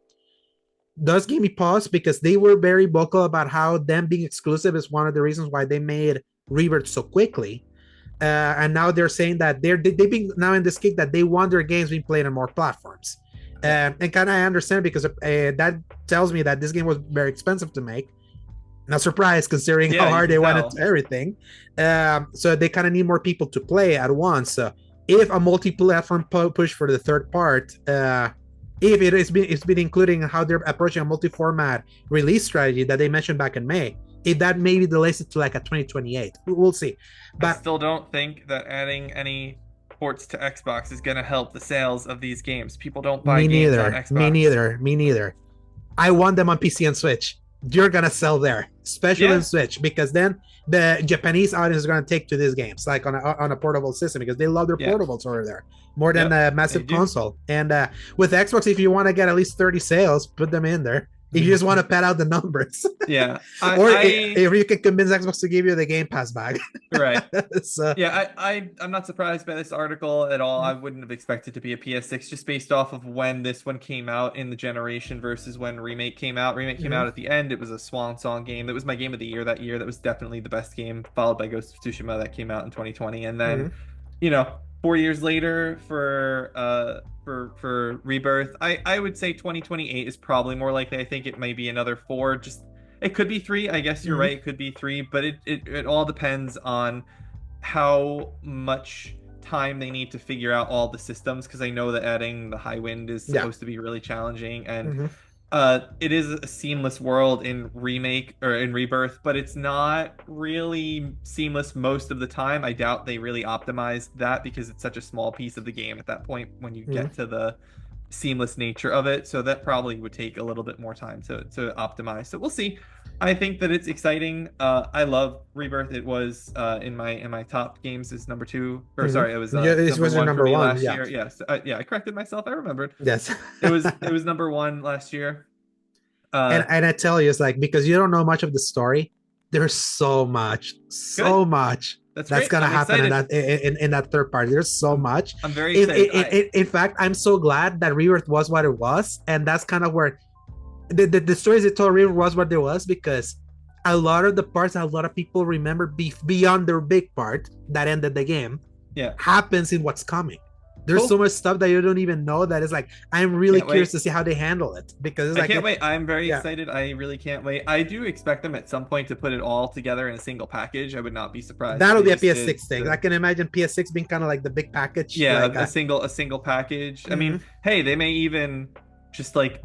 does give me pause, because they were very vocal about how them being exclusive is one of the reasons why they made Rebirth so quickly. And now they're saying that they've been now in this kick that they want their games being played on more platforms. And kind of I understand, because that tells me that this game was very expensive to make. Not surprised considering how hard they went into everything. So they kind of need more people to play at once. So if a multi-platform push for the third part, if it's been including how they're approaching a multi-format release strategy that they mentioned back in May, if that maybe delays it to like a 2028, we'll see. But I still don't think that adding any ports to Xbox is going to help the sales of these games. People don't buy games on Xbox. Me neither. I want them on PC and Switch. You're gonna sell there, especially in Switch, because then the Japanese audience is gonna take to these games like on a portable system, because they love their portables over there more than a massive console. And with Xbox, if you want to get at least 30 sales, put them in there. If you just want to pad out the numbers, if you can convince Xbox to give you the Game Pass back, right? So, I'm not surprised by this article at all. I wouldn't have expected to be a PS6 just based off of when this one came out in the generation versus when Remake came out. Remake came out at the end. It was a swan song game. That was my game of the year that year. That was definitely the best game, followed by Ghost of Tsushima that came out in 2020, and then 4 years later for Rebirth, I would say 2028 is probably more likely. I think it may be another 4. Just it could be 3. I guess you're right. It could be 3, but it all depends on how much time they need to figure out all the systems, because I know that adding the high wind is supposed to be really challenging, and it is a seamless world in Remake or in Rebirth, but it's not really seamless most of the time. I doubt they really optimized that, because it's such a small piece of the game at that point when you get to the seamless nature of it. So that probably would take a little bit more time to optimize. So we'll see. I think that it's exciting. I love Rebirth. It was in my top games is number 2. Or sorry, it was this was number 1 last year. Yes, I corrected myself. I remembered. Yes, it was number 1 last year. And I tell you, it's like, because you don't know much of the story, there's so much that's gonna happen in that third part. There's so much. I'm very excited. In fact, I'm so glad that Rebirth was what it was, and that's kind of where the stories they told Rebirth was what it was, because a lot of the parts a lot of people remember beyond their big part that ended the game happens in what's coming. There's so much stuff that you don't even know that is like, I'm really curious to see how they handle it, because it's I can't wait. I'm very excited. I really can't wait. I do expect them at some point to put it all together in a single package. I would not be surprised. That'll be a PS6 thing. I can imagine PS6 being kind of like the big package. Yeah, like a single package. I mean, hey, they may even just like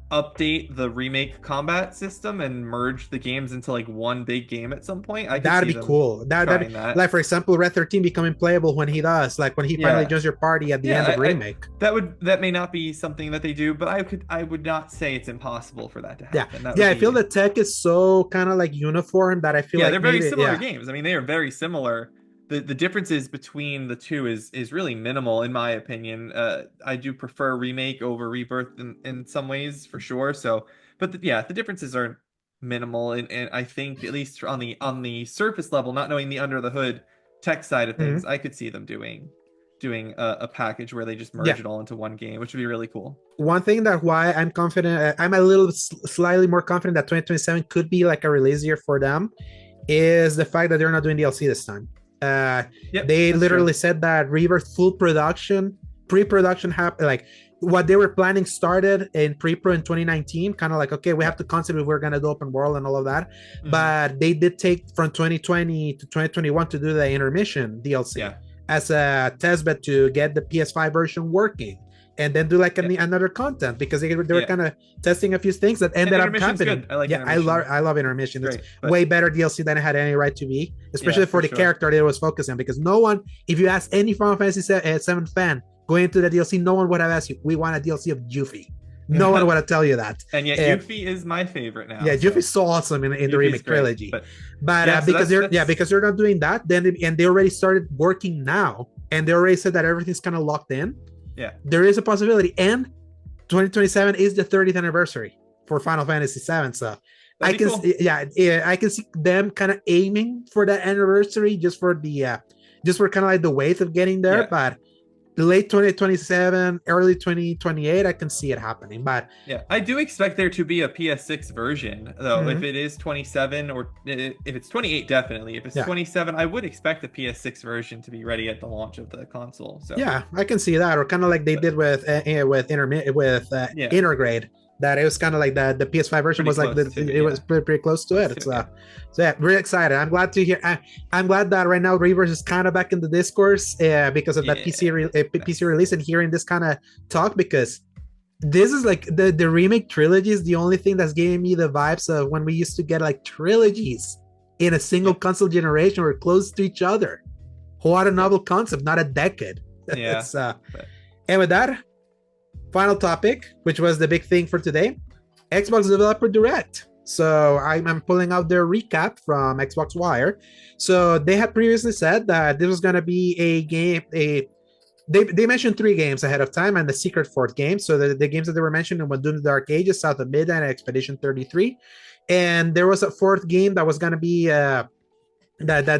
update the Remake combat system and merge the games into like one big game at some point. That'd be cool. That'd be, like, for example, Red 13 becoming playable when he does, like when he finally joins your party at the end of Remake. That may not be something that they do, but I would not say it's impossible for that to happen. I feel the tech is so kind of like uniform that I feel like they're very similar games. I mean, they are very similar. The differences between the two is really minimal, in my opinion. I do prefer Remake over Rebirth in some ways, for sure. So, but the differences are minimal, and I think at least on the surface level, not knowing the under the hood tech side of things, I could see them doing a package where they just merge Yeah. it all into one game, which would be really cool. One thing that why I'm confident, I'm a little slightly more confident that 2027 could be like a release year for them, is the fact that they're not doing DLC this time. Yep, They that's literally true. said that Rebirth full production, pre-production happened, like what they were planning started in pre-pro in 2019, kind of like, okay, we Yeah. have the concept if we're going to do open world and all of that. Mhm. But they did take from 2020 to 2021 to do the intermission DLC Yeah. as a test bed to get the PS5 version working, and then do like Yeah. another content, because they were Yeah. kind of testing a few things that And ended up intermission's happening. good. I like Yeah, intermission. I love intermission. It's Great. But way better DLC than it had any right to be, especially yeah, for the sure. character that it was focusing on. Because no one, if you ask any Final Fantasy VII fan going into the DLC, no one would have asked you, we want a DLC of Yuffie. No one would tell you that. And yet Yuffie is my favorite now. Yeah, Yuffie's so awesome in the remake great, trilogy. But yeah, so because they're not doing that, then and they already started working now, and they already said that everything's kind of locked in. Yeah, there is a possibility, and 2027 is the 30th anniversary for Final Fantasy VII. So I can, cool. I can see them kind of aiming for that anniversary just for kind of like the weight of getting there. Yeah. But late 2027, early 2028, I can see it happening. But yeah, I do expect there to be a PS6 version, though. If it is 27, or if it's 28, definitely. If it's 27, I would expect the PS6 version to be ready at the launch of the console. So yeah, I can see that, or kind of like they did with Intergrade. That it was kind of like the PS5 version was like was pretty close to it. So yeah, really excited. I'm glad to hear. I'm glad that right now Reverse is kind of back in the discourse because of that PC release, and hearing this kind of talk, because this is like the remake trilogy is the only thing that's giving me the vibes of when we used to get like trilogies in a single console generation or close to each other. What a novel concept, not a decade. Yeah. And with that, final topic, which was the big thing for today, Xbox Developer Direct. So I'm pulling out their recap from Xbox Wire. So they had previously said that this was going to be a game, they mentioned 3 games ahead of time, and the secret 4th game. So the games that they were mentioning were Doom the Dark Ages, South of Midnight, and Expedition 33. And there was a 4th game that was going to be that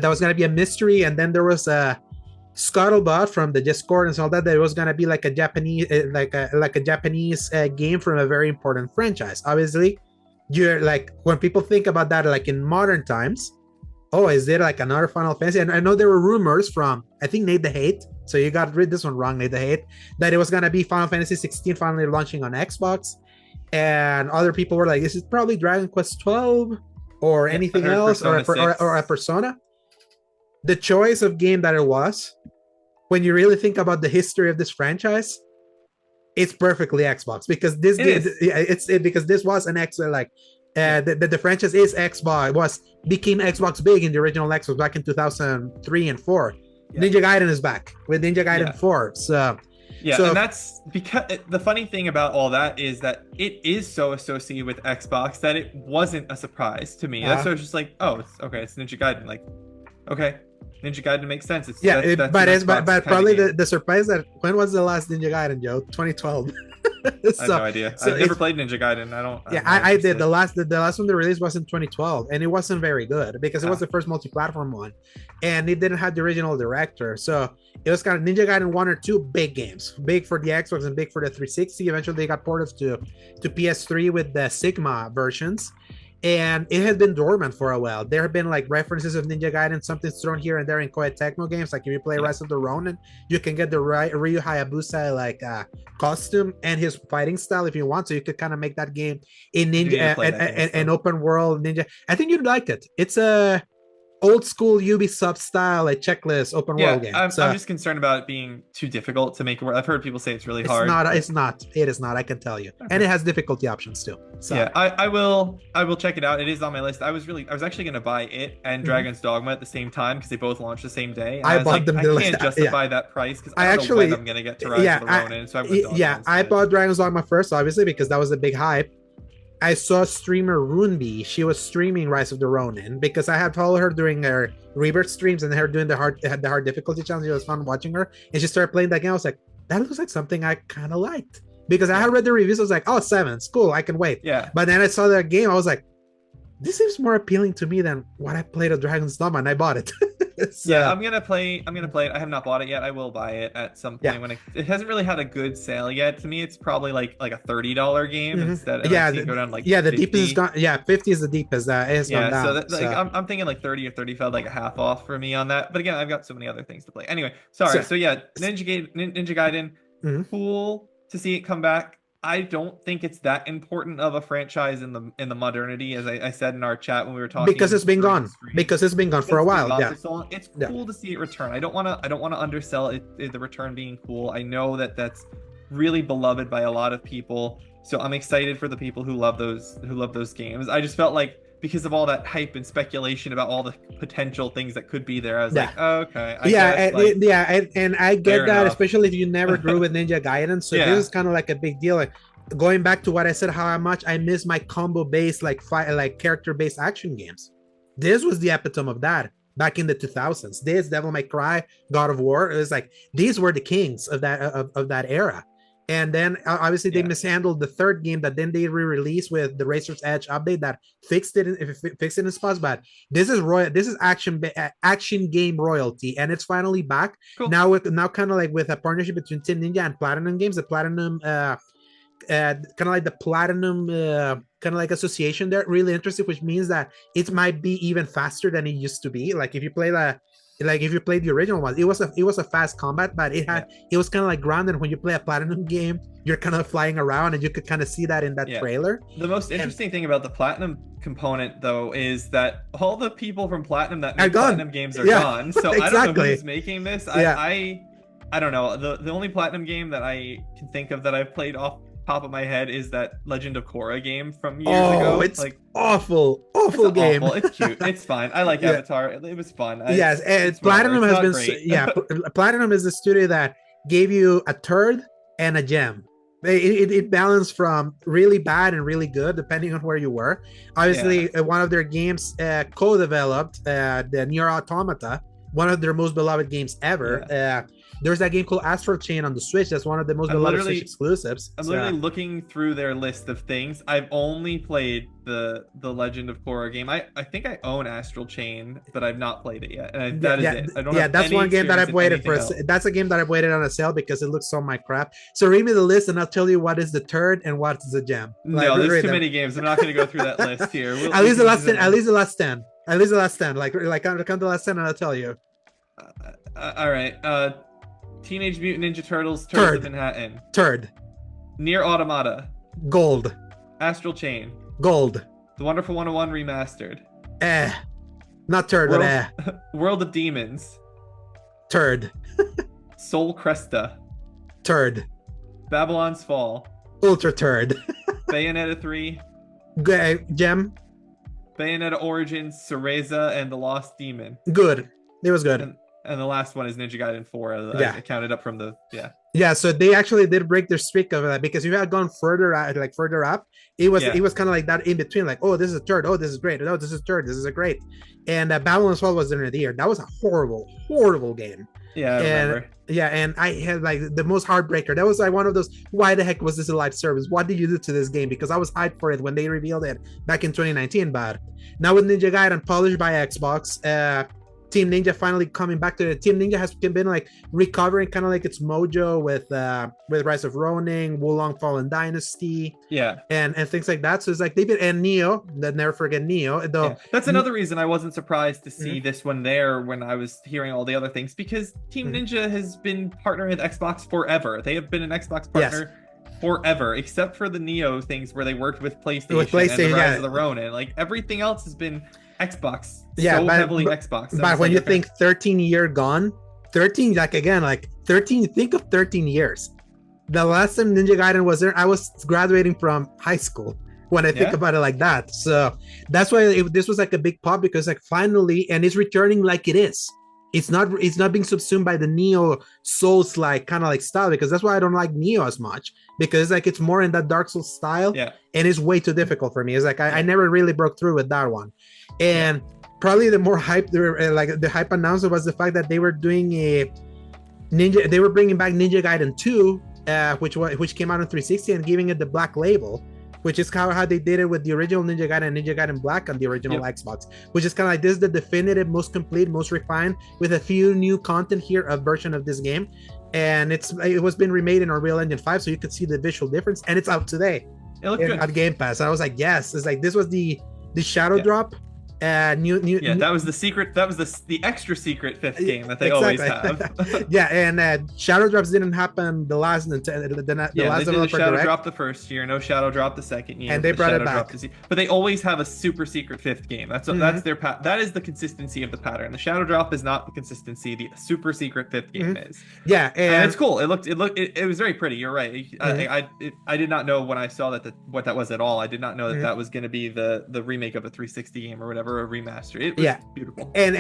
was going to be a mystery, and then there was a scuttlebutt from the Discord and all that it was going to be like a Japanese Japanese game from a very important franchise. Obviously, you're like, when people think about that, like in modern times, oh, is there like another Final Fantasy? And I know there were rumors from, I think, Nate the Hate, so you got read this one wrong, Nate the Hate, that it was going to be Final Fantasy 16 finally launching on Xbox, and other people were like, this is probably Dragon Quest 12 or anything else, or a Persona. The choice of game that it was, when you really think about the history of this franchise, it's perfectly Xbox, because this because this was an Xbox, like the franchise is Xbox, became Xbox big in the original Xbox back in 2003 and 4. Ninja Gaiden is back with Ninja Gaiden 4. So and that's because the funny thing about all that is that it is so associated with Xbox that it wasn't a surprise to me. That's why I was just like, oh, it's Ninja Gaiden. Like, okay, Ninja Gaiden makes sense. It's, but probably the surprise that, when was the last Ninja Gaiden, Joe? 2012. I have no idea. I've never played Ninja Gaiden. I did. The last one they released was in 2012, and it wasn't very good because it was the first multi-platform one, and it didn't have the original director. So it was kind of Ninja Gaiden 1 or 2 big games, big for the Xbox and big for the 360. Eventually, they got ported to PS3 with the Sigma versions. And it had been dormant for a while. There have been like references of Ninja Gaiden, something's thrown here and there in Koei Tecmo games. Like if you play Rise of the Ronin, you can get the Ryu Hayabusa like costume and his fighting style if you want. So you could kind of make that game in Ninja an open world Ninja. I think you'd like it. It's a old school Ubisoft style, like checklist open world game. I'm just concerned about it being too difficult to make it work. I've heard people say it's really hard. It's not. It is not. I can tell you, and it has difficulty options too. So yeah, I will check it out. It is on my list. I was actually going to buy it and Dragon's Dogma at the same time because they both launched the same day. I bought them. I can't justify that price because I don't know when I'm going to get to Rise of the Ronin. So I bought Dragon's Dogma first, obviously, because that was a big hype. I saw streamer Runeby. She was streaming Rise of the Ronin because I had followed her during her Rebirth streams and her doing the hard difficulty challenge. It was fun watching her, and she started playing that game. I was like, that looks like something I kind of liked, because I had read the reviews. I was like, oh, 7, it's cool, I can wait. Yeah. But then I saw that game. I was like, this seems more appealing to me than what I played of Dragon's Dogma, and I bought it. Yeah, I'm gonna play it. I have not bought it yet. I will buy it at some Yeah. point when it hasn't really had a good sale yet. To me, it's probably like a $30 game instead. And Yeah, I've seen it go down to like the 50. deepest is gone. Yeah, 50 is the deepest. It has gone Yeah, so down. that, like I'm thinking like 30 or 35, like a half off for me on that. But again, I've got so many other things to play. Anyway, sorry. So yeah, Ninja Gaiden, Mhm. cool to see it come back. I don't think it's that important of a franchise in the modernity, as I said in our chat when we were talking. Because it's been during gone. the stream. Because it's been gone for a while. Yeah. For so long. It's cool to see it return. I don't want to undersell it, the return being cool. I know that's really beloved by a lot of people. So I'm excited for the people who love those games. I just felt like because of all that hype and speculation about all the potential things that could be there, I was like, oh, okay. I guess, and I get that, enough. especially if you never grew with Ninja Gaiden. So this is kind of like a big deal. Like going back to what I said, how much I miss my combo-based, like character-based action games. This was the epitome of that back in the 2000s. This, Devil May Cry, God of War, it was like these were the kings of that era. And then obviously they mishandled the third game that then they re-released with the Razor's Edge update that fixed it in spots. But this is action game royalty, and it's finally back. Cool. Now kind of like with a partnership between Team Ninja and Platinum Games, the Platinum kind of like the Platinum kind of like association there, really interesting, which means that it might be even faster than it used to be. Like if you play the original one, it was a fast combat, but it was kind of like grounded. When you play a Platinum game, you're kind of flying around, and you could kind of see that in that trailer. The most interesting thing about the Platinum component, though, is that all the people from Platinum that make Platinum games are gone. So exactly. I don't know who's making this. I don't know. The only Platinum game that I can think of that I've played off top of my head is that Legend of Korra game from years ago. It's like awful game. It's cute. It's fine. I like Avatar. It was fun. Yes, and Platinum has been Platinum is the studio that gave you a turd and a gem. It balanced from really bad and really good depending on where you were. Obviously, one of their games co-developed the Nier Automata, one of their most beloved games ever. There's that game called Astral Chain on the Switch. That's one of the most beloved Switch exclusives. I'm literally looking through their list of things. I've only played the Legend of Korra game. I think I own Astral Chain, but I've not played it yet. And that is it. I don't have that's one game that I've waited for. That's a game that I've waited on a sale because it looks so my crap. So read me the list and I'll tell you what is the turd and what is the gem. No, there's too many games. I'm not going to go through that list here. At least the last 10. At least the last 10. Like come to the last 10 and I'll tell you. All right. Teenage Mutant Ninja Turtles, Turtles of Manhattan. Turd. Nier Automata. Gold. Astral Chain. Gold. The Wonderful 101 Remastered. Not turd, but World of Demons. Turd. Soul Cresta. Turd. Babylon's Fall. Ultra turd. Bayonetta 3. Gem. Bayonetta Origins, Cereza, and the Lost Demon. Good. It was good. And the last one is Ninja Gaiden 4. I counted up from the so they actually did break their streak of that, because if you had gone further up, it was kind of like that in between, like, oh, this is a third, oh, this is great, oh, this is third, this is a great. And Babylon's Fall was the end of the year. That was a horrible game. I remember. And I had like the most heartbreaker. That was like one of those, why the heck was this a live service? What did you do to this game? Because I was hyped for it when they revealed it back in 2019. But now with Ninja Gaiden published by Xbox, Team Ninja finally coming back to it. Team Ninja has been like recovering kind of like its mojo with Rise of Ronin, Wulong Fallen Dynasty, and things like that. So it's like they've been, and Neo, never forget Neo. Though that's another reason I wasn't surprised to see this one there when I was hearing all the other things, because Team Ninja has been partnering with Xbox forever. They have been an Xbox partner forever, except for the Neo things where they worked with PlayStation and the Rise of the Ronin. Like everything else has been Xbox, heavily Xbox. But when you think 13-year gone, 13, like again, like 13, think of 13 years. The last time Ninja Gaiden was there, I was graduating from high school when I think about it like that. So that's why this was like a big pop, because like finally, and it's returning like it is. It's not being subsumed by the Neo Souls like kind of like style, because that's why I don't like Neo as much, because like it's more in that Dark Souls style, and it's way too difficult for me. It's like I never really broke through with that one. And probably the more hype, like the hype announcement was the fact that they were doing they were bringing back Ninja Gaiden 2, which came out on 360 and giving it the black label, which is how they did it with the original Ninja Gaiden and Ninja Gaiden Black on the original Yep. Xbox, which is kind of like this is the definitive, most complete, most refined, with a few new content here, a version of this game. And it was been remade in Unreal Engine 5, so you could see the visual difference, and it's out today. It looked good at Game Pass. I was like, yes, it's like this was the Shadow Drop. That was the secret. That was the extra secret fifth game that they always have. Yeah, and Shadow Drops didn't happen the last they did the Shadow Drop the first year, no Shadow Drop the second year, and they brought it back. But they always have a super secret fifth game. That's their that is the consistency of the pattern. The Shadow Drop is not the consistency. The super secret fifth game is. Yeah, and it's cool. It was very pretty. You're right. I did not know when I saw what that was at all. I did not know that was going to be the remake of a 360 game or whatever. A remaster. It was beautiful. And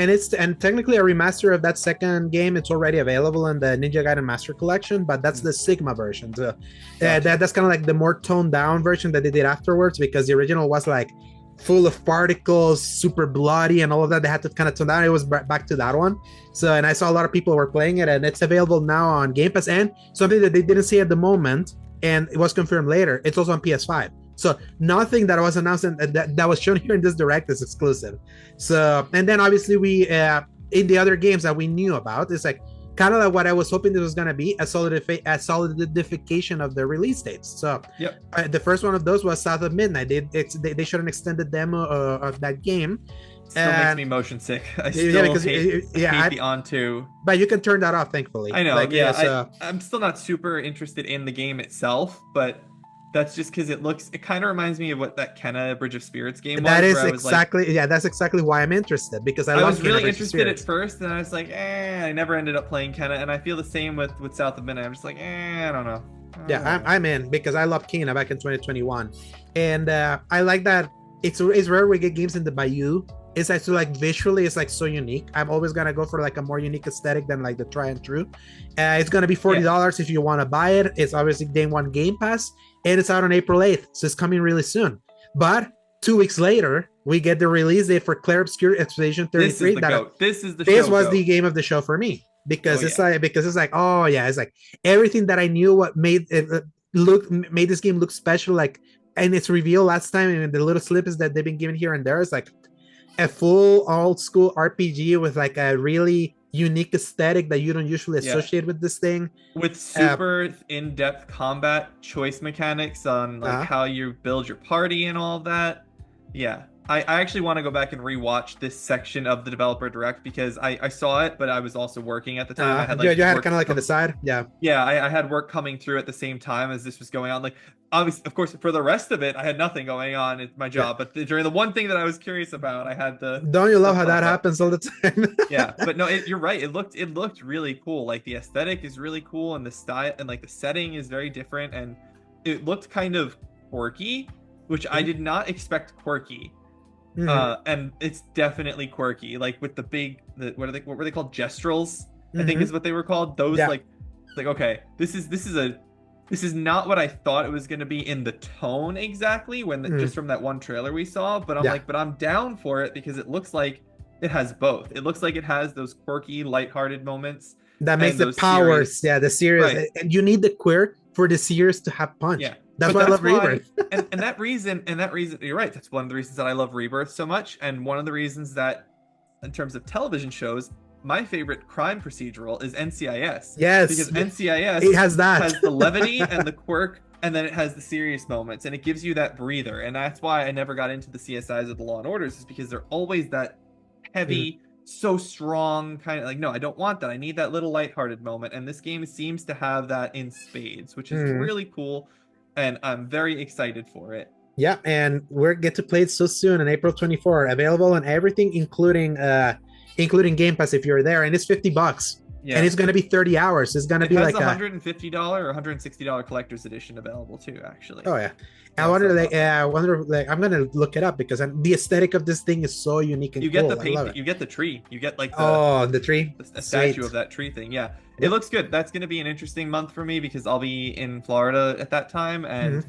technically a remaster of that second game. It's already available in the Ninja Gaiden Master Collection, but that's the Sigma version. So that's kind of like the more toned down version that they did afterwards, because the original was like full of particles, super bloody and all of that. They had to kind of tone down. It was back to that one. So, and I saw a lot of people were playing it, and it's available now on Game Pass, and something that they didn't see at the moment, and it was confirmed later, it's also on PS5. So nothing that was announced and that was shown here in this direct is exclusive. So, and then obviously we in the other games that we knew about, it's like kind of like what I was hoping this was going to be, a solidification of the release dates. So the first one of those was South of Midnight. They showed an extended demo of that game. Still makes me motion sick. I still hate the On2. But you can turn that off, thankfully. I know. I'm still not super interested in the game itself, but that's just because it kind of reminds me of what that Kenna Bridge of Spirits game was. That is exactly, that's exactly why I'm interested, because I was really interested at first, and I was like, I never ended up playing Kenna, and I feel the same with South of Midnight. I'm just like, I don't know. I'm in, because I loved Kena back in 2021, and I like that it's rare we get games in the Bayou. It's actually like visually, it's like so unique. I'm always gonna go for like a more unique aesthetic than like the try and true. It's gonna be $40 if you want to buy it. It's obviously day one Game Pass, and it's out on April 8th, so it's coming really soon. But 2 weeks later, we get the release date for Clair Obscure Expedition 33. This was the game of the show for me, because it's like everything that I knew what made this game look special, like, and it's revealed last time, and the little snippets that they've been given here and there is like a full old school RPG with like a really unique aesthetic that you don't usually associate with this thing, with super in-depth combat choice mechanics on like how you build your party and all of that. I actually want to go back and rewatch this section of the developer direct, because I saw it, but I was also working at the time. I had you had kind of like on the side. I had work coming through at the same time as this was going on. Like, obviously, of course, for the rest of it, I had nothing going on at my job. But during the one thing that I was curious about, I had the. Don't you love how that happens all the time? But no, you're right. It looked really cool. Like, the aesthetic is really cool, and the style and like the setting is very different, and it looked kind of quirky, which I did not expect quirky. And it's definitely quirky, like with the big, what were they called? Gestrels, I think is what they were called. Those like okay, this is not what I thought it was going to be in the tone exactly just from that one trailer we saw. But I'm down for it, because it looks like it has both. It looks like it has those quirky, lighthearted moments that makes the powers, the serious, and you need the quirk for the series to have punch. That's why I love Rebirth. and that reason, you're right. That's one of the reasons that I love Rebirth so much. And one of the reasons that, in terms of television shows, my favorite crime procedural is NCIS. Yes. Because NCIS it has the levity and the quirk, and then it has the serious moments, and it gives you that breather. And that's why I never got into the CSIs or the Law and Orders, is because they're always that heavy, so strong, kind of like, no, I don't want that. I need that little lighthearted moment. And this game seems to have that in spades, which is really cool. And I'm very excited for it. Yeah, and we're get to play it so soon on April 24, available on everything, including Game Pass if you're there, and it's $50. And it's going to be 30 hours. It's going to be like a $150 or $160 collector's edition available too, actually. Oh yeah. I wonder, I'm going to look it up, because the aesthetic of this thing is so unique and you cool. Get the paint, you get the tree, you get like the tree, a statue of that tree thing. It looks good. That's going to be an interesting month for me, because I'll be in Florida at that time, and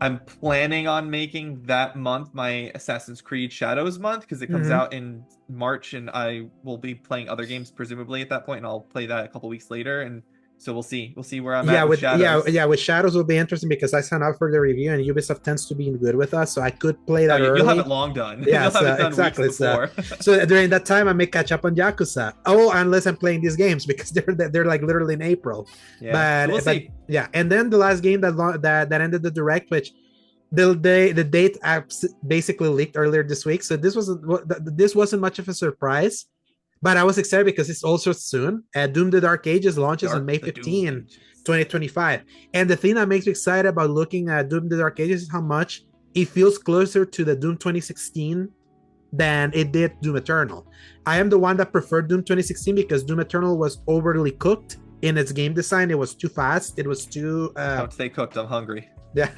I'm planning on making that month my Assassin's Creed Shadows month, because it comes out in March, and I will be playing other games presumably at that point, and I'll play that a couple weeks later. And So we'll see where I'm at with Shadows. With Shadows will be interesting because I signed up for the review and Ubisoft tends to be good with us, so I could play that early. You'll have it long done. Yeah, you'll have it done exactly. weeks before. So during that time, I may catch up on Yakuza. Oh, unless I'm playing these games because they're like literally in April. Yeah, but yeah, and then the last game that ended the direct, which the date basically leaked earlier this week. So this wasn't much of a surprise. But I was excited because it's also soon. Doom the Dark Ages launches on May 15, 2025. And the thing that makes me excited about looking at Doom the Dark Ages is how much it feels closer to the Doom 2016 than it did Doom Eternal. I am the one that preferred Doom 2016 because Doom Eternal was overly cooked in its game design. It was too fast. It was too... Don't stay cooked. I'm hungry. Yeah,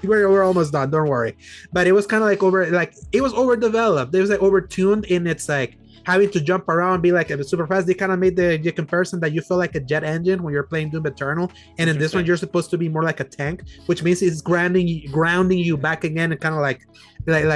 we're almost done. Don't worry. But it was kind of like it was overdeveloped. It was like overtuned in its like having to jump around, be like super fast. They kind of made the comparison that you feel like a jet engine when you're playing Doom Eternal, and in this one you're supposed to be more like a tank, which means it's grounding you back again and kind of like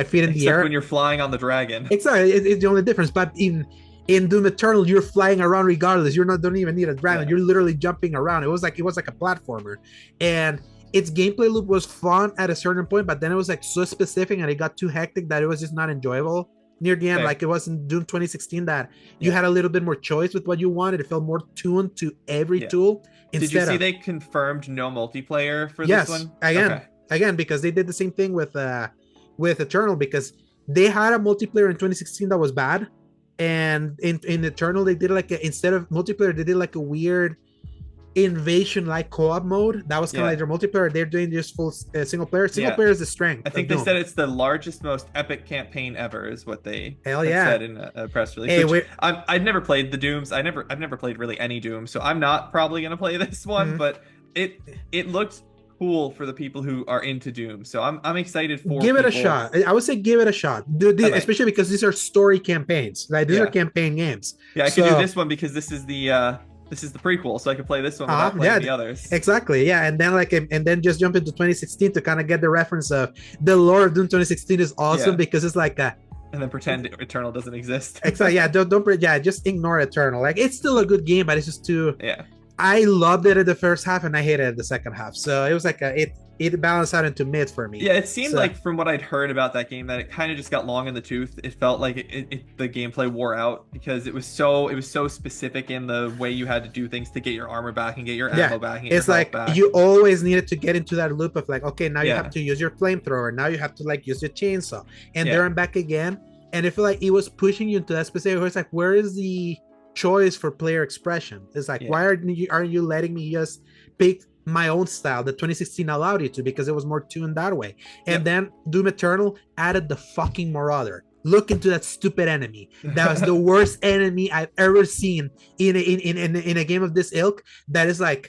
feet in the air when you're flying on the dragon. Exactly, it's the only difference. But in Doom Eternal, you're flying around regardless. Don't even need a dragon. You're literally jumping around. It was like a platformer, and its gameplay loop was fun at a certain point, but then it was like so specific and it got too hectic that it was just not enjoyable near the end. Like it was in Doom 2016 that you had a little bit more choice with what you wanted. It felt more tuned to every tool. Did you see they confirmed no multiplayer for this one? Again, because they did the same thing with Eternal, because they had a multiplayer in 2016 that was bad, and in Eternal they did instead of multiplayer they did like a weird invasion like co-op mode that was kind of like their multiplayer. They're doing just full single player is the strength. I think they said it's the largest, most epic campaign ever is what they said in a press release. Hey, I've never played the Dooms. I've never played really any Doom, so I'm not probably gonna play this one, but it looks cool for the people who are into Doom, so I'm excited for give it a shot. I would say give it a shot, especially because these are story campaigns. Like these are campaign games. I can do this one because this is the prequel, so I can play this one without playing the others. Exactly, and then just jump into 2016 to kind of get the reference of the lore of Doom 2016 is awesome because it's like a... And then pretend Eternal doesn't exist. Exactly, just ignore Eternal. Like it's still a good game, but it's just too... I loved it in the first half and I hated it in the second half. So it was like it balanced out into mid for me. Yeah, it seemed like from what I'd heard about that game that it kind of just got long in the tooth. It felt like the gameplay wore out because it was so specific in the way you had to do things to get your armor back and get your ammo back. And it's like you always needed to get into that loop of like, okay, now you have to use your flamethrower. Now you have to like use your chainsaw, and there I'm back again. And I feel like it was pushing you into that specific where it's like, where is the choice for player expression? It's like, why aren't you letting me just pick my own style that 2016 allowed you to, because it was more tuned that way. And then Doom Eternal added the fucking Marauder. Look into that stupid enemy. That was the worst enemy I've ever seen in a game of this ilk. That is like,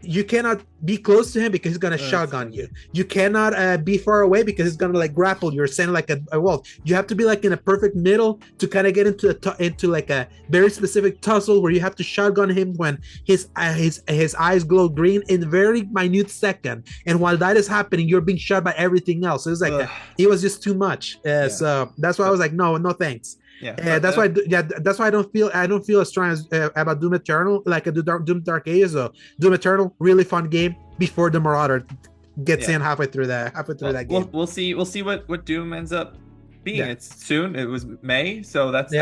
you cannot be close to him because he's gonna shotgun you. You cannot be far away because he's gonna like grapple you or send like a wall. You have to be like in a perfect middle to kind of get into like a very specific tussle where you have to shotgun him when his eyes glow green in a very minute second. And while that is happening, you're being shot by everything else. So it's like it was just too much. So that's why I was like, no thanks. That's why I don't feel as strong as about Doom Eternal, like a Doom Dark Ages. So Doom Eternal, really fun game before the Marauder gets in halfway through that game. We'll see what Doom ends up being. It's soon. It was May, so that's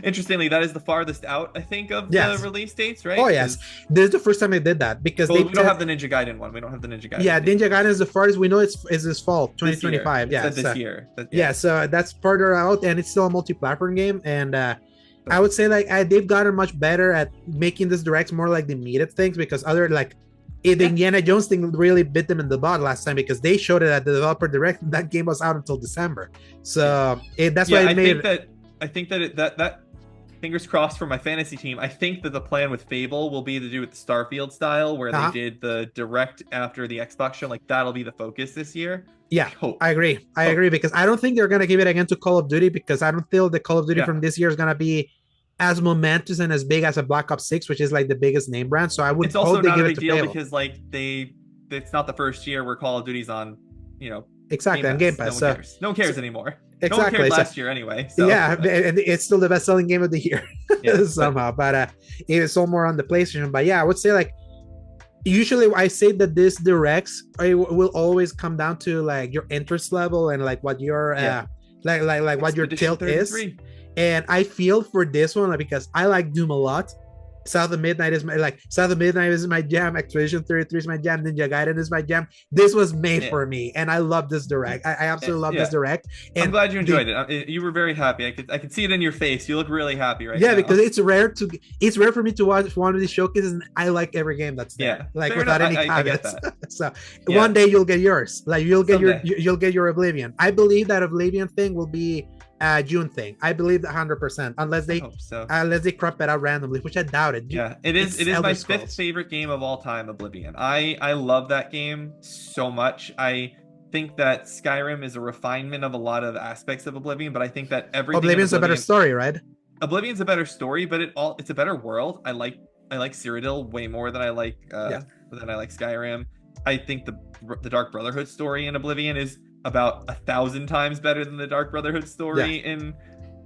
interestingly that is the farthest out I think of the release dates, right? Oh yes, this is the first time they did that because we don't have the Ninja Gaiden one. We don't have the Ninja Gaiden. Yeah, Ninja Gaiden is the farthest we know. Is this fall 2025? This year. So that's further out, and it's still a multi-platform game. And I would say like they've gotten much better at making this directs more like the needed things, because other like. The Indiana Jones thing really bit them in the butt last time because they showed it at the developer direct, and that game was out until December. So that's why I think that fingers crossed for my fantasy team. I think that the plan with Fable will be to do it the Starfield style, where they did the direct after the Xbox show. Like that'll be the focus this year. Yeah, I agree. I agree, because I don't think they're gonna give it again to Call of Duty, because I don't feel the Call of Duty from this year is gonna be as momentous and as big as a Black Ops 6, which is like the biggest name brand. So I would hope they give it to Fable. Because like it's not the first year where Call of Duty's on, exactly, on Game Pass. No one cares anymore. Exactly. No one cared last year anyway. So. Yeah, and it's still the best-selling game of the year somehow. But it is sold more on the PlayStation. But yeah, I would say like usually I say that this directs will always come down to like your interest level and like what your like what your tilt 33. Is. And I feel for this one, like, because I like Doom a lot. South of Midnight is my jam. Expedition 33 is my jam. Ninja Gaiden is my jam. This was made for me, and I love this direct. I absolutely love this direct. And I'm glad you enjoyed it. You were very happy. I could see it in your face. You look really happy right now. Yeah, because it's rare for me to watch one of these showcases, and I like every game that's there. Like without any caveats. So one day you'll get yours. Like you'll get your Oblivion. I believe that Oblivion thing will be June thing. I believe that 100%, unless they crop it out randomly, which I doubt it. Yeah, it is my fifth favorite game of all time, Oblivion. I love that game so much. I think that Skyrim is a refinement of a lot of aspects of Oblivion, but I think that Oblivion's a better story, right? Oblivion's a better story, but it's a better world. I like Cyrodiil way more than I like Skyrim. I think the Dark Brotherhood story in Oblivion is about 1,000 times better than the Dark Brotherhood story in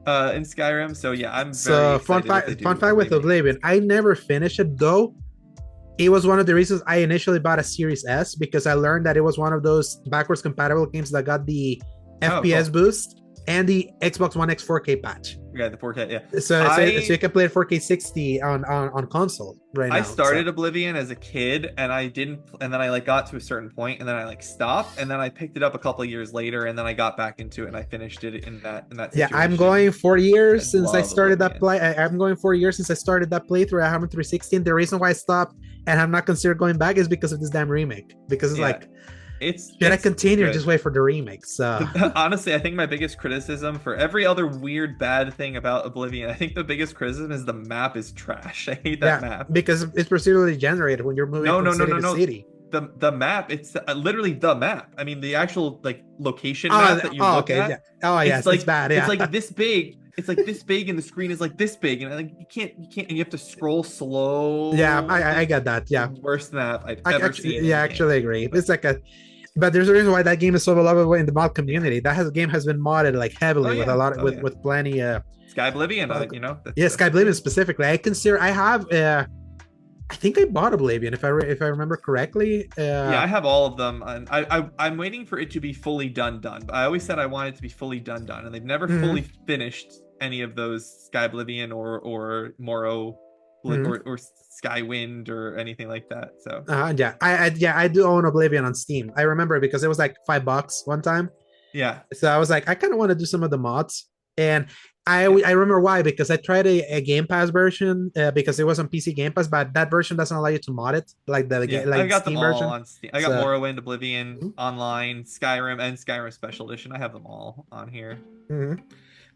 Skyrim. So yeah, I'm very excited. Fun fact with Oblivion, I never finished it though. It was one of the reasons I initially bought a Series S, because I learned that it was one of those backwards compatible games that got the FPS boost and the Xbox One X 4K patch. Yeah, the 4K, yeah. So you can play it 4K 60 on console right now. I started Oblivion as a kid, and then I like got to a certain point, and then I like stopped, and then I picked it up a couple of years later, and then I got back into it, and I finished it in that situation. Yeah, I'm going 4 years since I started that play. I'm going 4 years since I started that playthrough. I haven't 316. The reason why I stopped and I'm not considered going back is because of this damn remake. Because should I continue or just wait for the remake? So honestly, I think my biggest criticism for every other weird bad thing about Oblivion, I think the biggest criticism is the map is trash. I hate that map because it's procedurally generated when you're moving from city to city. The map, it's literally the map. I mean, the actual like location map that you look at. Yeah. Oh yeah, it's bad. Yeah. It's like this big. It's like this big, and the screen is like this big, and like you can't, and you have to scroll slow. Yeah, I get that. Yeah, worst map I've ever seen. Yeah, I actually agree. It's like but there's a reason why that game is so beloved in the mod community. Game has been modded like heavily with a lot with plenty. Sky Oblivion, Sky Oblivion specifically. I think I bought Oblivion if I remember correctly. I have all of them, and I'm waiting for it to be fully done. I always said I wanted it to be fully done, and they've never fully finished any of those Sky Oblivion or Morrow or Skywind or anything like that. So I do own Oblivion on Steam. I remember because it was like $5 one time. Yeah. So I was like, I kind of want to do some of the mods, and I remember why, because I tried a Game Pass version because it was on PC Game Pass, but that version doesn't allow you to mod it like the I got Steam them all version. On Steam. I got Morrowind, Oblivion, Online, Skyrim, and Skyrim Special Edition. I have them all on here.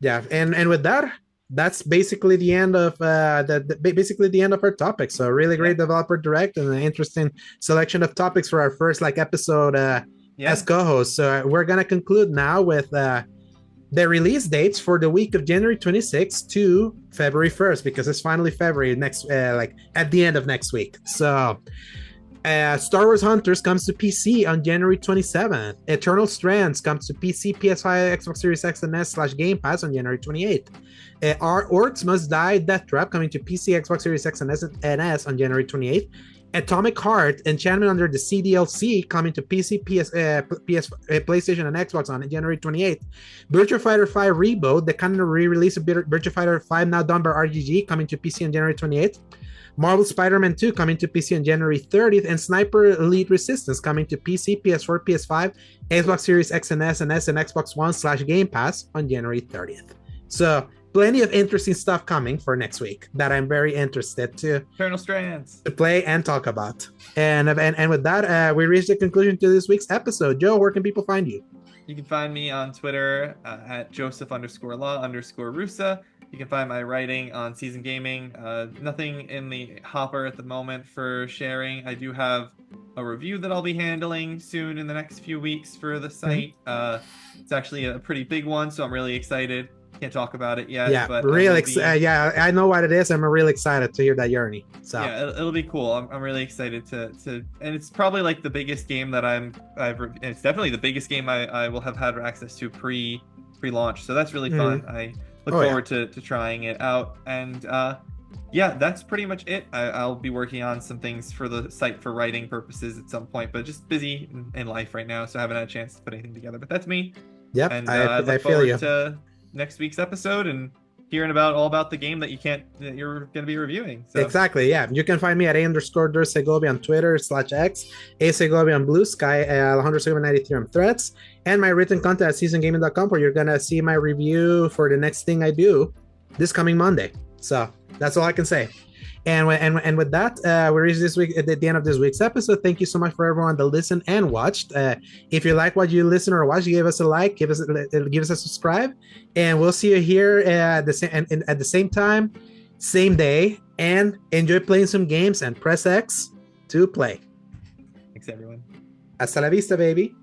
Yeah, and with that, that's basically the end of the end of our topic. So really great developer direct and an interesting selection of topics for our first episode as co-host. So we're gonna conclude now with the release dates for the week of January 26th to February 1st, because it's finally February next, at the end of next week. So Star Wars Hunters comes to PC on January 27th. Eternal Strands comes to PC, PS5, Xbox Series X and S/Game Pass on January 28th. Our Orcs Must Die Death Trap coming to PC, Xbox Series X and S on January 28th. Atomic Heart Enchantment Under the Sea DLC coming to PC, PlayStation, and Xbox on January 28th. Virtua Fighter 5 Reboot, the canon re-release of Virtua Fighter 5 now done by RGG, coming to PC on January 28th. Marvel Spider-Man 2 coming to PC on January 30th, and Sniper Elite Resistance coming to PC, PS4, PS5, Xbox Series X and S, and Xbox One/Game Pass on January 30th. So plenty of interesting stuff coming for next week that I'm very interested to Eternal Strands to play and talk about. And with that, we reached the conclusion to this week's episode. Joe, where can people find you? You can find me on Twitter at Joseph_Law_Rusa. You can find my writing on Season Gaming. Nothing in the hopper at the moment for sharing. I do have a review that I'll be handling soon in the next few weeks for the site. It's actually a pretty big one, so I'm really excited. Can't talk about it yet. But really I know what it is. I'm really excited to hear that journey. So yeah, it'll be cool. I'm really excited to and it's probably like the biggest game that it's definitely the biggest game I will have had access to pre-launch. So that's really fun. I look forward to trying it out. And Yeah, that's pretty much it. I'll be working on some things for the site for writing purposes at some point, but just busy in life right now, so I haven't had a chance to put anything together. But that's me, Yep, and I I look feel forward you. to next week's episode and hearing about all about the game that you're going to be reviewing. So Exactly. Yeah. You can find me at A_Segovia on Twitter /X, A Segovia on Blue Sky, Alejandro Segovia 93 on Threads, and my written content at seasongaming.com, where you're going to see my review for the next thing I do this coming Monday. So that's all I can say. And with that, we reached this week at the end of this week's episode. Thank you so much for everyone that listened and watched. If you like what you listen or watch, give us a like, give us a subscribe, and we'll see you here at the same time, same day, and enjoy playing some games and press X to play. thanks everyone. Hasta la vista, baby.